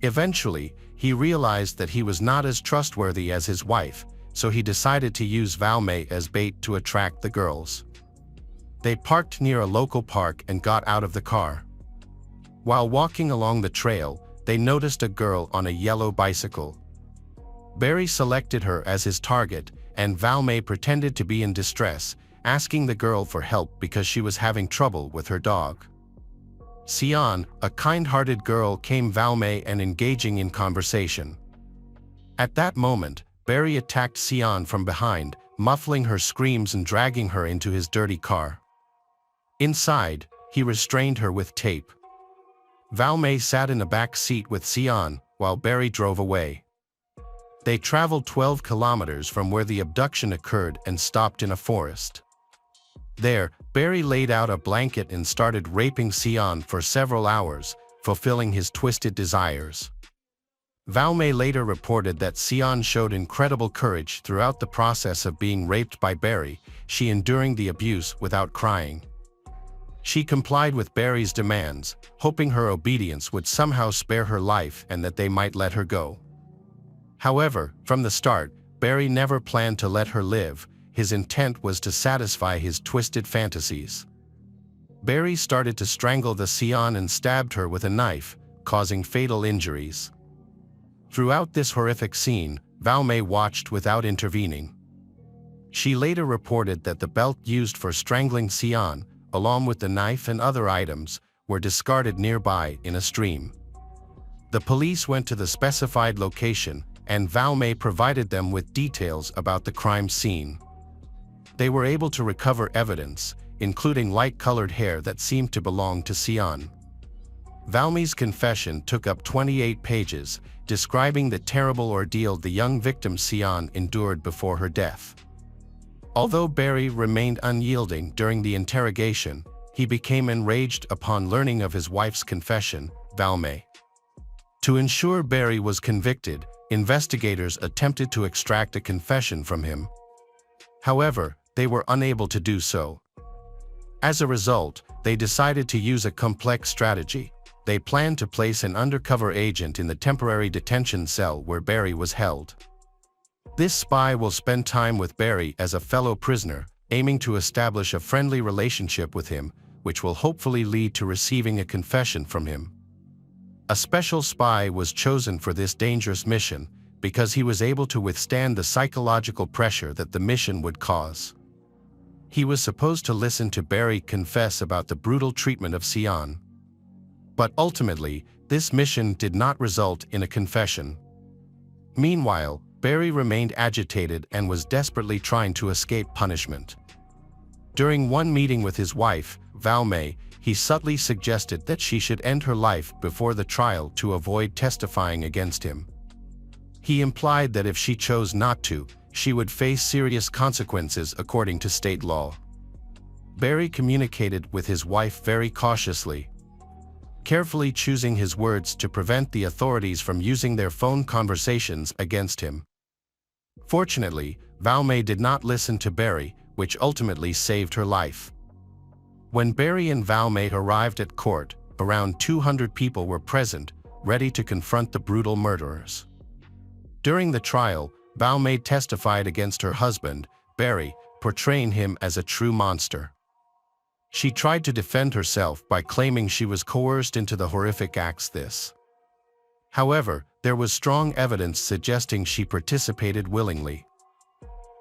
Speaker 1: Eventually, he realized that he was not as trustworthy as his wife, so he decided to use Valmay as bait to attract the girls. They parked near a local park and got out of the car. While walking along the trail, they noticed a girl on a yellow bicycle. Barry selected her as his target, and Valmay pretended to be in distress, asking the girl for help because she was having trouble with her dog. Sion, a kind-hearted girl, came Valmay and engaging in conversation. At that moment, Barry attacked Sion from behind, muffling her screams and dragging her into his dirty car. Inside, he restrained her with tape. Valmay sat in the back seat with Sion, while Barry drove away. They traveled 12 kilometers from where the abduction occurred and stopped in a forest. There, Barry laid out a blanket and started raping Sion for several hours, fulfilling his twisted desires. Valmay later reported that Sion showed incredible courage throughout the process of being raped by Barry, she enduring the abuse without crying. She complied with Barry's demands, hoping her obedience would somehow spare her life and that they might let her go. However, from the start, Barry never planned to let her live. His intent was to satisfy his twisted fantasies. Barry started to strangle the Sion and stabbed her with a knife, causing fatal injuries. Throughout this horrific scene, Valmay watched without intervening. She later reported that the belt used for strangling Sion, along with the knife and other items, were discarded nearby in a stream. The police went to the specified location, and Valmay provided them with details about the crime scene. They were able to recover evidence, including light-colored hair that seemed to belong to Sion. Valmay's confession took up 28 pages, describing the terrible ordeal the young victim Sion endured before her death. Although Barry remained unyielding during the interrogation, he became enraged upon learning of his wife's confession, Valmay. To ensure Barry was convicted, investigators attempted to extract a confession from him. However, they were unable to do so. As a result, they decided to use a complex strategy. They planned to place an undercover agent in the temporary detention cell where Barry was held. This spy will spend time with Barry as a fellow prisoner, aiming to establish a friendly relationship with him, which will hopefully lead to receiving a confession from him. A special spy was chosen for this dangerous mission because he was able to withstand the psychological pressure that the mission would cause. He was supposed to listen to Barry confess about the brutal treatment of Sion. But ultimately, this mission did not result in a confession. Meanwhile, Barry remained agitated and was desperately trying to escape punishment. During one meeting with his wife, Valmay, he subtly suggested that she should end her life before the trial to avoid testifying against him. He implied that if she chose not to, she would face serious consequences according to state law. Barry communicated with his wife very cautiously, carefully choosing his words to prevent the authorities from using their phone conversations against him. Fortunately, Valmay did not listen to Barry, which ultimately saved her life. When Barry and Valmay arrived at court, around 200 people were present, ready to confront the brutal murderers. During the trial, Valmay testified against her husband, Barry, portraying him as a true monster. She tried to defend herself by claiming she was coerced into the horrific acts. However, there was strong evidence suggesting she participated willingly.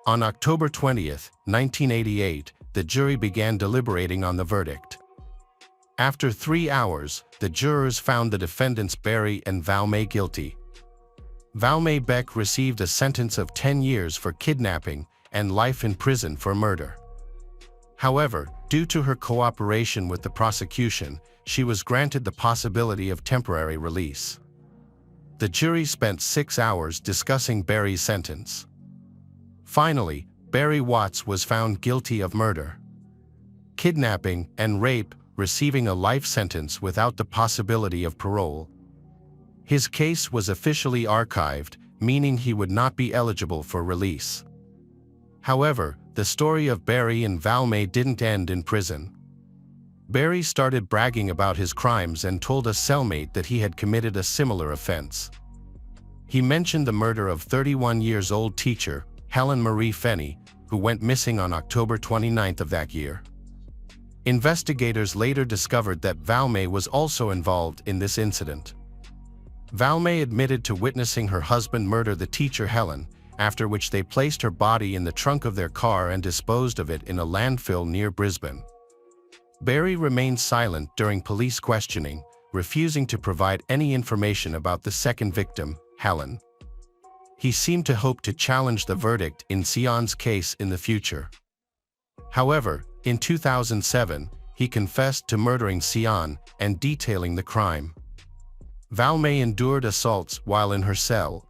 Speaker 1: On October 20th, 1988, the jury began deliberating on the verdict. After 3 hours, the jurors found the defendants Barry and Valmay guilty. Valmay Beck received a sentence of 10 years for kidnapping and life in prison for murder. However, due to her cooperation with the prosecution, she was granted the possibility of temporary release. The jury spent 6 hours discussing Barry's sentence. Finally, Barry Watts was found guilty of murder, kidnapping, and rape, receiving a life sentence without the possibility of parole. His case was officially archived, meaning he would not be eligible for release. However, the story of Barry and Valmay didn't end in prison. Barry started bragging about his crimes and told a cellmate that he had committed a similar offense. He mentioned the murder of 31-year-old teacher, Helen Marie Fenney, who went missing on October 29th of that year. Investigators later discovered that Valmay was also involved in this incident. Valmay admitted to witnessing her husband murder the teacher Helen, after which they placed her body in the trunk of their car and disposed of it in a landfill near Brisbane. Barry remained silent during police questioning, refusing to provide any information about the second victim, Helen. He seemed to hope to challenge the verdict in Sion's case in the future. However, in 2007, he confessed to murdering Sion and detailing the crime. Valmay endured assaults while in her cell,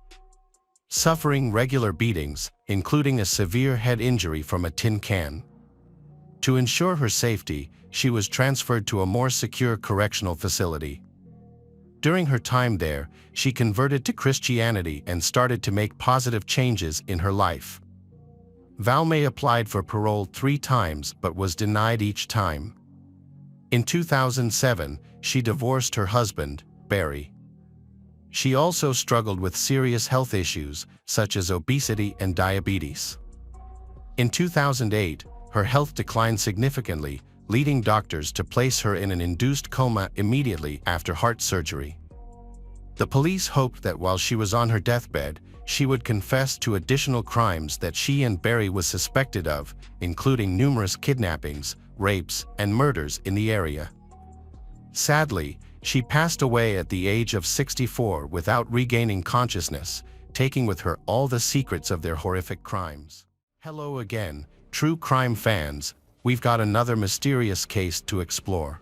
Speaker 1: suffering regular beatings, including a severe head injury from a tin can. To ensure her safety, she was transferred to a more secure correctional facility. During her time there, she converted to Christianity and started to make positive changes in her life. Valmay applied for parole 3 times but was denied each time. In 2007, she divorced her husband, Barry. She also struggled with serious health issues, such as obesity and diabetes. In 2008, her health declined significantly, leading doctors to place her in an induced coma immediately after heart surgery. The police hoped that while she was on her deathbed, she would confess to additional crimes that she and Barry was suspected of, including numerous kidnappings, rapes, and murders in the area. Sadly, she passed away at the age of 64 without regaining consciousness, taking with her all the secrets of their horrific crimes. Hello again, true crime fans. We've got another mysterious case to explore.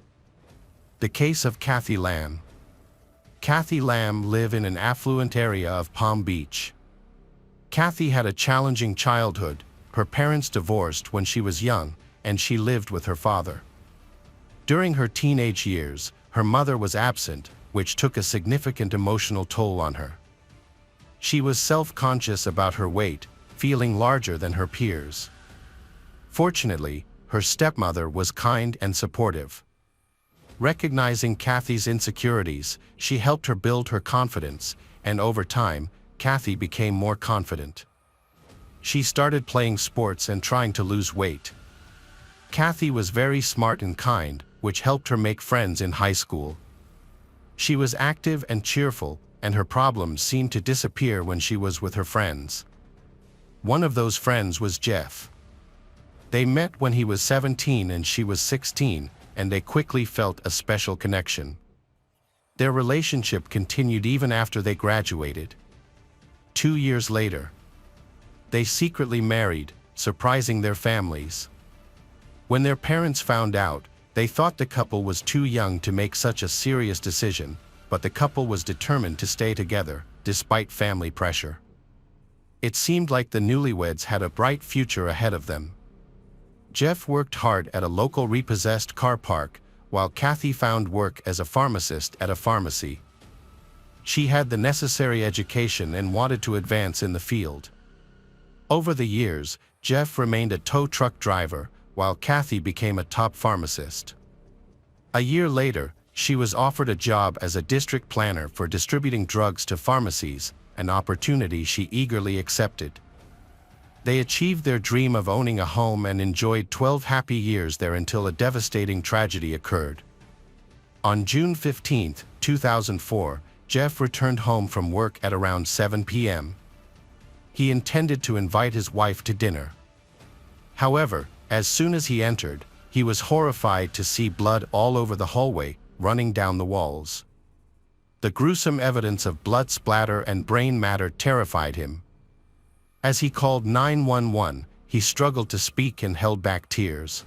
Speaker 1: The case of Kathy Lamb. Kathy Lamb lived in an affluent area of Palm Beach. Kathy had a challenging childhood. Her parents divorced when she was young, and she lived with her father. During her teenage years, her mother was absent, which took a significant emotional toll on her. She was self-conscious about her weight, feeling larger than her peers. Fortunately, her stepmother was kind and supportive. Recognizing Kathy's insecurities, she helped her build her confidence, and over time, Kathy became more confident. She started playing sports and trying to lose weight. Kathy was very smart and kind, which helped her make friends in high school. She was active and cheerful, and her problems seemed to disappear when she was with her friends. One of those friends was Jeff. They met when he was 17 and she was 16, and they quickly felt a special connection. Their relationship continued even after they graduated. 2 years later, they secretly married, surprising their families. When their parents found out, they thought the couple was too young to make such a serious decision, but the couple was determined to stay together, despite family pressure. It seemed like the newlyweds had a bright future ahead of them. Jeff worked hard at a local repossessed car park, while Kathy found work as a pharmacist at a pharmacy. She had the necessary education and wanted to advance in the field. Over the years, Jeff remained a tow truck driver, while Kathy became a top pharmacist. A year later, she was offered a job as a district planner for distributing drugs to pharmacies, an opportunity she eagerly accepted. They achieved their dream of owning a home and enjoyed 12 happy years there until a devastating tragedy occurred. On June 15, 2004, Jeff returned home from work at around 7 p.m. he intended to invite his wife to dinner. However, as soon as he entered, he was horrified to see blood all over the hallway, running down the walls. The gruesome evidence of blood splatter and brain matter terrified him. As he called 911, he struggled to speak and held back tears.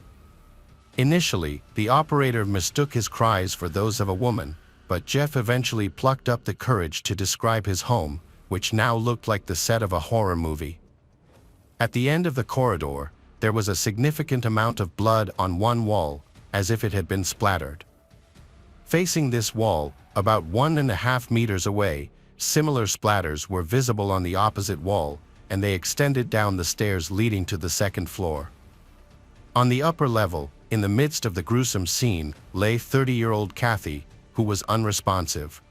Speaker 1: Initially, the operator mistook his cries for those of a woman, but Jeff eventually plucked up the courage to describe his home, which now looked like the set of a horror movie. At the end of the corridor, there was a significant amount of blood on one wall, as if it had been splattered. Facing this wall, about 1.5 meters away, similar splatters were visible on the opposite wall, and they extended down the stairs leading to the second floor. On the upper level, in the midst of the gruesome scene, lay 30-year-old Kathy, who was unresponsive.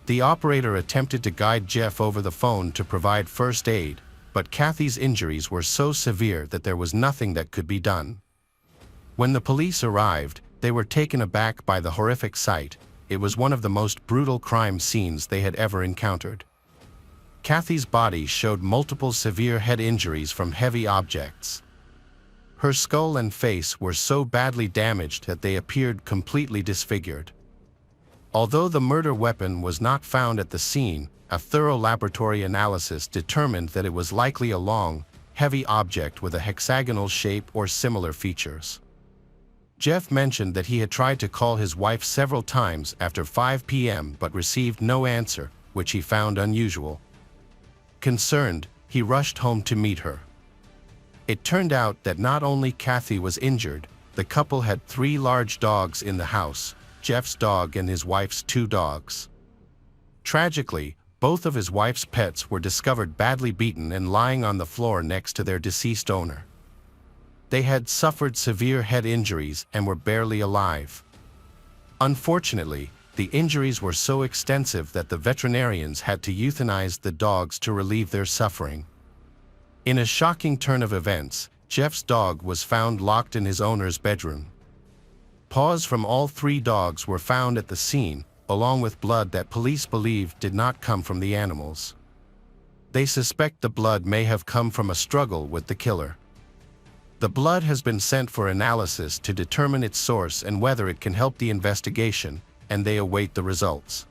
Speaker 1: The operator attempted to guide Jeff over the phone to provide first aid, but Kathy's injuries were so severe that there was nothing that could be done. When the police arrived, they were taken aback by the horrific sight. It was one of the most brutal crime scenes they had ever encountered. Kathy's body showed multiple severe head injuries from heavy objects. Her skull and face were so badly damaged that they appeared completely disfigured. Although the murder weapon was not found at the scene, a thorough laboratory analysis determined that it was likely a long, heavy object with a hexagonal shape or similar features. Jeff mentioned that he had tried to call his wife several times after 5 p.m. but received no answer, which he found unusual. Concerned, he rushed home to meet her. It turned out that not only Kathy was injured, the couple had 3 large dogs in the house, Jeff's dog and his wife's 2 dogs. Tragically, both of his wife's pets were discovered badly beaten and lying on the floor next to their deceased owner. They had suffered severe head injuries and were barely alive. Unfortunately, the injuries were so extensive that the veterinarians had to euthanize the dogs to relieve their suffering. In a shocking turn of events, Jeff's dog was found locked in his owner's bedroom. Paws from all 3 dogs were found at the scene, along with blood that police believe did not come from the animals. They suspect the blood may have come from a struggle with the killer. The blood has been sent for analysis to determine its source and whether it can help the investigation, and they await the results.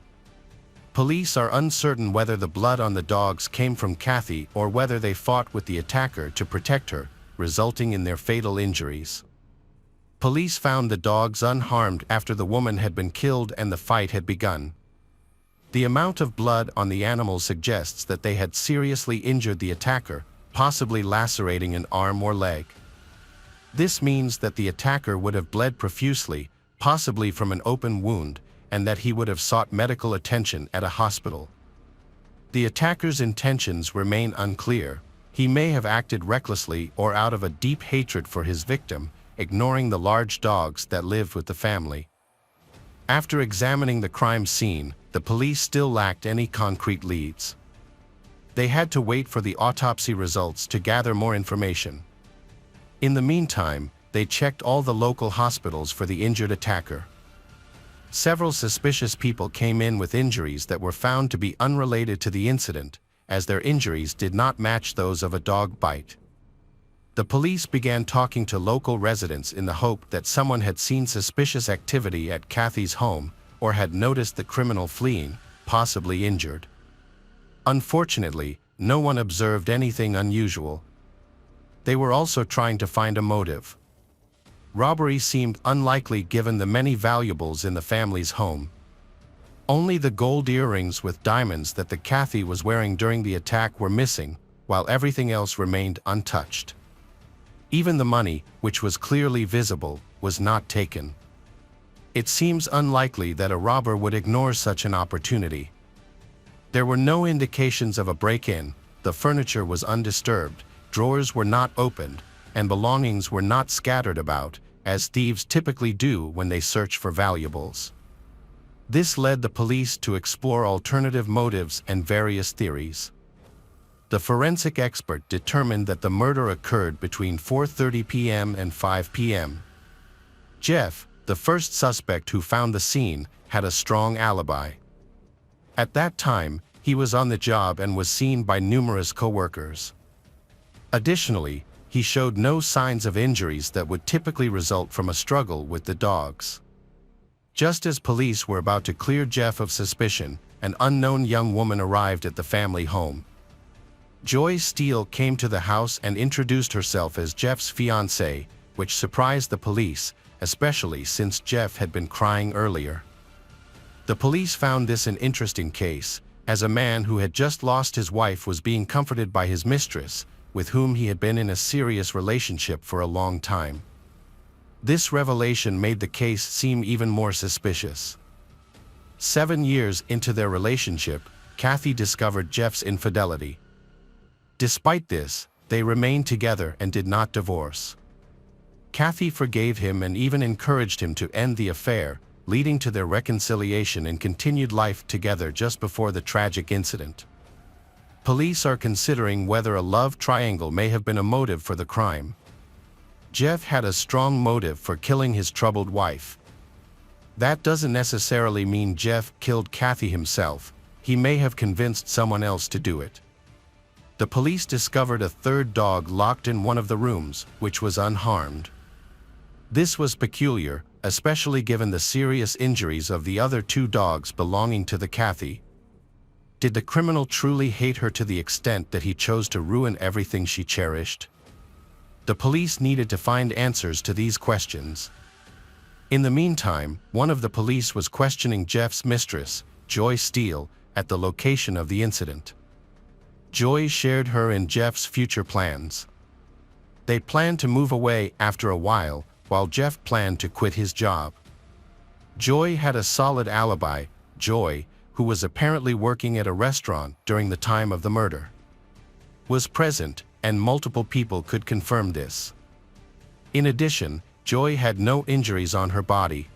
Speaker 1: Police are uncertain whether the blood on the dogs came from Kathy or whether they fought with the attacker to protect her, resulting in their fatal injuries. Police found the dogs unharmed after the woman had been killed and the fight had begun. The amount of blood on the animals suggests that they had seriously injured the attacker, possibly lacerating an arm or leg. This means that the attacker would have bled profusely, possibly from an open wound, and that he would have sought medical attention at a hospital. The attacker's intentions remain unclear. He may have acted recklessly or out of a deep hatred for his victim, ignoring the large dogs that lived with the family. After examining the crime scene, the police still lacked any concrete leads. They had to wait for the autopsy results to gather more information. In the meantime, they checked all the local hospitals for the injured attacker. Several suspicious people came in with injuries that were found to be unrelated to the incident, as their injuries did not match those of a dog bite. The police began talking to local residents in the hope that someone had seen suspicious activity at Kathy's home or had noticed the criminal fleeing, possibly injured. Unfortunately, no one observed anything unusual. They were also trying to find a motive. Robbery seemed unlikely given the many valuables in the family's home. Only the gold earrings with diamonds that the Kathy was wearing during the attack were missing, while everything else remained untouched. Even the money, which was clearly visible, was not taken. It seems unlikely that a robber would ignore such an opportunity. There were no indications of a break-in, the furniture was undisturbed, drawers were not opened, and belongings were not scattered about, as thieves typically do when they search for valuables. This led the police to explore alternative motives and various theories. The forensic expert determined that the murder occurred between 4:30 p.m. and 5 p.m. Jeff, the first suspect who found the scene, had a strong alibi. At that time, He was on the job and was seen by numerous coworkers. Additionally, he showed no signs of injuries that would typically result from a struggle with the dogs. Just as police were about to clear Jeff of suspicion, an unknown young woman arrived at the family home. Joy Steele came to the house and introduced herself as Jeff's fiancée, which surprised the police, especially since Jeff had been crying earlier. The police found this an interesting case, as a man who had just lost his wife was being comforted by his mistress, with whom he had been in a serious relationship for a long time. This revelation made the case seem even more suspicious. 7 years into their relationship, Kathy discovered Jeff's infidelity. Despite this, they remained together and did not divorce. Kathy forgave him and even encouraged him to end the affair, leading to their reconciliation and continued life together just before the tragic incident. Police are considering whether a love triangle may have been a motive for the crime. Jeff had a strong motive for killing his troubled wife. That doesn't necessarily mean Jeff killed Kathy himself. He may have convinced someone else to do it. The police discovered a third dog locked in one of the rooms, which was unharmed. This was peculiar, especially given the serious injuries of the other 2 dogs belonging to the Kathy. Did the criminal truly hate her to the extent that he chose to ruin everything she cherished? The police needed to find answers to these questions. In the meantime, one of the police was questioning Jeff's mistress, Joy Steele, at the location of the incident. Joy shared her and Jeff's future plans. They planned to move away after a while Jeff planned to quit his job. Joy had a solid alibi. Joy, who was apparently working at a restaurant during the time of the murder, was present, and multiple people could confirm this. In addition, Joy had no injuries on her body.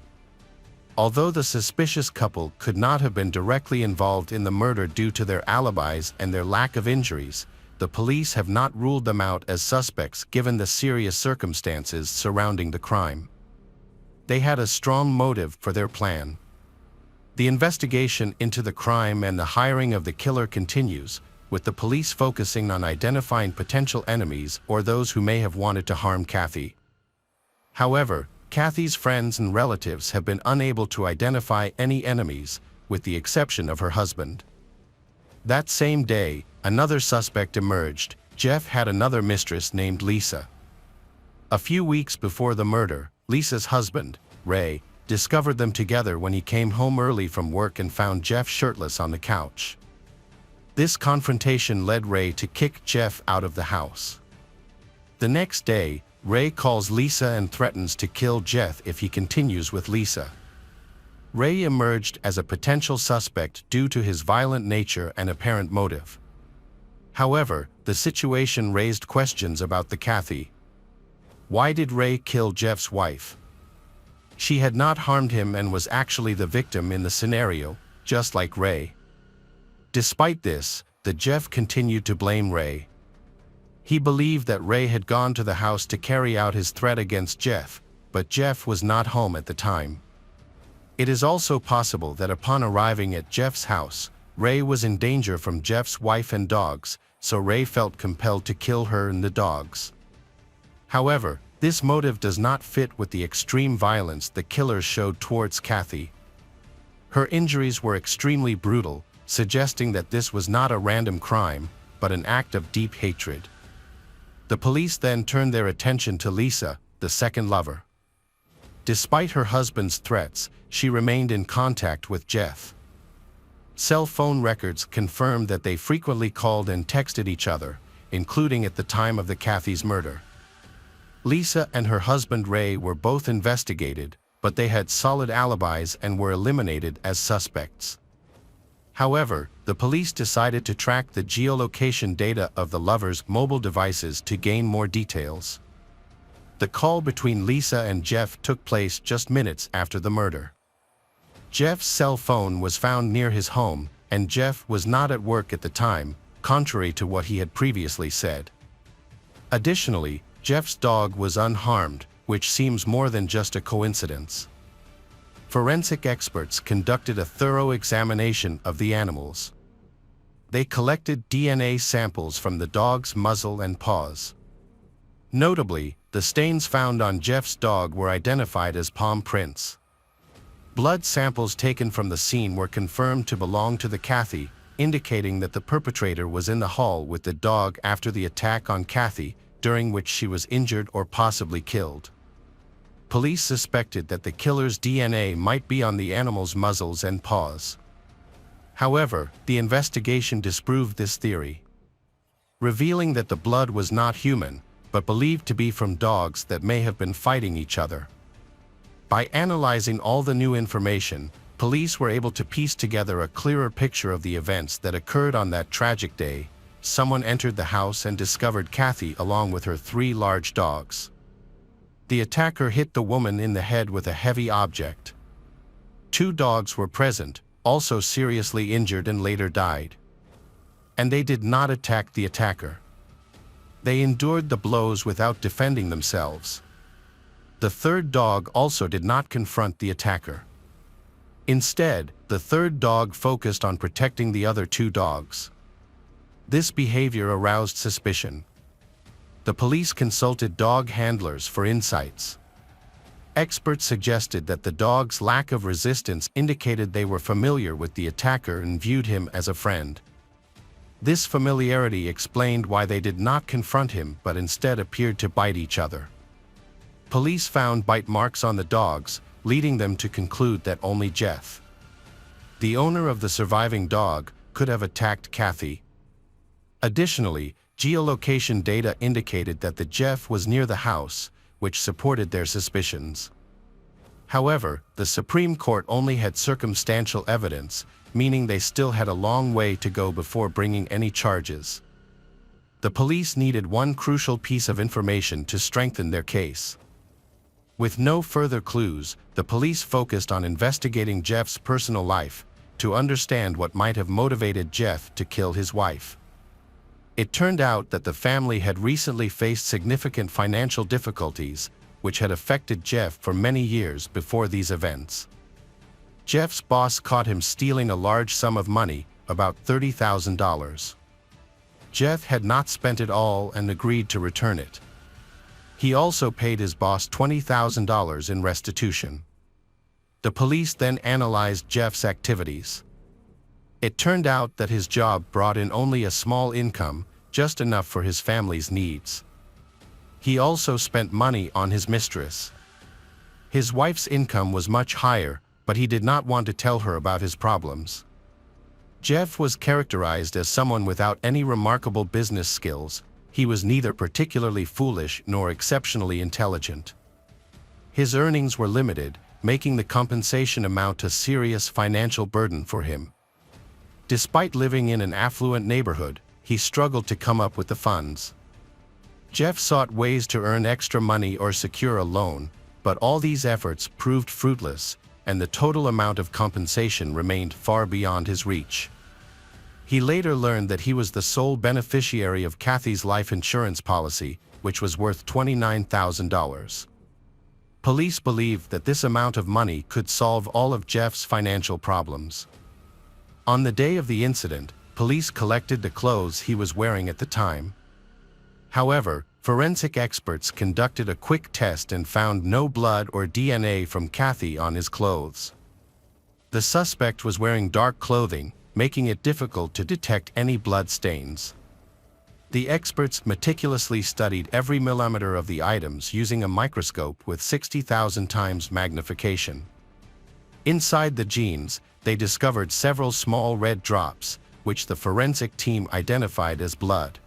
Speaker 1: Although the suspicious couple could not have been directly involved in the murder due to their alibis and their lack of injuries, the police have not ruled them out as suspects given the serious circumstances surrounding the crime. They had a strong motive for their plan. The investigation into the crime and the hiring of the killer continues, with the police focusing on identifying potential enemies or those who may have wanted to harm Kathy. However, Kathy's friends and relatives have been unable to identify any enemies, with the exception of her husband. That same day, another suspect emerged. Jeff had another mistress named Lisa. A few weeks before the murder, Lisa's husband, Ray, discovered them together when he came home early from work and found Jeff shirtless on the couch. This confrontation led Ray to kick Jeff out of the house. The next day, Ray calls Lisa and threatens to kill Jeff if he continues with Lisa. Ray emerged as a potential suspect due to his violent nature and apparent motive. However, the situation raised questions about the Kathy. Why did Ray kill Jeff's wife? She had not harmed him and was actually the victim in the scenario, just like Ray. Despite this, Jeff continued to blame Ray. He believed that Ray had gone to the house to carry out his threat against Jeff, but Jeff was not home at the time. It is also possible that upon arriving at Jeff's house, Ray was in danger from Jeff's wife and dogs, so Ray felt compelled to kill her and the dogs. However, this motive does not fit with the extreme violence the killers showed towards Kathy. Her injuries were extremely brutal, suggesting that this was not a random crime, but an act of deep hatred. The police then turned their attention to Lisa, the second lover. Despite her husband's threats, she remained in contact with Jeff. Cell phone records confirmed that they frequently called and texted each other, including at the time of the Kathy's murder. Lisa and her husband Ray were both investigated, but they had solid alibis and were eliminated as suspects. However, the police decided to track the geolocation data of the lovers' mobile devices to gain more details. The call between Lisa and Jeff took place just minutes after the murder. Jeff's cell phone was found near his home, and Jeff was not at work at the time, contrary to what he had previously said. Additionally, Jeff's dog was unharmed, which seems more than just a coincidence. Forensic experts conducted a thorough examination of the animals. They collected DNA samples from the dog's muzzle and paws. Notably, the stains found on Jeff's dog were identified as palm prints. Blood samples taken from the scene were confirmed to belong to the Kathy, indicating that the perpetrator was in the hall with the dog after the attack on Kathy, during which she was injured or possibly killed. Police suspected that the killer's DNA might be on the animal's muzzles and paws. However, the investigation disproved this theory, revealing that the blood was not human, but believed to be from dogs that may have been fighting each other. By analyzing all the new information, police were able to piece together a clearer picture of the events that occurred on that tragic day. Someone entered the house and discovered Kathy along with her 3 large dogs. The attacker hit the woman in the head with a heavy object. 2 dogs were present, also seriously injured and later died. And they did not attack the attacker. They endured the blows without defending themselves. The 3rd dog also did not confront the attacker. Instead, the 3rd dog focused on protecting the other 2 dogs. This behavior aroused suspicion. The police consulted dog handlers for insights. Experts suggested that the dog's lack of resistance indicated they were familiar with the attacker and viewed him as a friend. This familiarity explained why they did not confront him but instead appeared to bite each other. Police found bite marks on the dogs, leading them to conclude that only Jeff, the owner of the surviving dog, could have attacked Kathy. Additionally, geolocation data indicated that the Jeff was near the house, which supported their suspicions. However, the Supreme Court only had circumstantial evidence, meaning they still had a long way to go before bringing any charges. The police needed one crucial piece of information to strengthen their case. With no further clues, the police focused on investigating Jeff's personal life to understand what might have motivated Jeff to kill his wife. It turned out that the family had recently faced significant financial difficulties, which had affected Jeff for many years before these events. Jeff's boss caught him stealing a large sum of money, about $30,000. Jeff had not spent it all and agreed to return it. He also paid his boss $20,000 in restitution. The police then analyzed Jeff's activities. It turned out that his job brought in only a small income, just enough for his family's needs. He also spent money on his mistress. His wife's income was much higher, but he did not want to tell her about his problems. Jeff was characterized as someone without any remarkable business skills. He was neither particularly foolish nor exceptionally intelligent. His earnings were limited, making the compensation amount a serious financial burden for him. Despite living in an affluent neighborhood, he struggled to come up with the funds. Jeff sought ways to earn extra money or secure a loan, but all these efforts proved fruitless, and the total amount of compensation remained far beyond his reach. He later learned that he was the sole beneficiary of Kathy's life insurance policy, which was worth $29,000. Police believed that this amount of money could solve all of Jeff's financial problems. On the day of the incident, police collected the clothes he was wearing at the time. However, forensic experts conducted a quick test and found no blood or DNA from Kathy on his clothes. The suspect was wearing dark clothing, making it difficult to detect any blood stains. The experts meticulously studied every millimeter of the items using a microscope with 60,000 times magnification. Inside the jeans, they discovered several small red drops, which the forensic team identified as blood.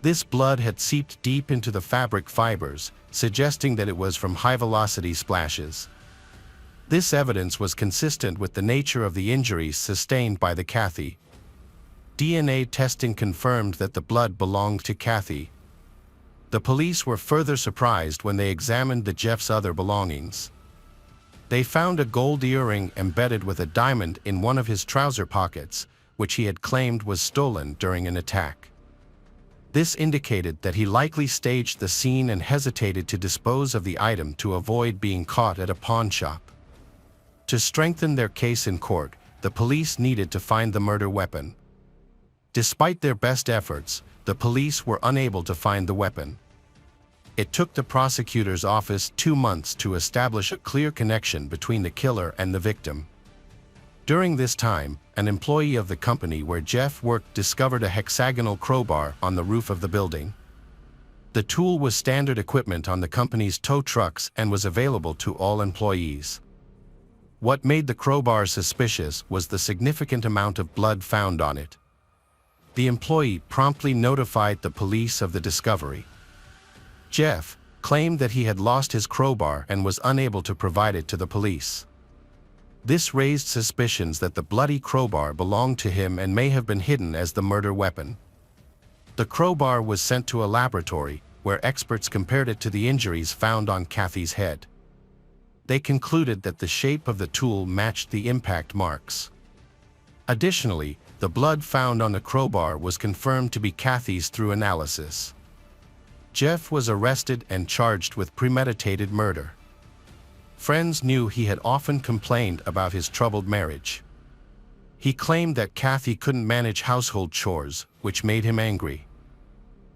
Speaker 1: This blood had seeped deep into the fabric fibers, suggesting that it was from high-velocity splashes. This evidence was consistent with the nature of the injuries sustained by the Kathy. DNA testing confirmed that the blood belonged to Kathy. The police were further surprised when they examined the Jeff's other belongings. They found a gold earring embedded with a diamond in one of his trouser pockets, which he had claimed was stolen during an attack. This indicated that he likely staged the scene and hesitated to dispose of the item to avoid being caught at a pawn shop. To strengthen their case in court, the police needed to find the murder weapon. Despite their best efforts, the police were unable to find the weapon. It took the prosecutor's office 2 months to establish a clear connection between the killer and the victim. During this time, an employee of the company where Jeff worked discovered a hexagonal crowbar on the roof of the building. The tool was standard equipment on the company's tow trucks and was available to all employees. What made the crowbar suspicious was the significant amount of blood found on it. The employee promptly notified the police of the discovery. Jeff claimed that he had lost his crowbar and was unable to provide it to the police. This raised suspicions that the bloody crowbar belonged to him and may have been hidden as the murder weapon. The crowbar was sent to a laboratory, where experts compared it to the injuries found on Kathy's head. They concluded that the shape of the tool matched the impact marks. Additionally, the blood found on the crowbar was confirmed to be Kathy's through analysis. Jeff was arrested and charged with premeditated murder. Friends knew he had often complained about his troubled marriage. He claimed that Kathy couldn't manage household chores, which made him angry.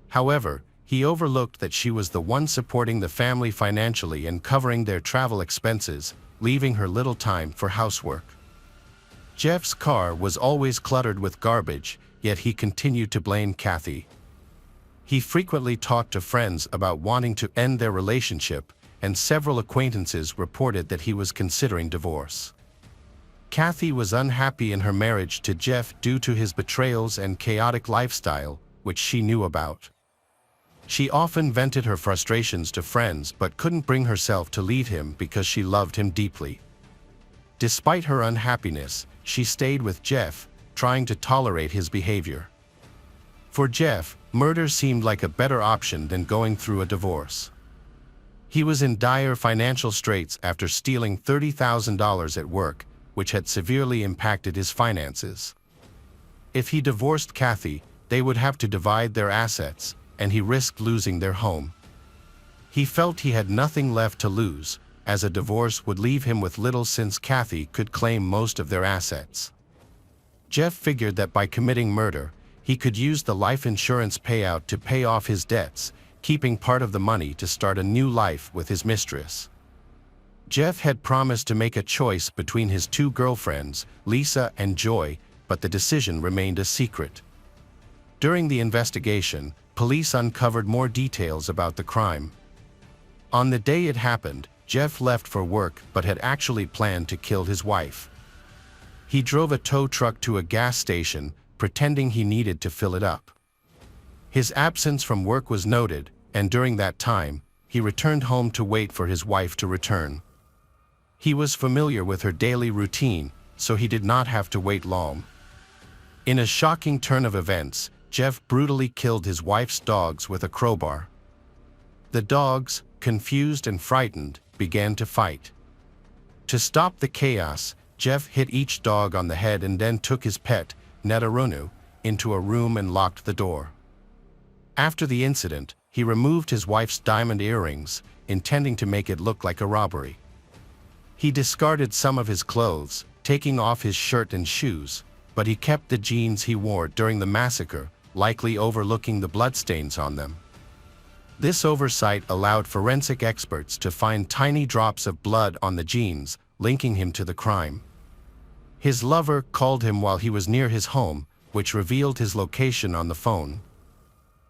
Speaker 1: However, he overlooked that she was the one supporting the family financially and covering their travel expenses, leaving her little time for housework. Jeff's car was always cluttered with garbage, yet he continued to blame Kathy. He frequently talked to friends about wanting to end their relationship, and several acquaintances reported that he was considering divorce. Kathy was unhappy in her marriage to Jeff due to his betrayals and chaotic lifestyle, which she knew about. She often vented her frustrations to friends but couldn't bring herself to leave him because she loved him deeply. Despite her unhappiness, she stayed with Jeff, trying to tolerate his behavior. For Jeff, murder seemed like a better option than going through a divorce. He was in dire financial straits after stealing $30,000 at work, which had severely impacted his finances. If he divorced Kathy, they would have to divide their assets, and he risked losing their home. He felt he had nothing left to lose, as a divorce would leave him with little since Kathy could claim most of their assets. Jeff figured that by committing murder, he could use the life insurance payout to pay off his debts, keeping part of the money to start a new life with his mistress. Jeff had promised to make a choice between his 2 girlfriends, Lisa and Joy, but the decision remained a secret. During the investigation, police uncovered more details about the crime. On the day it happened, Jeff left for work but had actually planned to kill his wife. He drove a tow truck to a gas station, pretending he needed to fill it up. His absence from work was noted, and during that time, he returned home to wait for his wife to return. He was familiar with her daily routine, so he did not have to wait long. In a shocking turn of events, Jeff brutally killed his wife's dogs with a crowbar. The dogs, confused and frightened, began to fight. To stop the chaos, Jeff hit each dog on the head and then took his pet, Netarunu, into a room and locked the door. After the incident, he removed his wife's diamond earrings, intending to make it look like a robbery. He discarded some of his clothes, taking off his shirt and shoes, but he kept the jeans he wore during the massacre, likely overlooking the bloodstains on them. This oversight allowed forensic experts to find tiny drops of blood on the jeans, linking him to the crime. His lover called him while he was near his home, which revealed his location on the phone.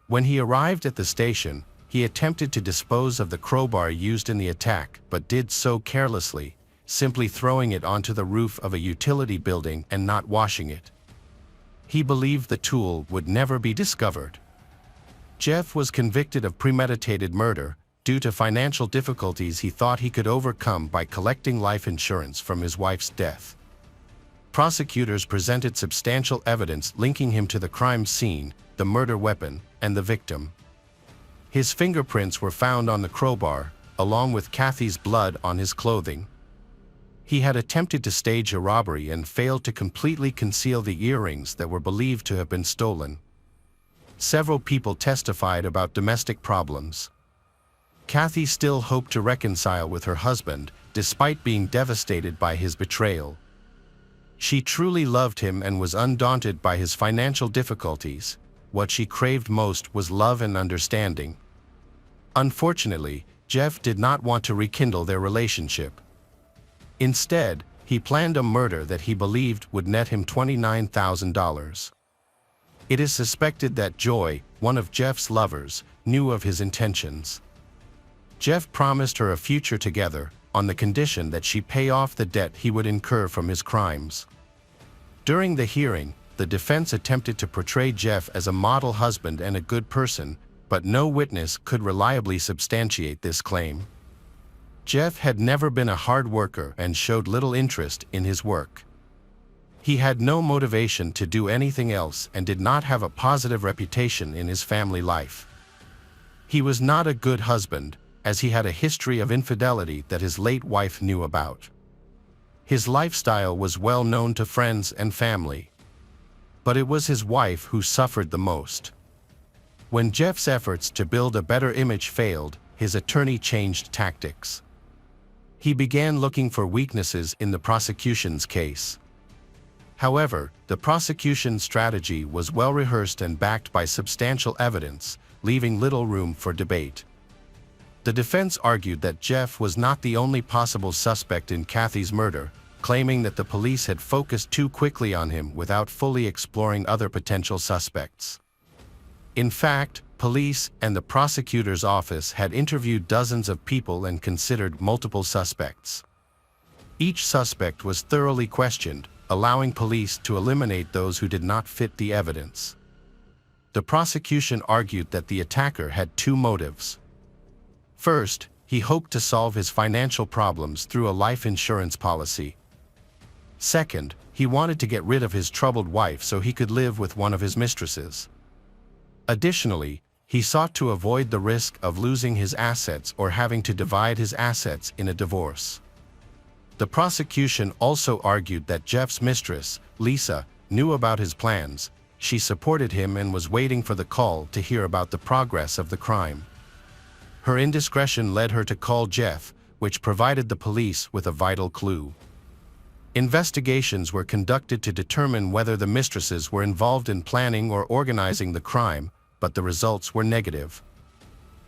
Speaker 1: When he arrived at the station, he attempted to dispose of the crowbar used in the attack, but did so carelessly, simply throwing it onto the roof of a utility building and not washing it. He believed the tool would never be discovered. Jeff was convicted of premeditated murder due to financial difficulties he thought he could overcome by collecting life insurance from his wife's death. Prosecutors presented substantial evidence linking him to the crime scene, the murder weapon, and the victim. His fingerprints were found on the crowbar, along with Kathy's blood on his clothing. He had attempted to stage a robbery and failed to completely conceal the earrings that were believed to have been stolen. Several people testified about domestic problems. Kathy still hoped to reconcile with her husband, despite being devastated by his betrayal. She truly loved him and was undaunted by his financial difficulties. What she craved most was love and understanding. Unfortunately, Jeff did not want to rekindle their relationship. Instead, he planned a murder that he believed would net him $29,000. It is suspected that Joy, one of Jeff's lovers, knew of his intentions. Jeff promised her a future together, on the condition that she pay off the debt he would incur from his crimes. During the hearing, the defense attempted to portray Jeff as a model husband and a good person, but no witness could reliably substantiate this claim. Jeff had never been a hard worker and showed little interest in his work. He had no motivation to do anything else and did not have a positive reputation in his family life. He was not a good husband, as he had a history of infidelity that his late wife knew about. His lifestyle was well known to friends and family. But it was his wife who suffered the most. When Jeff's efforts to build a better image failed, his attorney changed tactics. He began looking for weaknesses in the prosecution's case. However, the prosecution's strategy was well rehearsed and backed by substantial evidence, leaving little room for debate. The defense argued that Jeff was not the only possible suspect in Kathy's murder, claiming that the police had focused too quickly on him without fully exploring other potential suspects. In fact, police and the prosecutor's office had interviewed dozens of people and considered multiple suspects. Each suspect was thoroughly questioned, allowing police to eliminate those who did not fit the evidence. The prosecution argued that the attacker had two motives. First, he hoped to solve his financial problems through a life insurance policy. Second, he wanted to get rid of his troubled wife so he could live with one of his mistresses. Additionally, he sought to avoid the risk of losing his assets or having to divide his assets in a divorce. The prosecution also argued that Jeff's mistress, Lisa, knew about his plans. She supported him and was waiting for the call to hear about the progress of the crime. Her indiscretion led her to call Jeff, which provided the police with a vital clue. Investigations were conducted to determine whether the mistresses were involved in planning or organizing the crime, but the results were negative.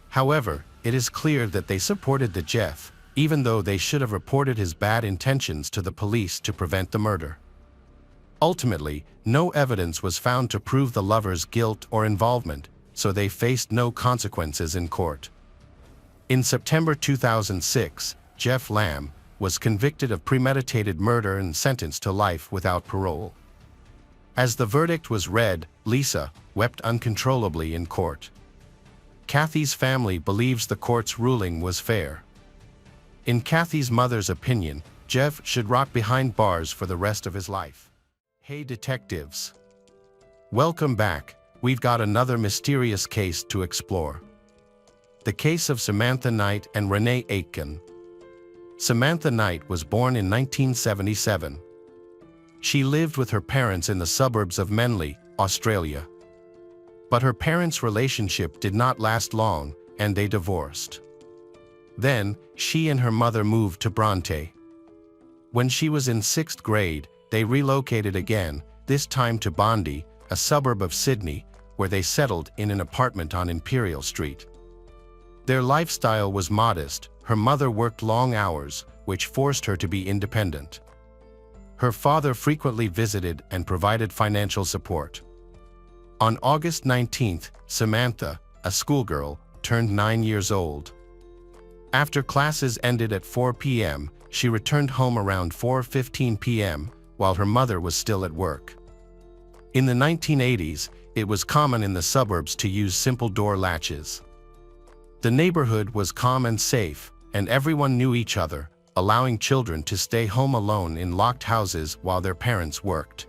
Speaker 1: However, it is clear that they supported the Jeff, even though they should have reported his bad intentions to the police to prevent the murder. Ultimately, no evidence was found to prove the lovers' guilt or involvement, so they faced no consequences in court. In September 2006, Jeff Lamb was convicted of premeditated murder and sentenced to life without parole. As the verdict was read, Lisa wept uncontrollably in court. Kathy's family believes the court's ruling was fair. In Kathy's mother's opinion, Jeff should rot behind bars for the rest of his life. Hey detectives! Welcome back. We've got another mysterious case to explore. The case of Samantha Knight and Renee Aitken. Samantha Knight was born in 1977. She lived with her parents in the suburbs of Menly, Australia. But her parents' relationship did not last long, and they divorced. Then, she and her mother moved to Bronte. When she was in 6th grade, they relocated again, this time to Bondi, a suburb of Sydney, where they settled in an apartment on Imperial Street. Their lifestyle was modest. Her mother worked long hours, which forced her to be independent. Her father frequently visited and provided financial support. On August 19, Samantha, a schoolgirl, turned 9 years old. After classes ended at 4 p.m., she returned home around 4:15 p.m., while her mother was still at work. In the 1980s, it was common in the suburbs to use simple door latches. The neighborhood was calm and safe, and everyone knew each other, allowing children to stay home alone in locked houses while their parents worked.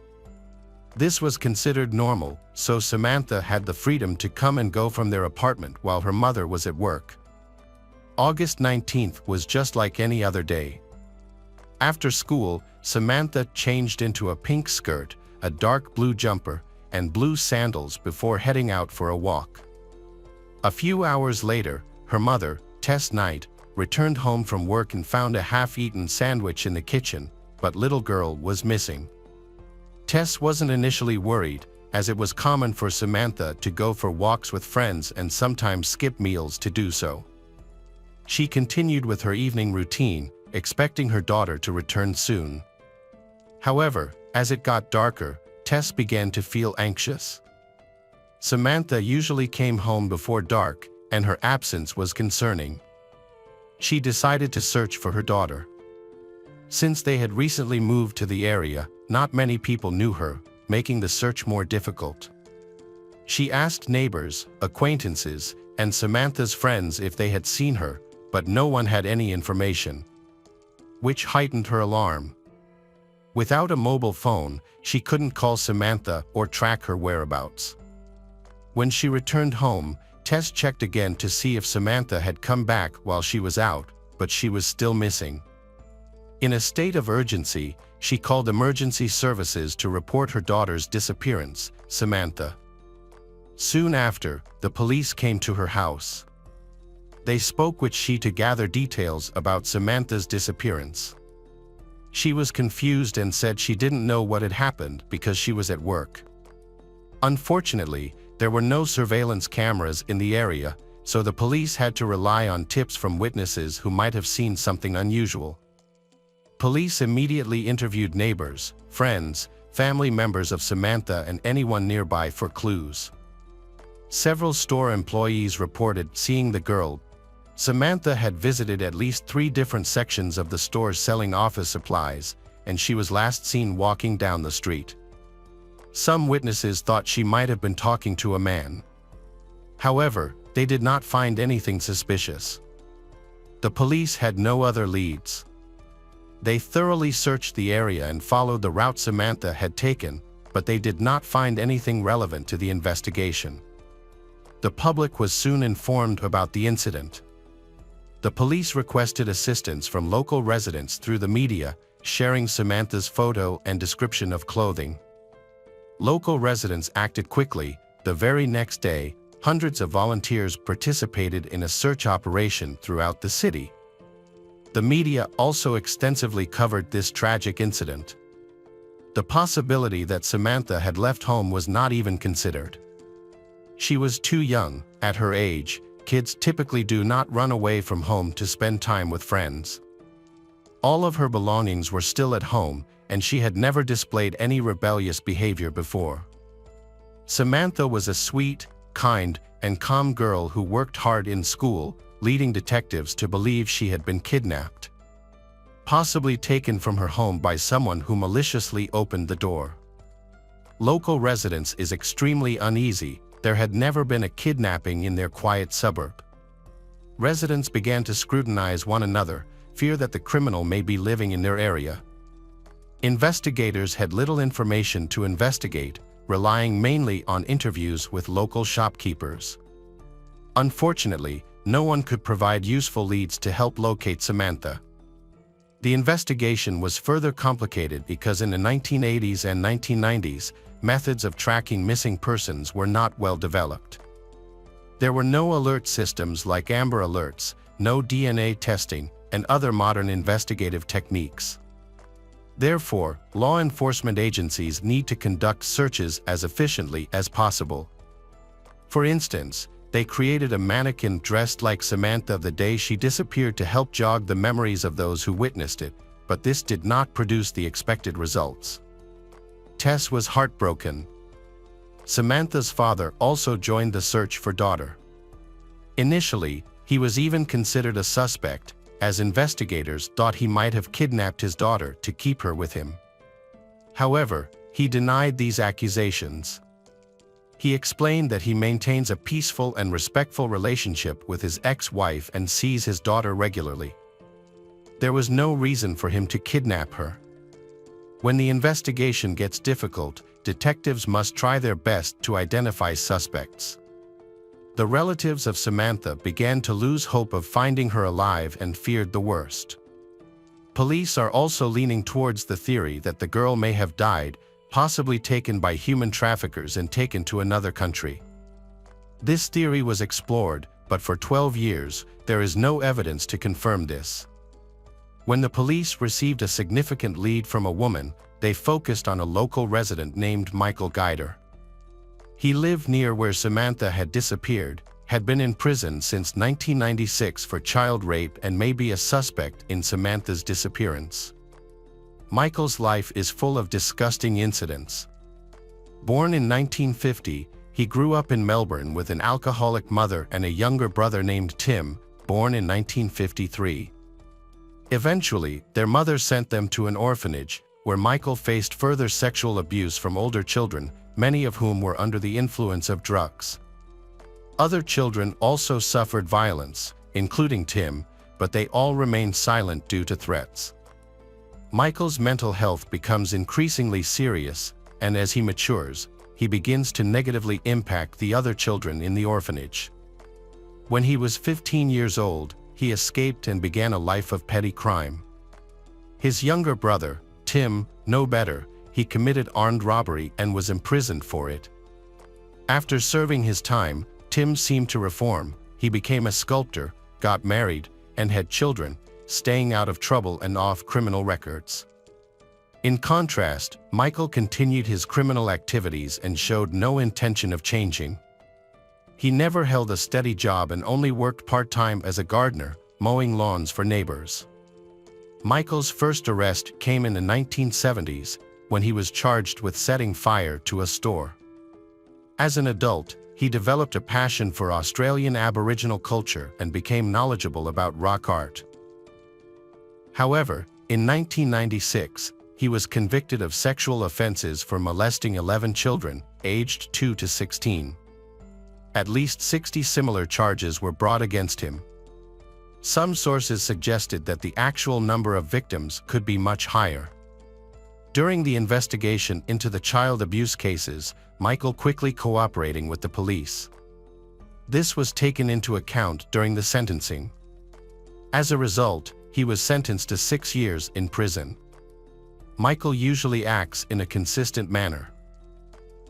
Speaker 1: This was considered normal, so Samantha had the freedom to come and go from their apartment while her mother was at work. August 19th was just like any other day. After school, Samantha changed into a pink skirt, a dark blue jumper, and blue sandals before heading out for a walk. A few hours later, her mother, Tess Knight, returned home from work and found a half-eaten sandwich in the kitchen, but little girl was missing. Tess wasn't initially worried, as it was common for Samantha to go for walks with friends and sometimes skip meals to do so. She continued with her evening routine, expecting her daughter to return soon. However, as it got darker, Tess began to feel anxious. Samantha usually came home before dark, and her absence was concerning. She decided to search for her daughter. Since they had recently moved to the area, not many people knew her, making the search more difficult. She asked neighbors, acquaintances, and Samantha's friends if they had seen her, but no one had any information, which heightened her alarm. Without a mobile phone, she couldn't call Samantha or track her whereabouts. When she returned home, Tess checked again to see if Samantha had come back while she was out, but she was still missing. In a state of urgency, she called emergency services to report her daughter's disappearance, Samantha. Soon after, the police came to her house. They spoke with she to gather details about Samantha's disappearance. She was confused and said she didn't know what had happened because she was at work. Unfortunately, there were no surveillance cameras in the area, so the police had to rely on tips from witnesses who might have seen something unusual. Police immediately interviewed neighbors, friends, family members of Samantha and anyone nearby for clues. Several store employees reported seeing the girl. Samantha had visited at least 3 different sections of the store selling office supplies, and she was last seen walking down the street. Some witnesses thought she might have been talking to a man. However, they did not find anything suspicious. The police had no other leads. They thoroughly searched the area and followed the route Samantha had taken, but they did not find anything relevant to the investigation. The public was soon informed about the incident. The police requested assistance from local residents through the media, sharing Samantha's photo and description of clothing. Local residents acted quickly. The very next day, hundreds of volunteers participated in a search operation throughout the city. The media also extensively covered this tragic incident. The possibility that Samantha had left home was not even considered. She was too young. At her age, kids typically do not run away from home to spend time with friends. All of her belongings were still at home, and she had never displayed any rebellious behavior before. Samantha was a sweet, kind, and calm girl who worked hard in school, leading detectives to believe she had been kidnapped, possibly taken from her home by someone who maliciously opened the door. Local residents is extremely uneasy. There had never been a kidnapping in their quiet suburb. Residents began to scrutinize one another, fear that the criminal may be living in their area. Investigators had little information to investigate, relying mainly on interviews with local shopkeepers. Unfortunately, no one could provide useful leads to help locate Samantha. The investigation was further complicated because in the 1980s and 1990s, methods of tracking missing persons were not well developed. There were no alert systems like Amber Alerts, no DNA testing, and other modern investigative techniques. Therefore, law enforcement agencies need to conduct searches as efficiently as possible. For instance, they created a mannequin dressed like Samantha the day she disappeared to help jog the memories of those who witnessed it, but this did not produce the expected results. Tess was heartbroken. Samantha's father also joined the search for daughter. Initially, he was even considered a suspect, as investigators thought he might have kidnapped his daughter to keep her with him. However, he denied these accusations. He explained that he maintains a peaceful and respectful relationship with his ex-wife and sees his daughter regularly. There was no reason for him to kidnap her. When the investigation gets difficult, detectives must try their best to identify suspects. The relatives of Samantha began to lose hope of finding her alive and feared the worst. Police are also leaning towards the theory that the girl may have died, possibly taken by human traffickers and taken to another country. This theory was explored, but for 12 years, there is no evidence to confirm this. When the police received a significant lead from a woman, they focused on a local resident named Michael Guider. He lived near where Samantha had disappeared, had been in prison since 1996 for child rape, and may be a suspect in Samantha's disappearance. Michael's life is full of disgusting incidents. Born in 1950, he grew up in Melbourne with an alcoholic mother and a younger brother named Tim, born in 1953. Eventually, their mother sent them to an orphanage, where Michael faced further sexual abuse from older children, many of whom were under the influence of drugs. Other children also suffered violence, including Tim, but they all remained silent due to threats. Michael's mental health becomes increasingly serious, and as he matures, he begins to negatively impact the other children in the orphanage. When he was 15 years old, he escaped and began a life of petty crime. His younger brother, Tim, no better, he committed armed robbery and was imprisoned for it. After serving his time, Tim seemed to reform. He became a sculptor, got married, and had children, staying out of trouble and off criminal records. In contrast, Michael continued his criminal activities and showed no intention of changing. He never held a steady job and only worked part-time as a gardener, mowing lawns for neighbors. Michael's first arrest came in the 1970s, when he was charged with setting fire to a store. As an adult, he developed a passion for Australian Aboriginal culture and became knowledgeable about rock art. However, in 1996, he was convicted of sexual offenses for molesting 11 children, aged 2 to 16. At least 60 similar charges were brought against him. Some sources suggested that the actual number of victims could be much higher. During the investigation into the child abuse cases, Michael quickly cooperating with the police. This was taken into account during the sentencing. As a result, he was sentenced to 6 years in prison. Michael usually acts in a consistent manner.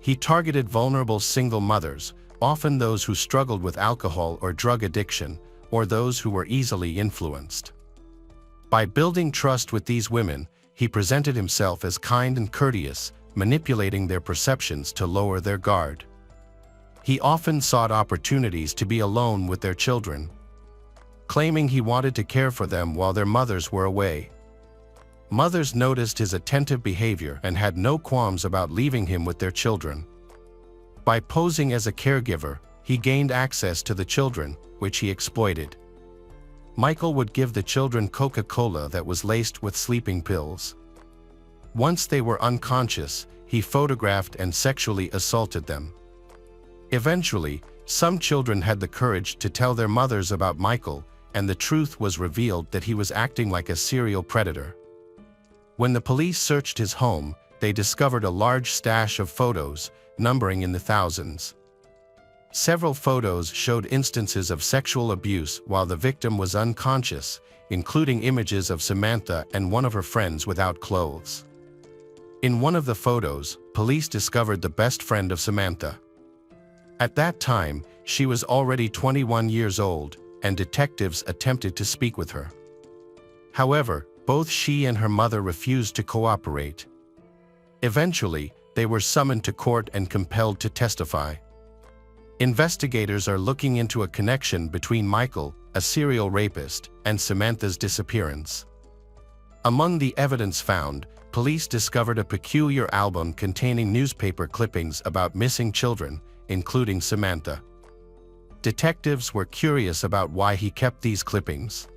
Speaker 1: He targeted vulnerable single mothers, often those who struggled with alcohol or drug addiction, or those who were easily influenced. By building trust with these women, he presented himself as kind and courteous, manipulating their perceptions to lower their guard. He often sought opportunities to be alone with their children, claiming he wanted to care for them while their mothers were away. Mothers noticed his attentive behavior and had no qualms about leaving him with their children. By posing as a caregiver, he gained access to the children, which he exploited. Michael would give the children Coca-Cola that was laced with sleeping pills. Once they were unconscious, he photographed and sexually assaulted them. Eventually, some children had the courage to tell their mothers about Michael, and the truth was revealed that he was acting like a serial predator. When the police searched his home, they discovered a large stash of photos, numbering in the thousands. Several photos showed instances of sexual abuse while the victim was unconscious, including images of Samantha and one of her friends without clothes. In one of the photos, police discovered the best friend of Samantha. At that time, she was already 21 years old, and detectives attempted to speak with her. However, both she and her mother refused to cooperate. Eventually, they were summoned to court and compelled to testify. Investigators are looking into a connection between Michael, a serial rapist, and Samantha's disappearance. Among the evidence found, police discovered a peculiar album containing newspaper clippings about missing children, including Samantha. Detectives were curious about why he kept these clippings.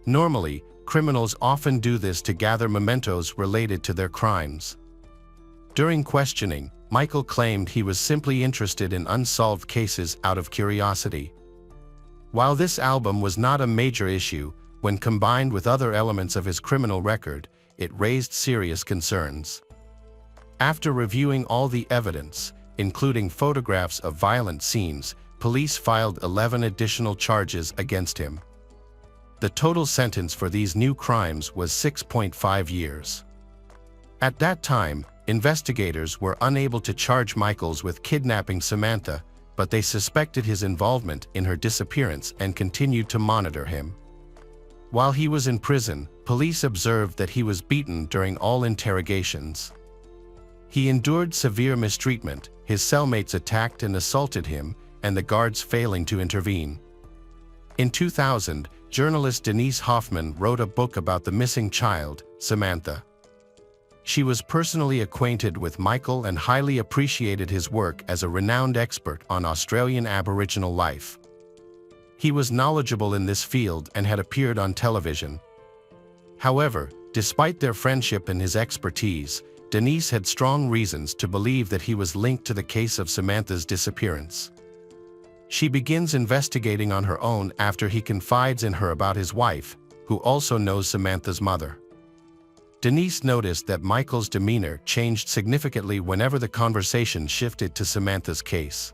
Speaker 1: Normally, criminals often do this to gather mementos related to their crimes. During questioning, Michael claimed he was simply interested in unsolved cases out of curiosity. While this album was not a major issue, when combined with other elements of his criminal record, it raised serious concerns. After reviewing all the evidence, including photographs of violent scenes, police filed 11 additional charges against him. The total sentence for these new crimes was 6.5 years. At that time, investigators were unable to charge Michaels with kidnapping Samantha, but they suspected his involvement in her disappearance and continued to monitor him. While he was in prison, police observed that he was beaten during all interrogations. He endured severe mistreatment, his cellmates attacked and assaulted him, and the guards failing to intervene. In 2000, journalist Denise Hoffman wrote a book about the missing child, Samantha. She was personally acquainted with Michael and highly appreciated his work as a renowned expert on Australian Aboriginal life. He was knowledgeable in this field and had appeared on television. However, despite their friendship and his expertise, Denise had strong reasons to believe that he was linked to the case of Samantha's disappearance. She begins investigating on her own after he confides in her about his wife, who also knows Samantha's mother. Denise noticed that Michael's demeanor changed significantly whenever the conversation shifted to Samantha's case.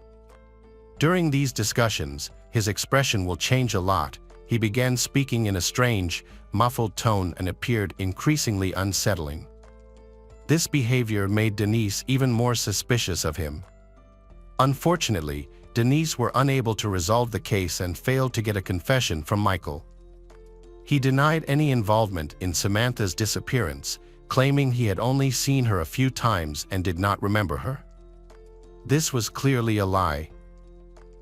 Speaker 1: During these discussions, his expression will change a lot. He began speaking in a strange, muffled tone and appeared increasingly unsettling. This behavior made Denise even more suspicious of him. Unfortunately, Denise were unable to resolve the case and failed to get a confession from Michael. He denied any involvement in Samantha's disappearance, claiming he had only seen her a few times and did not remember her. This was clearly a lie.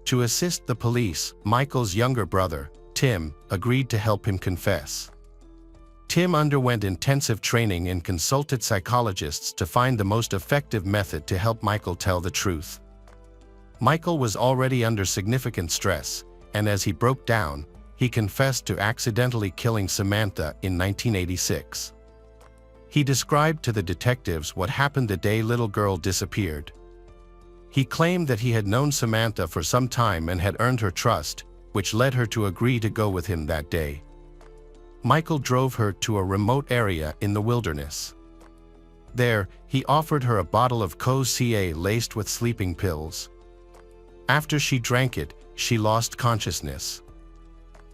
Speaker 1: To assist the police, Michael's younger brother, Tim, agreed to help him confess. Tim underwent intensive training and consulted psychologists to find the most effective method to help Michael tell the truth. Michael was already under significant stress, and as he broke down, he confessed to accidentally killing Samantha in 1986. He described to the detectives what happened the day little girl disappeared. He claimed that he had known Samantha for some time and had earned her trust, which led her to agree to go with him that day. Michael drove her to a remote area in the wilderness. There, he offered her a bottle of CoCA laced with sleeping pills. After she drank it, she lost consciousness.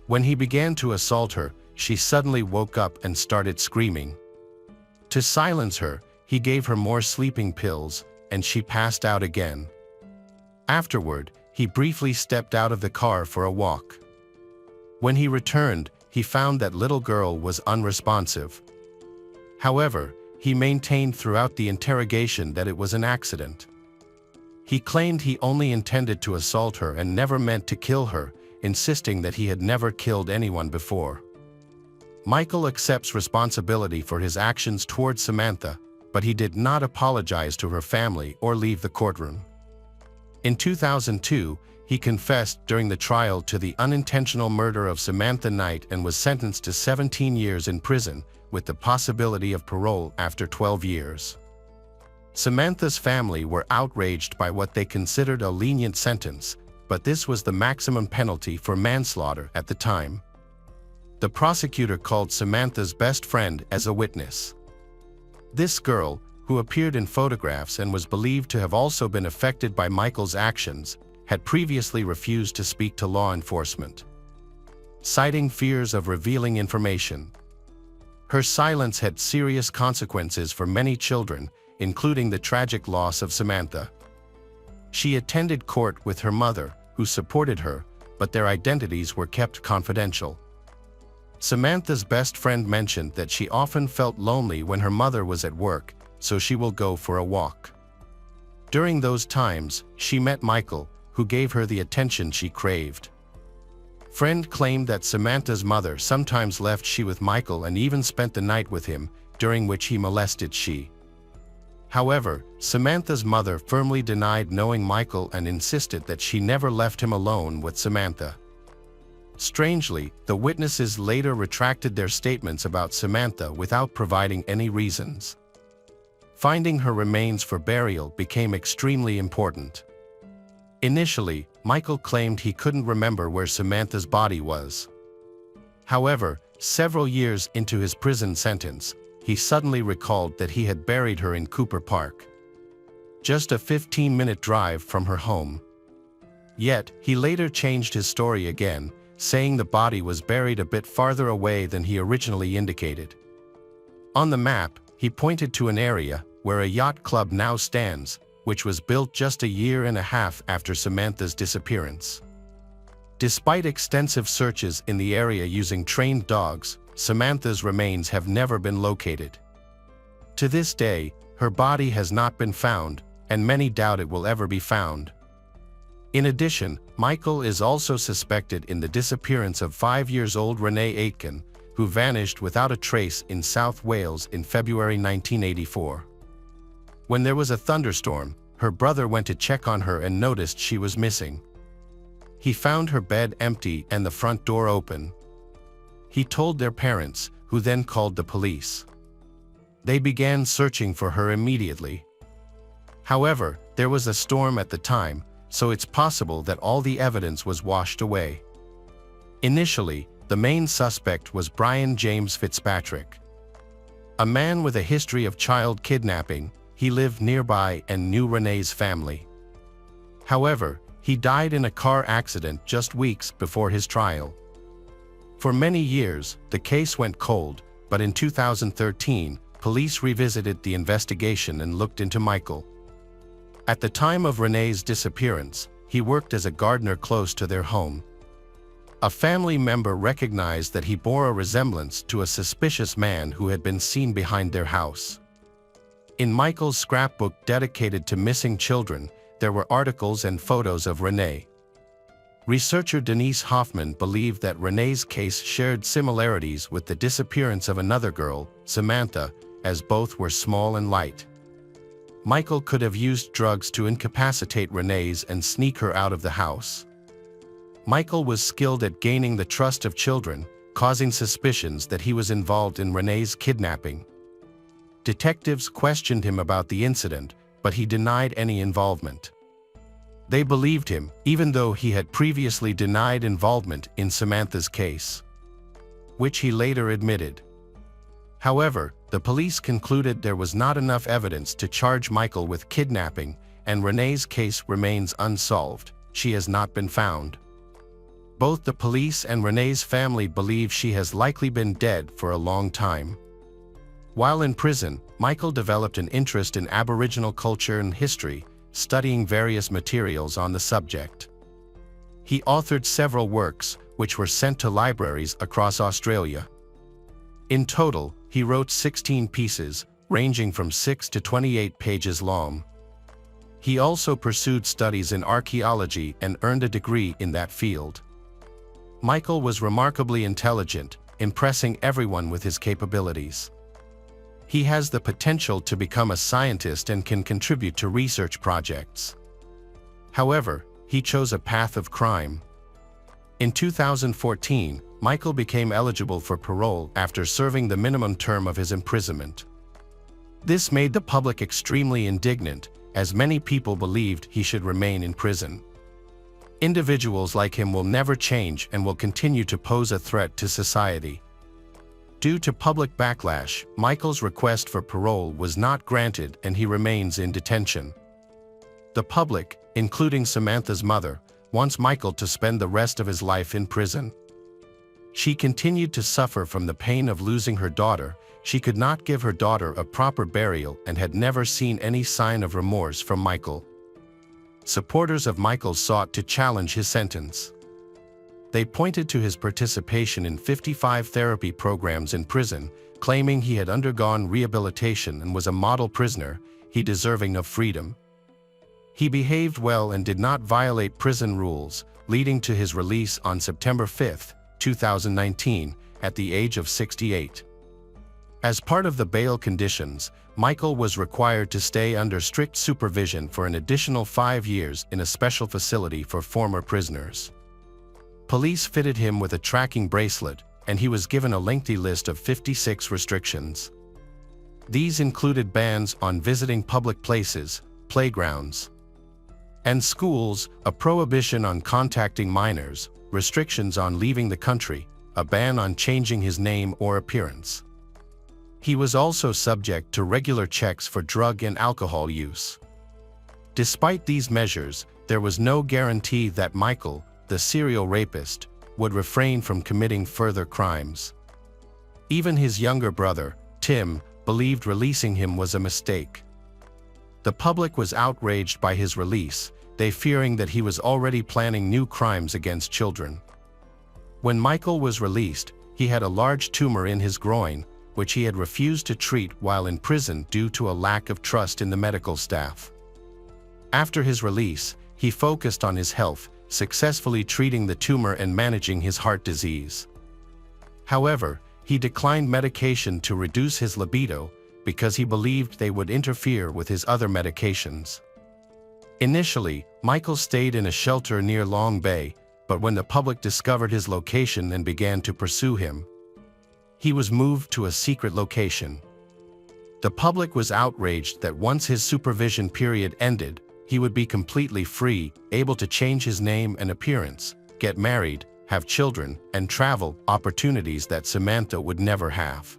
Speaker 1: When he began to assault her, she suddenly woke up and started screaming. To silence her, he gave her more sleeping pills, and she passed out again. Afterward, he briefly stepped out of the car for a walk. When he returned, he found that little girl was unresponsive. However, he maintained throughout the interrogation that it was an accident. He claimed he only intended to assault her and never meant to kill her, insisting that he had never killed anyone before. Michael accepts responsibility for his actions towards Samantha, but he did not apologize to her family or leave the courtroom. In 2002, he confessed during the trial to the unintentional murder of Samantha Knight and was sentenced to 17 years in prison, with the possibility of parole after 12 years. Samantha's family were outraged by what they considered a lenient sentence, but this was the maximum penalty for manslaughter at the time. The prosecutor called Samantha's best friend as a witness. This girl, who appeared in photographs and was believed to have also been affected by Michael's actions, had previously refused to speak to law enforcement, citing fears of revealing information. Her silence had serious consequences for many children, including the tragic loss of Samantha. She attended court with her mother, who supported her, but their identities were kept confidential. Samantha's best friend mentioned that she often felt lonely when her mother was at work, so she will go for a walk. During those times, she met Michael, who gave her the attention she craved. Friend claimed that Samantha's mother sometimes left she with Michael and even spent the night with him, during which he molested she. However, Samantha's mother firmly denied knowing Michael and insisted that she never left him alone with Samantha. Strangely, the witnesses later retracted their statements about Samantha without providing any reasons. Finding her remains for burial became extremely important. Initially, Michael claimed he couldn't remember where Samantha's body was. However, several years into his prison sentence, he suddenly recalled that he had buried her in Cooper Park, just a 15-minute drive from her home. Yet, he later changed his story again, saying the body was buried a bit farther away than he originally indicated. On the map, he pointed to an area where a yacht club now stands, which was built just a year and a half after Samantha's disappearance. Despite extensive searches in the area using trained dogs, Samantha's remains have never been located. To this day, her body has not been found, and many doubt it will ever be found. In addition, Michael is also suspected in the disappearance of 5-year-old Renee Aitken, who vanished without a trace in South Wales in February 1984. When there was a thunderstorm, her brother went to check on her and noticed she was missing. He found her bed empty and the front door open. He told their parents, who then called the police. They began searching for her immediately. However, there was a storm at the time, so it's possible that all the evidence was washed away. Initially, the main suspect was Brian James Fitzpatrick. A man with a history of child kidnapping, he lived nearby and knew Renee's family. However, he died in a car accident just weeks before his trial. For many years, the case went cold, but in 2013, police revisited the investigation and looked into Michael. At the time of Renee's disappearance, he worked as a gardener close to their home. A family member recognized that he bore a resemblance to a suspicious man who had been seen behind their house. In Michael's scrapbook dedicated to missing children, there were articles and photos of Renee. Researcher Denise Hoffman believed that Renee's case shared similarities with the disappearance of another girl, Samantha, as both were small and light. Michael could have used drugs to incapacitate Renee's and sneak her out of the house. Michael was skilled at gaining the trust of children, causing suspicions that he was involved in Renee's kidnapping. Detectives questioned him about the incident, but he denied any involvement. They believed him, even though he had previously denied involvement in Samantha's case, which he later admitted. However, the police concluded there was not enough evidence to charge Michael with kidnapping, and Renee's case remains unsolved. She has not been found. Both the police and Renee's family believe she has likely been dead for a long time. While in prison, Michael developed an interest in Aboriginal culture and history, studying various materials on the subject. He authored several works, which were sent to libraries across Australia. In total, he wrote 16 pieces, ranging from 6 to 28 pages long. He also pursued studies in archaeology and earned a degree in that field. Michael was remarkably intelligent, impressing everyone with his capabilities. He has the potential to become a scientist and can contribute to research projects. However, he chose a path of crime. In 2014, Michael became eligible for parole after serving the minimum term of his imprisonment. This made the public extremely indignant, as many people believed he should remain in prison. Individuals like him will never change and will continue to pose a threat to society. Due to public backlash, Michael's request for parole was not granted and he remains in detention. The public, including Samantha's mother, wants Michael to spend the rest of his life in prison. She continued to suffer from the pain of losing her daughter. She could not give her daughter a proper burial and had never seen any sign of remorse from Michael. Supporters of Michael sought to challenge his sentence. They pointed to his participation in 55 therapy programs in prison, claiming he had undergone rehabilitation and was a model prisoner, he deserving of freedom. He behaved well and did not violate prison rules, leading to his release on September 5, 2019, at the age of 68. As part of the bail conditions, Michael was required to stay under strict supervision for an additional 5 years in a special facility for former prisoners. Police fitted him with a tracking bracelet, and he was given a lengthy list of 56 restrictions. These included bans on visiting public places, playgrounds, and schools, a prohibition on contacting minors, restrictions on leaving the country, a ban on changing his name or appearance. He was also subject to regular checks for drug and alcohol use. Despite these measures, there was no guarantee that Michael, the serial rapist, would refrain from committing further crimes. Even his younger brother, Tim, believed releasing him was a mistake. The public was outraged by his release, they fearing that he was already planning new crimes against children. When Michael was released, he had a large tumor in his groin, which he had refused to treat while in prison due to a lack of trust in the medical staff. After his release, he focused on his health, successfully treating the tumor and managing his heart disease. However, he declined medication to reduce his libido because he believed they would interfere with his other medications. Initially, Michael stayed in a shelter near Long Bay, but when the public discovered his location and began to pursue him, he was moved to a secret location. The public was outraged that once his supervision period ended, he would be completely free, able to change his name and appearance, get married, have children, and travel, opportunities that Samantha would never have.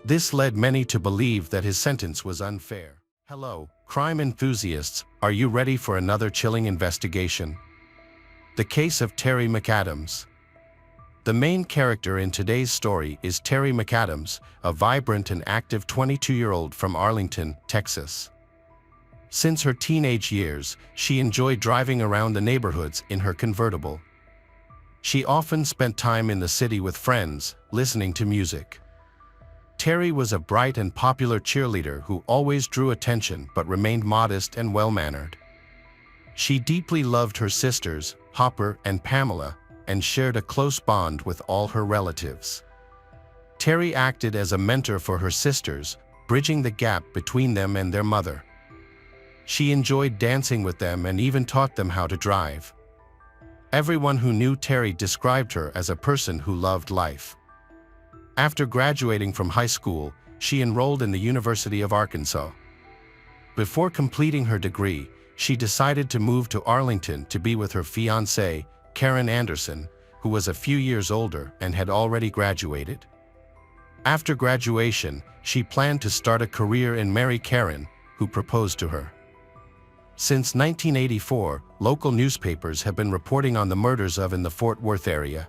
Speaker 1: This led many to believe that his sentence was unfair. Hello, crime enthusiasts, are you ready for another chilling investigation? The case of Terry McAdams. The main character in today's story is Terry McAdams, a vibrant and active 22-year-old from Arlington, Texas. Since her teenage years, she enjoyed driving around the neighborhoods in her convertible. She often spent time in the city with friends, listening to music. Terry was a bright and popular cheerleader who always drew attention but remained modest and well-mannered. She deeply loved her sisters, Hopper and Pamela, and shared a close bond with all her relatives. Terry acted as a mentor for her sisters, bridging the gap between them and their mother. She enjoyed dancing with them and even taught them how to drive. Everyone who knew Terry described her as a person who loved life. After graduating from high school, she enrolled in the University of Arkansas. Before completing her degree, she decided to move to Arlington to be with her fiancé, Karen Anderson, who was a few years older and had already graduated. After graduation, she planned to start a career and marry Karen, who proposed to her. Since 1984, local newspapers have been reporting on the murders in the Fort Worth area.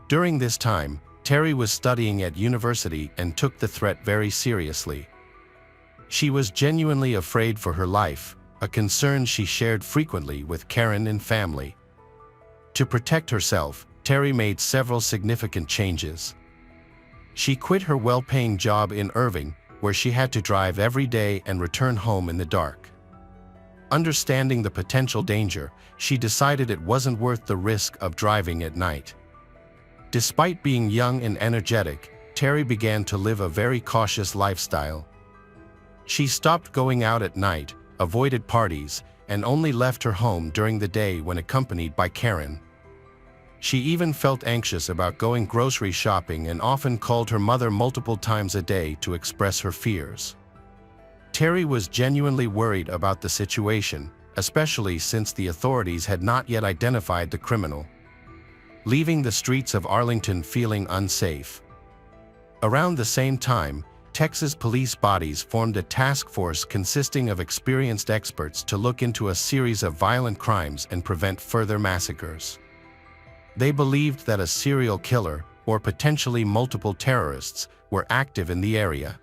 Speaker 1: During this time, Terry was studying at university and took the threat very seriously. She was genuinely afraid for her life, a concern she shared frequently with Karen and family. To protect herself, Terry made several significant changes. She quit her well-paying job in Irving, where she had to drive every day and return home in the dark. Understanding the potential danger, she decided it wasn't worth the risk of driving at night. Despite being young and energetic, Terry began to live a very cautious lifestyle. She stopped going out at night, avoided parties, and only left her home during the day when accompanied by Karen. She even felt anxious about going grocery shopping and often called her mother multiple times a day to express her fears. Terry was genuinely worried about the situation, especially since the authorities had not yet identified the criminal, leaving the streets of Arlington feeling unsafe. Around the same time, Texas police bodies formed a task force consisting of experienced experts to look into a series of violent crimes and prevent further massacres. They believed that a serial killer, or potentially multiple terrorists, were active in the area.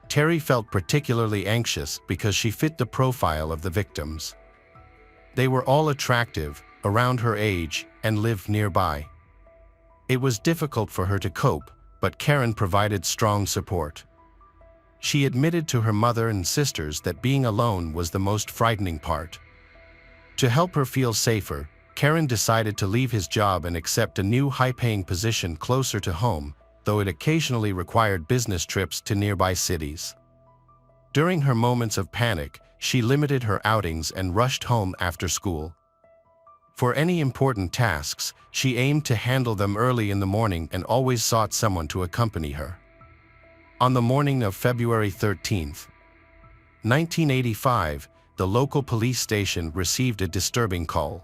Speaker 1: Terry felt particularly anxious because she fit the profile of the victims. They were all attractive, around her age, and lived nearby. It was difficult for her to cope, but Karen provided strong support. She admitted to her mother and sisters that being alone was the most frightening part. To help her feel safer, Karen decided to leave his job and accept a new high-paying position closer to home, though it occasionally required business trips to nearby cities. During her moments of panic, she limited her outings and rushed home after school. For any important tasks, she aimed to handle them early in the morning and always sought someone to accompany her. On the morning of February 13, 1985, the local police station received a disturbing call.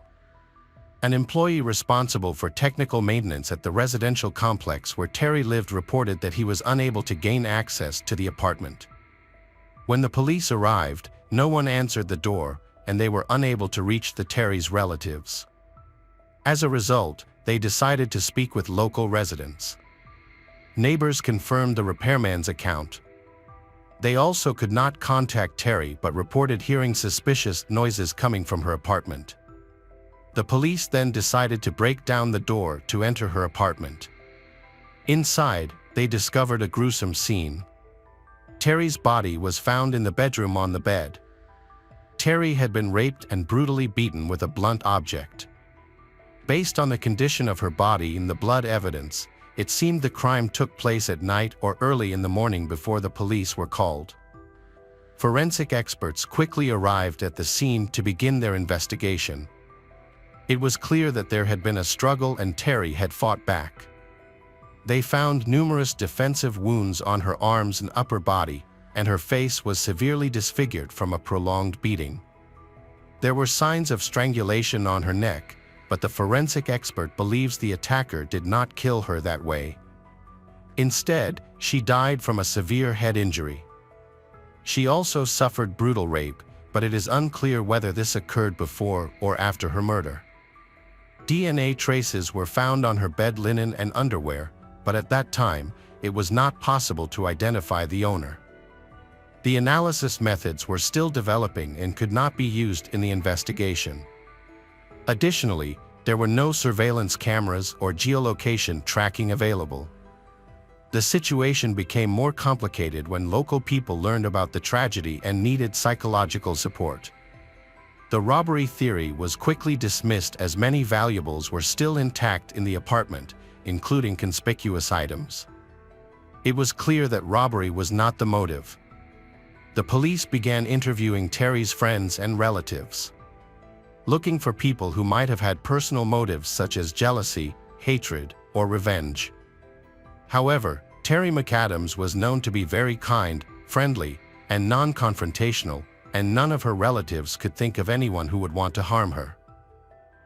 Speaker 1: An employee responsible for technical maintenance at the residential complex where Terry lived reported that he was unable to gain access to the apartment. When the police arrived, no one answered the door, and they were unable to reach the Terry's relatives. As a result, they decided to speak with local residents. Neighbors confirmed the repairman's account. They also could not contact Terry but reported hearing suspicious noises coming from her apartment. The police then decided to break down the door to enter her apartment. Inside, they discovered a gruesome scene. Terry's body was found in the bedroom on the bed. Terry had been raped and brutally beaten with a blunt object. Based on the condition of her body and the blood evidence, it seemed the crime took place at night or early in the morning before the police were called. Forensic experts quickly arrived at the scene to begin their investigation. It was clear that there had been a struggle and Terry had fought back. They found numerous defensive wounds on her arms and upper body, and her face was severely disfigured from a prolonged beating. There were signs of strangulation on her neck, but the forensic expert believes the attacker did not kill her that way. Instead, she died from a severe head injury. She also suffered brutal rape, but it is unclear whether this occurred before or after her murder. DNA traces were found on her bed linen and underwear, but at that time, it was not possible to identify the owner. The analysis methods were still developing and could not be used in the investigation. Additionally, there were no surveillance cameras or geolocation tracking available. The situation became more complicated when local people learned about the tragedy and needed psychological support. The robbery theory was quickly dismissed as many valuables were still intact in the apartment, including conspicuous items. It was clear that robbery was not the motive. The police began interviewing Terry's friends and relatives, looking for people who might have had personal motives such as jealousy, hatred, or revenge. However, Terry McAdams was known to be very kind, friendly, and non-confrontational, and none of her relatives could think of anyone who would want to harm her.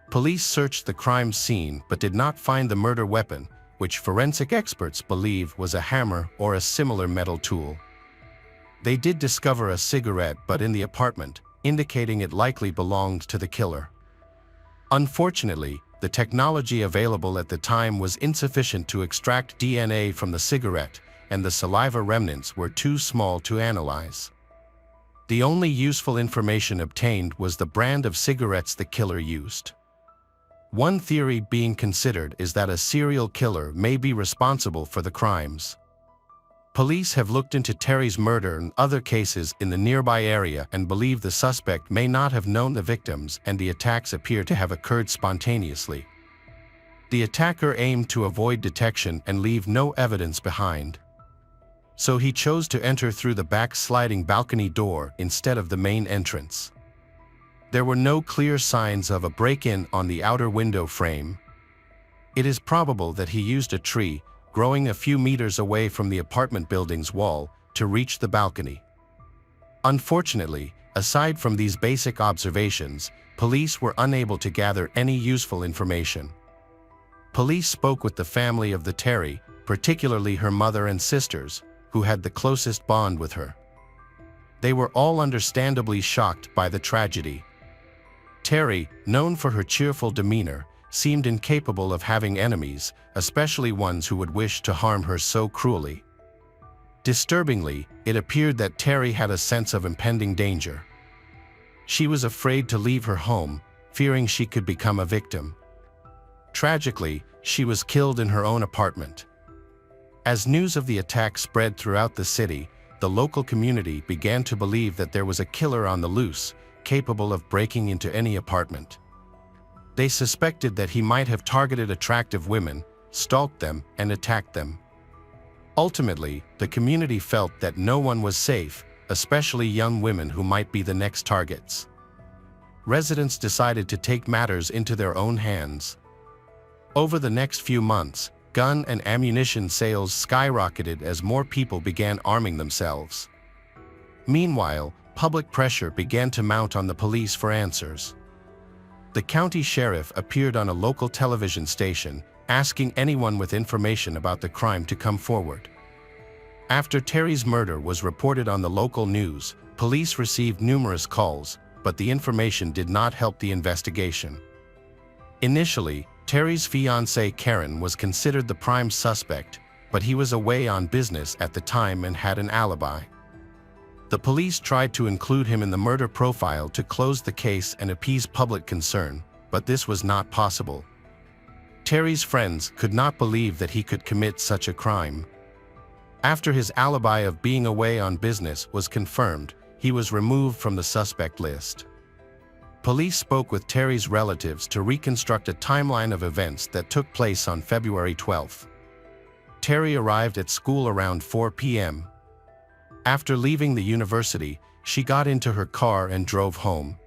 Speaker 1: Police searched the crime scene but did not find the murder weapon, which forensic experts believe was a hammer or a similar metal tool. They did discover a cigarette butt in the apartment, indicating it likely belonged to the killer. Unfortunately, the technology available at the time was insufficient to extract DNA from the cigarette, and the saliva remnants were too small to analyze. The only useful information obtained was the brand of cigarettes the killer used. One theory being considered is that a serial killer may be responsible for the crimes. Police have looked into Terry's murder and other cases in the nearby area and believe the suspect may not have known the victims and the attacks appear to have occurred spontaneously. The attacker aimed to avoid detection and leave no evidence behind. So he chose to enter through the back sliding balcony door instead of the main entrance. There were no clear signs of a break-in on the outer window frame. It is probable that he used a tree, growing a few meters away from the apartment building's wall, to reach the balcony. Unfortunately, aside from these basic observations, police were unable to gather any useful information. Police spoke with the family of the Terry, particularly her mother and sisters, who had the closest bond with her. They were all understandably shocked by the tragedy. Terry, known for her cheerful demeanor, seemed incapable of having enemies, especially ones who would wish to harm her so cruelly. Disturbingly, it appeared that Terry had a sense of impending danger. She was afraid to leave her home, fearing she could become a victim. Tragically, she was killed in her own apartment. As news of the attack spread throughout the city, the local community began to believe that there was a killer on the loose, capable of breaking into any apartment. They suspected that he might have targeted attractive women, stalked them, and attacked them. Ultimately, the community felt that no one was safe, especially young women who might be the next targets. Residents decided to take matters into their own hands. Over the next few months, gun and ammunition sales skyrocketed as more people began arming themselves. Meanwhile, public pressure began to mount on the police for answers. The county sheriff appeared on a local television station, asking anyone with information about the crime to come forward. After Terry's murder was reported on the local news, police received numerous calls, but the information did not help the investigation. Initially, Terry's fiancée Karen was considered the prime suspect, but he was away on business at the time and had an alibi. The police tried to include him in the murder profile to close the case and appease public concern, but this was not possible. Terry's friends could not believe that he could commit such a crime. After his alibi of being away on business was confirmed, he was removed from the suspect list. Police spoke with Terry's relatives to reconstruct a timeline of events that took place on February 12. Terry arrived at school around 4 p.m. After leaving the university, she got into her car and drove home.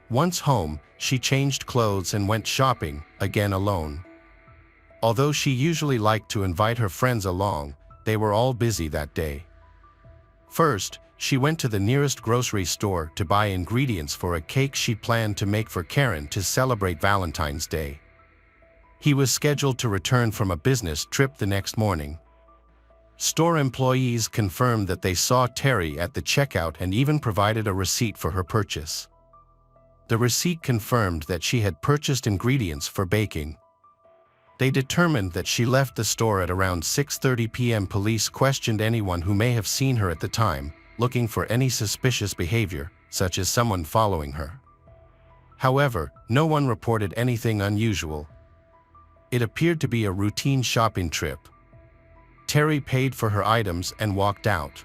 Speaker 1: Once home, she changed clothes and went shopping, again alone. Although she usually liked to invite her friends along, they were all busy that day. First, she went to the nearest grocery store to buy ingredients for a cake she planned to make for Karen to celebrate Valentine's Day. He was scheduled to return from a business trip the next morning. Store employees confirmed that they saw Terry at the checkout and even provided a receipt for her purchase. The receipt confirmed that she had purchased ingredients for baking. They determined that she left the store at around 6:30 p.m. Police questioned anyone who may have seen her at the time, looking for any suspicious behavior, such as someone following her. However, no one reported anything unusual. It appeared to be a routine shopping trip. Terry paid for her items and walked out.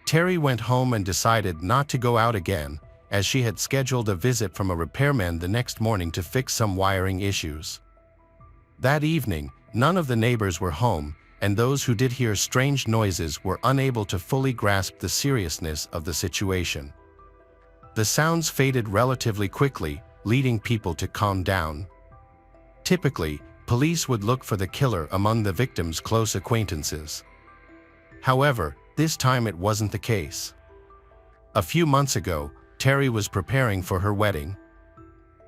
Speaker 1: Terry went home and decided not to go out again, as she had scheduled a visit from a repairman the next morning to fix some wiring issues. That evening, none of the neighbors were home, and those who did hear strange noises were unable to fully grasp the seriousness of the situation. The sounds faded relatively quickly, leading people to calm down. Typically, police would look for the killer among the victim's close acquaintances. However, this time it wasn't the case. A few months ago, Terry was preparing for her wedding.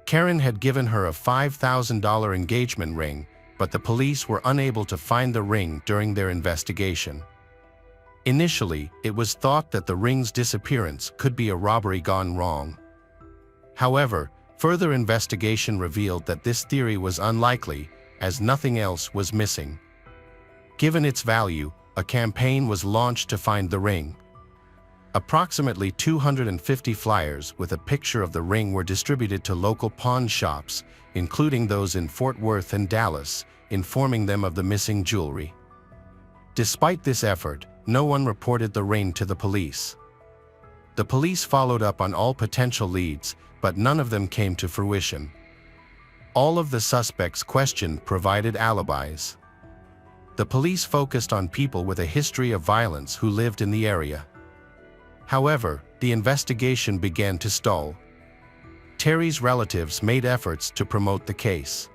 Speaker 1: Karen had given her a $5,000 engagement ring, but the police were unable to find the ring during their investigation. Initially, it was thought that the ring's disappearance could be a robbery gone wrong. However, further investigation revealed that this theory was unlikely, as nothing else was missing. Given its value, a campaign was launched to find the ring. Approximately 250 flyers with a picture of the ring were distributed to local pawn shops, including those in Fort Worth and Dallas, informing them of the missing jewelry. Despite this effort, no one reported the ring to the police. The police followed up on all potential leads, but none of them came to fruition. All of the suspects questioned provided alibis. The police focused on people with a history of violence who lived in the area. However, the investigation began to stall. Terry's relatives made efforts to promote the case.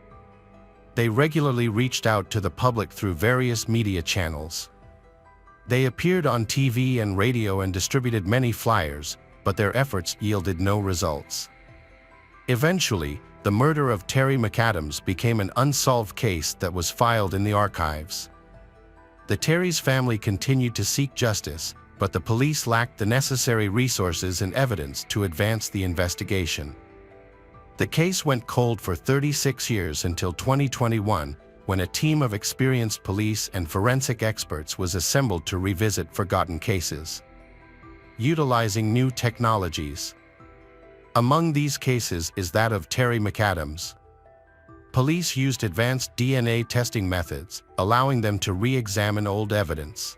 Speaker 1: They regularly reached out to the public through various media channels. They appeared on TV and radio and distributed many flyers, but their efforts yielded no results. Eventually, the murder of Terry McAdams became an unsolved case that was filed in the archives. The Terry's family continued to seek justice, but the police lacked the necessary resources and evidence to advance the investigation. The case went cold for 36 years until 2021, when a team of experienced police and forensic experts was assembled to revisit forgotten cases, utilizing new technologies. Among these cases is that of Terry McAdams. Police used advanced DNA testing methods, allowing them to re-examine old evidence.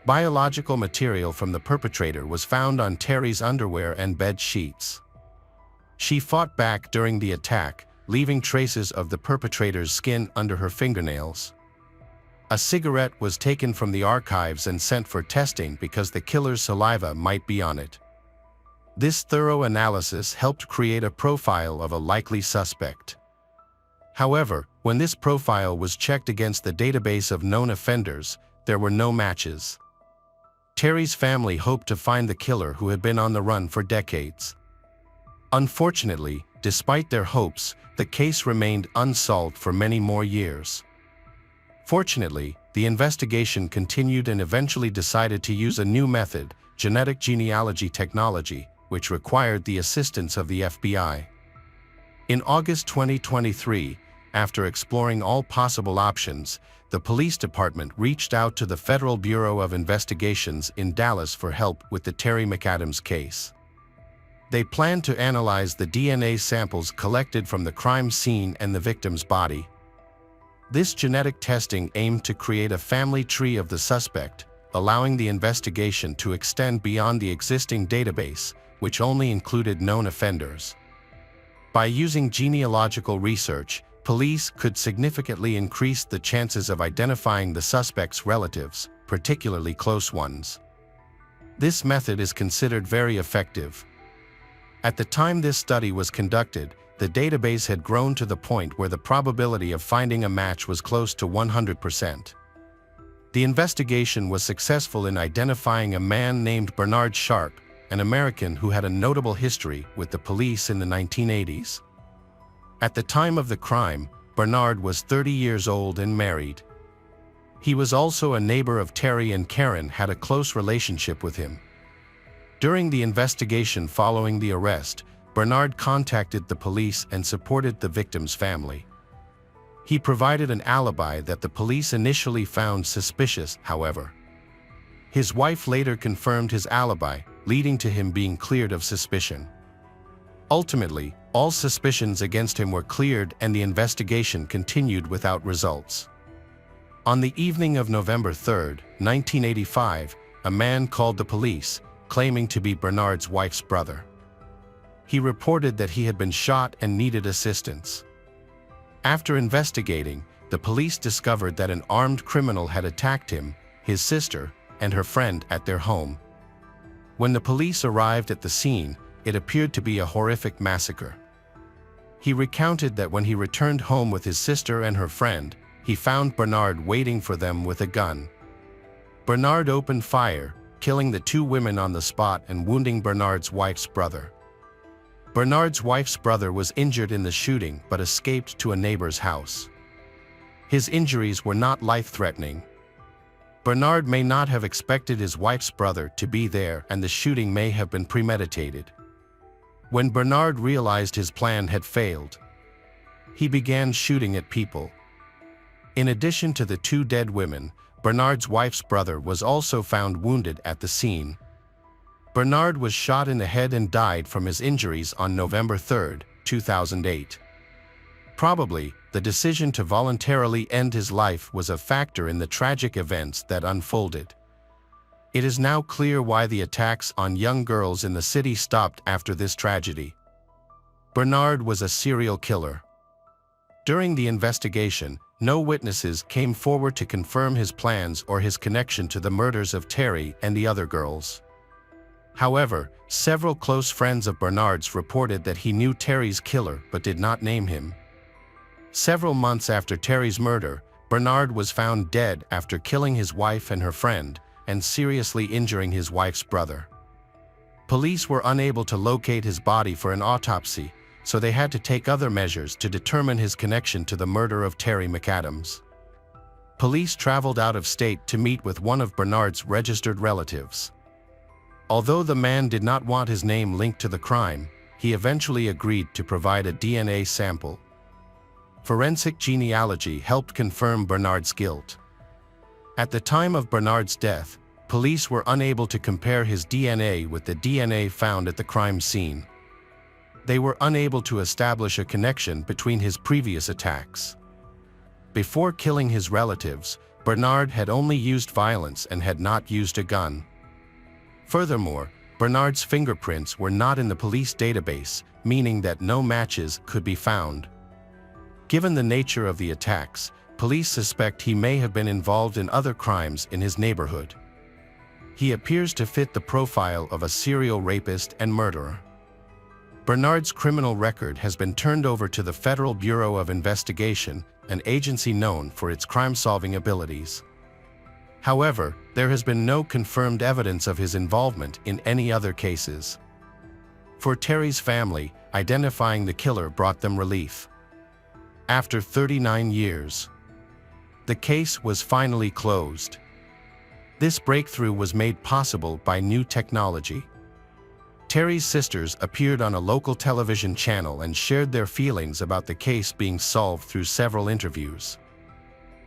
Speaker 1: Biological material from the perpetrator was found on Terry's underwear and bed sheets. She fought back during the attack, leaving traces of the perpetrator's skin under her fingernails. A cigarette was taken from the archives and sent for testing because the killer's saliva might be on it. This thorough analysis helped create a profile of a likely suspect. However, when this profile was checked against the database of known offenders, there were no matches. Terry's family hoped to find the killer who had been on the run for decades. Unfortunately, despite their hopes, the case remained unsolved for many more years. Fortunately, the investigation continued and eventually decided to use a new method, genetic genealogy technology, which required the assistance of the FBI. In August 2023, After exploring all possible options, the police department reached out to the Federal Bureau of Investigations in Dallas for help with the Terry McAdams case. They planned to analyze the DNA samples collected from the crime scene and the victim's body. This genetic testing aimed to create a family tree of the suspect, allowing the investigation to extend beyond the existing database, which only included known offenders. By using genealogical research, police could significantly increase the chances of identifying the suspect's relatives, particularly close ones. This method is considered very effective. At the time this study was conducted, the database had grown to the point where the probability of finding a match was close to 100%. The investigation was successful in identifying a man named Bernard Sharp, an American who had a notable history with the police in the 1980s. At the time of the crime, Bernard was 30 years old and married. He was also a neighbor of Terry, and Karen had a close relationship with him. During the investigation following the arrest, Bernard contacted the police and supported the victim's family. He provided an alibi that the police initially found suspicious, however. His wife later confirmed his alibi, leading to him being cleared of suspicion. Ultimately, all suspicions against him were cleared and the investigation continued without results. On the evening of November 3, 1985, a man called the police, claiming to be Bernard's wife's brother. He reported that he had been shot and needed assistance. After investigating, the police discovered that an armed criminal had attacked him, his sister, and her friend at their home. When the police arrived at the scene, it appeared to be a horrific massacre. He recounted that when he returned home with his sister and her friend, he found Bernard waiting for them with a gun. Bernard opened fire, killing the two women on the spot and wounding Bernard's wife's brother. Bernard's wife's brother was injured in the shooting but escaped to a neighbor's house. His injuries were not life-threatening. Bernard may not have expected his wife's brother to be there, and the shooting may have been premeditated. When Bernard realized his plan had failed, he began shooting at people. In addition to the two dead women, Bernard's wife's brother was also found wounded at the scene. Bernard was shot in the head and died from his injuries on November 3, 2008. Probably, the decision to voluntarily end his life was a factor in the tragic events that unfolded. It is now clear why the attacks on young girls in the city stopped after this tragedy. Bernard was a serial killer. During the investigation, no witnesses came forward to confirm his plans or his connection to the murders of Terry and the other girls. However, several close friends of Bernard's reported that he knew Terry's killer but did not name him. Several months after Terry's murder, Bernard was found dead after killing his wife and her friend, and seriously injuring his wife's brother. Police were unable to locate his body for an autopsy, so they had to take other measures to determine his connection to the murder of Terry McAdams. Police traveled out of state to meet with one of Bernard's registered relatives. Although the man did not want his name linked to the crime, he eventually agreed to provide a DNA sample. Forensic genealogy helped confirm Bernard's guilt. At the time of Bernard's death, police were unable to compare his DNA with the DNA found at the crime scene. They were unable to establish a connection between his previous attacks. Before killing his relatives, Bernard had only used violence and had not used a gun. Furthermore, Bernard's fingerprints were not in the police database, meaning that no matches could be found. Given the nature of the attacks, police suspect he may have been involved in other crimes in his neighborhood. He appears to fit the profile of a serial rapist and murderer. Bernard's criminal record has been turned over to the Federal Bureau of Investigation, an agency known for its crime-solving abilities. However, there has been no confirmed evidence of his involvement in any other cases. For Terry's family, identifying the killer brought them relief. After 39 years, the case was finally closed. This breakthrough was made possible by new technology. Terry's sisters appeared on a local television channel and shared their feelings about the case being solved through several interviews.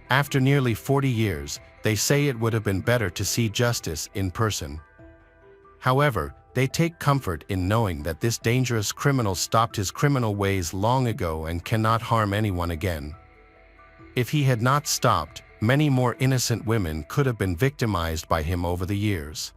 Speaker 1: After nearly 40 years, they say it would have been better to see justice in person. However, they take comfort in knowing that this dangerous criminal stopped his criminal ways long ago and cannot harm anyone again. If he had not stopped, many more innocent women could have been victimized by him over the years.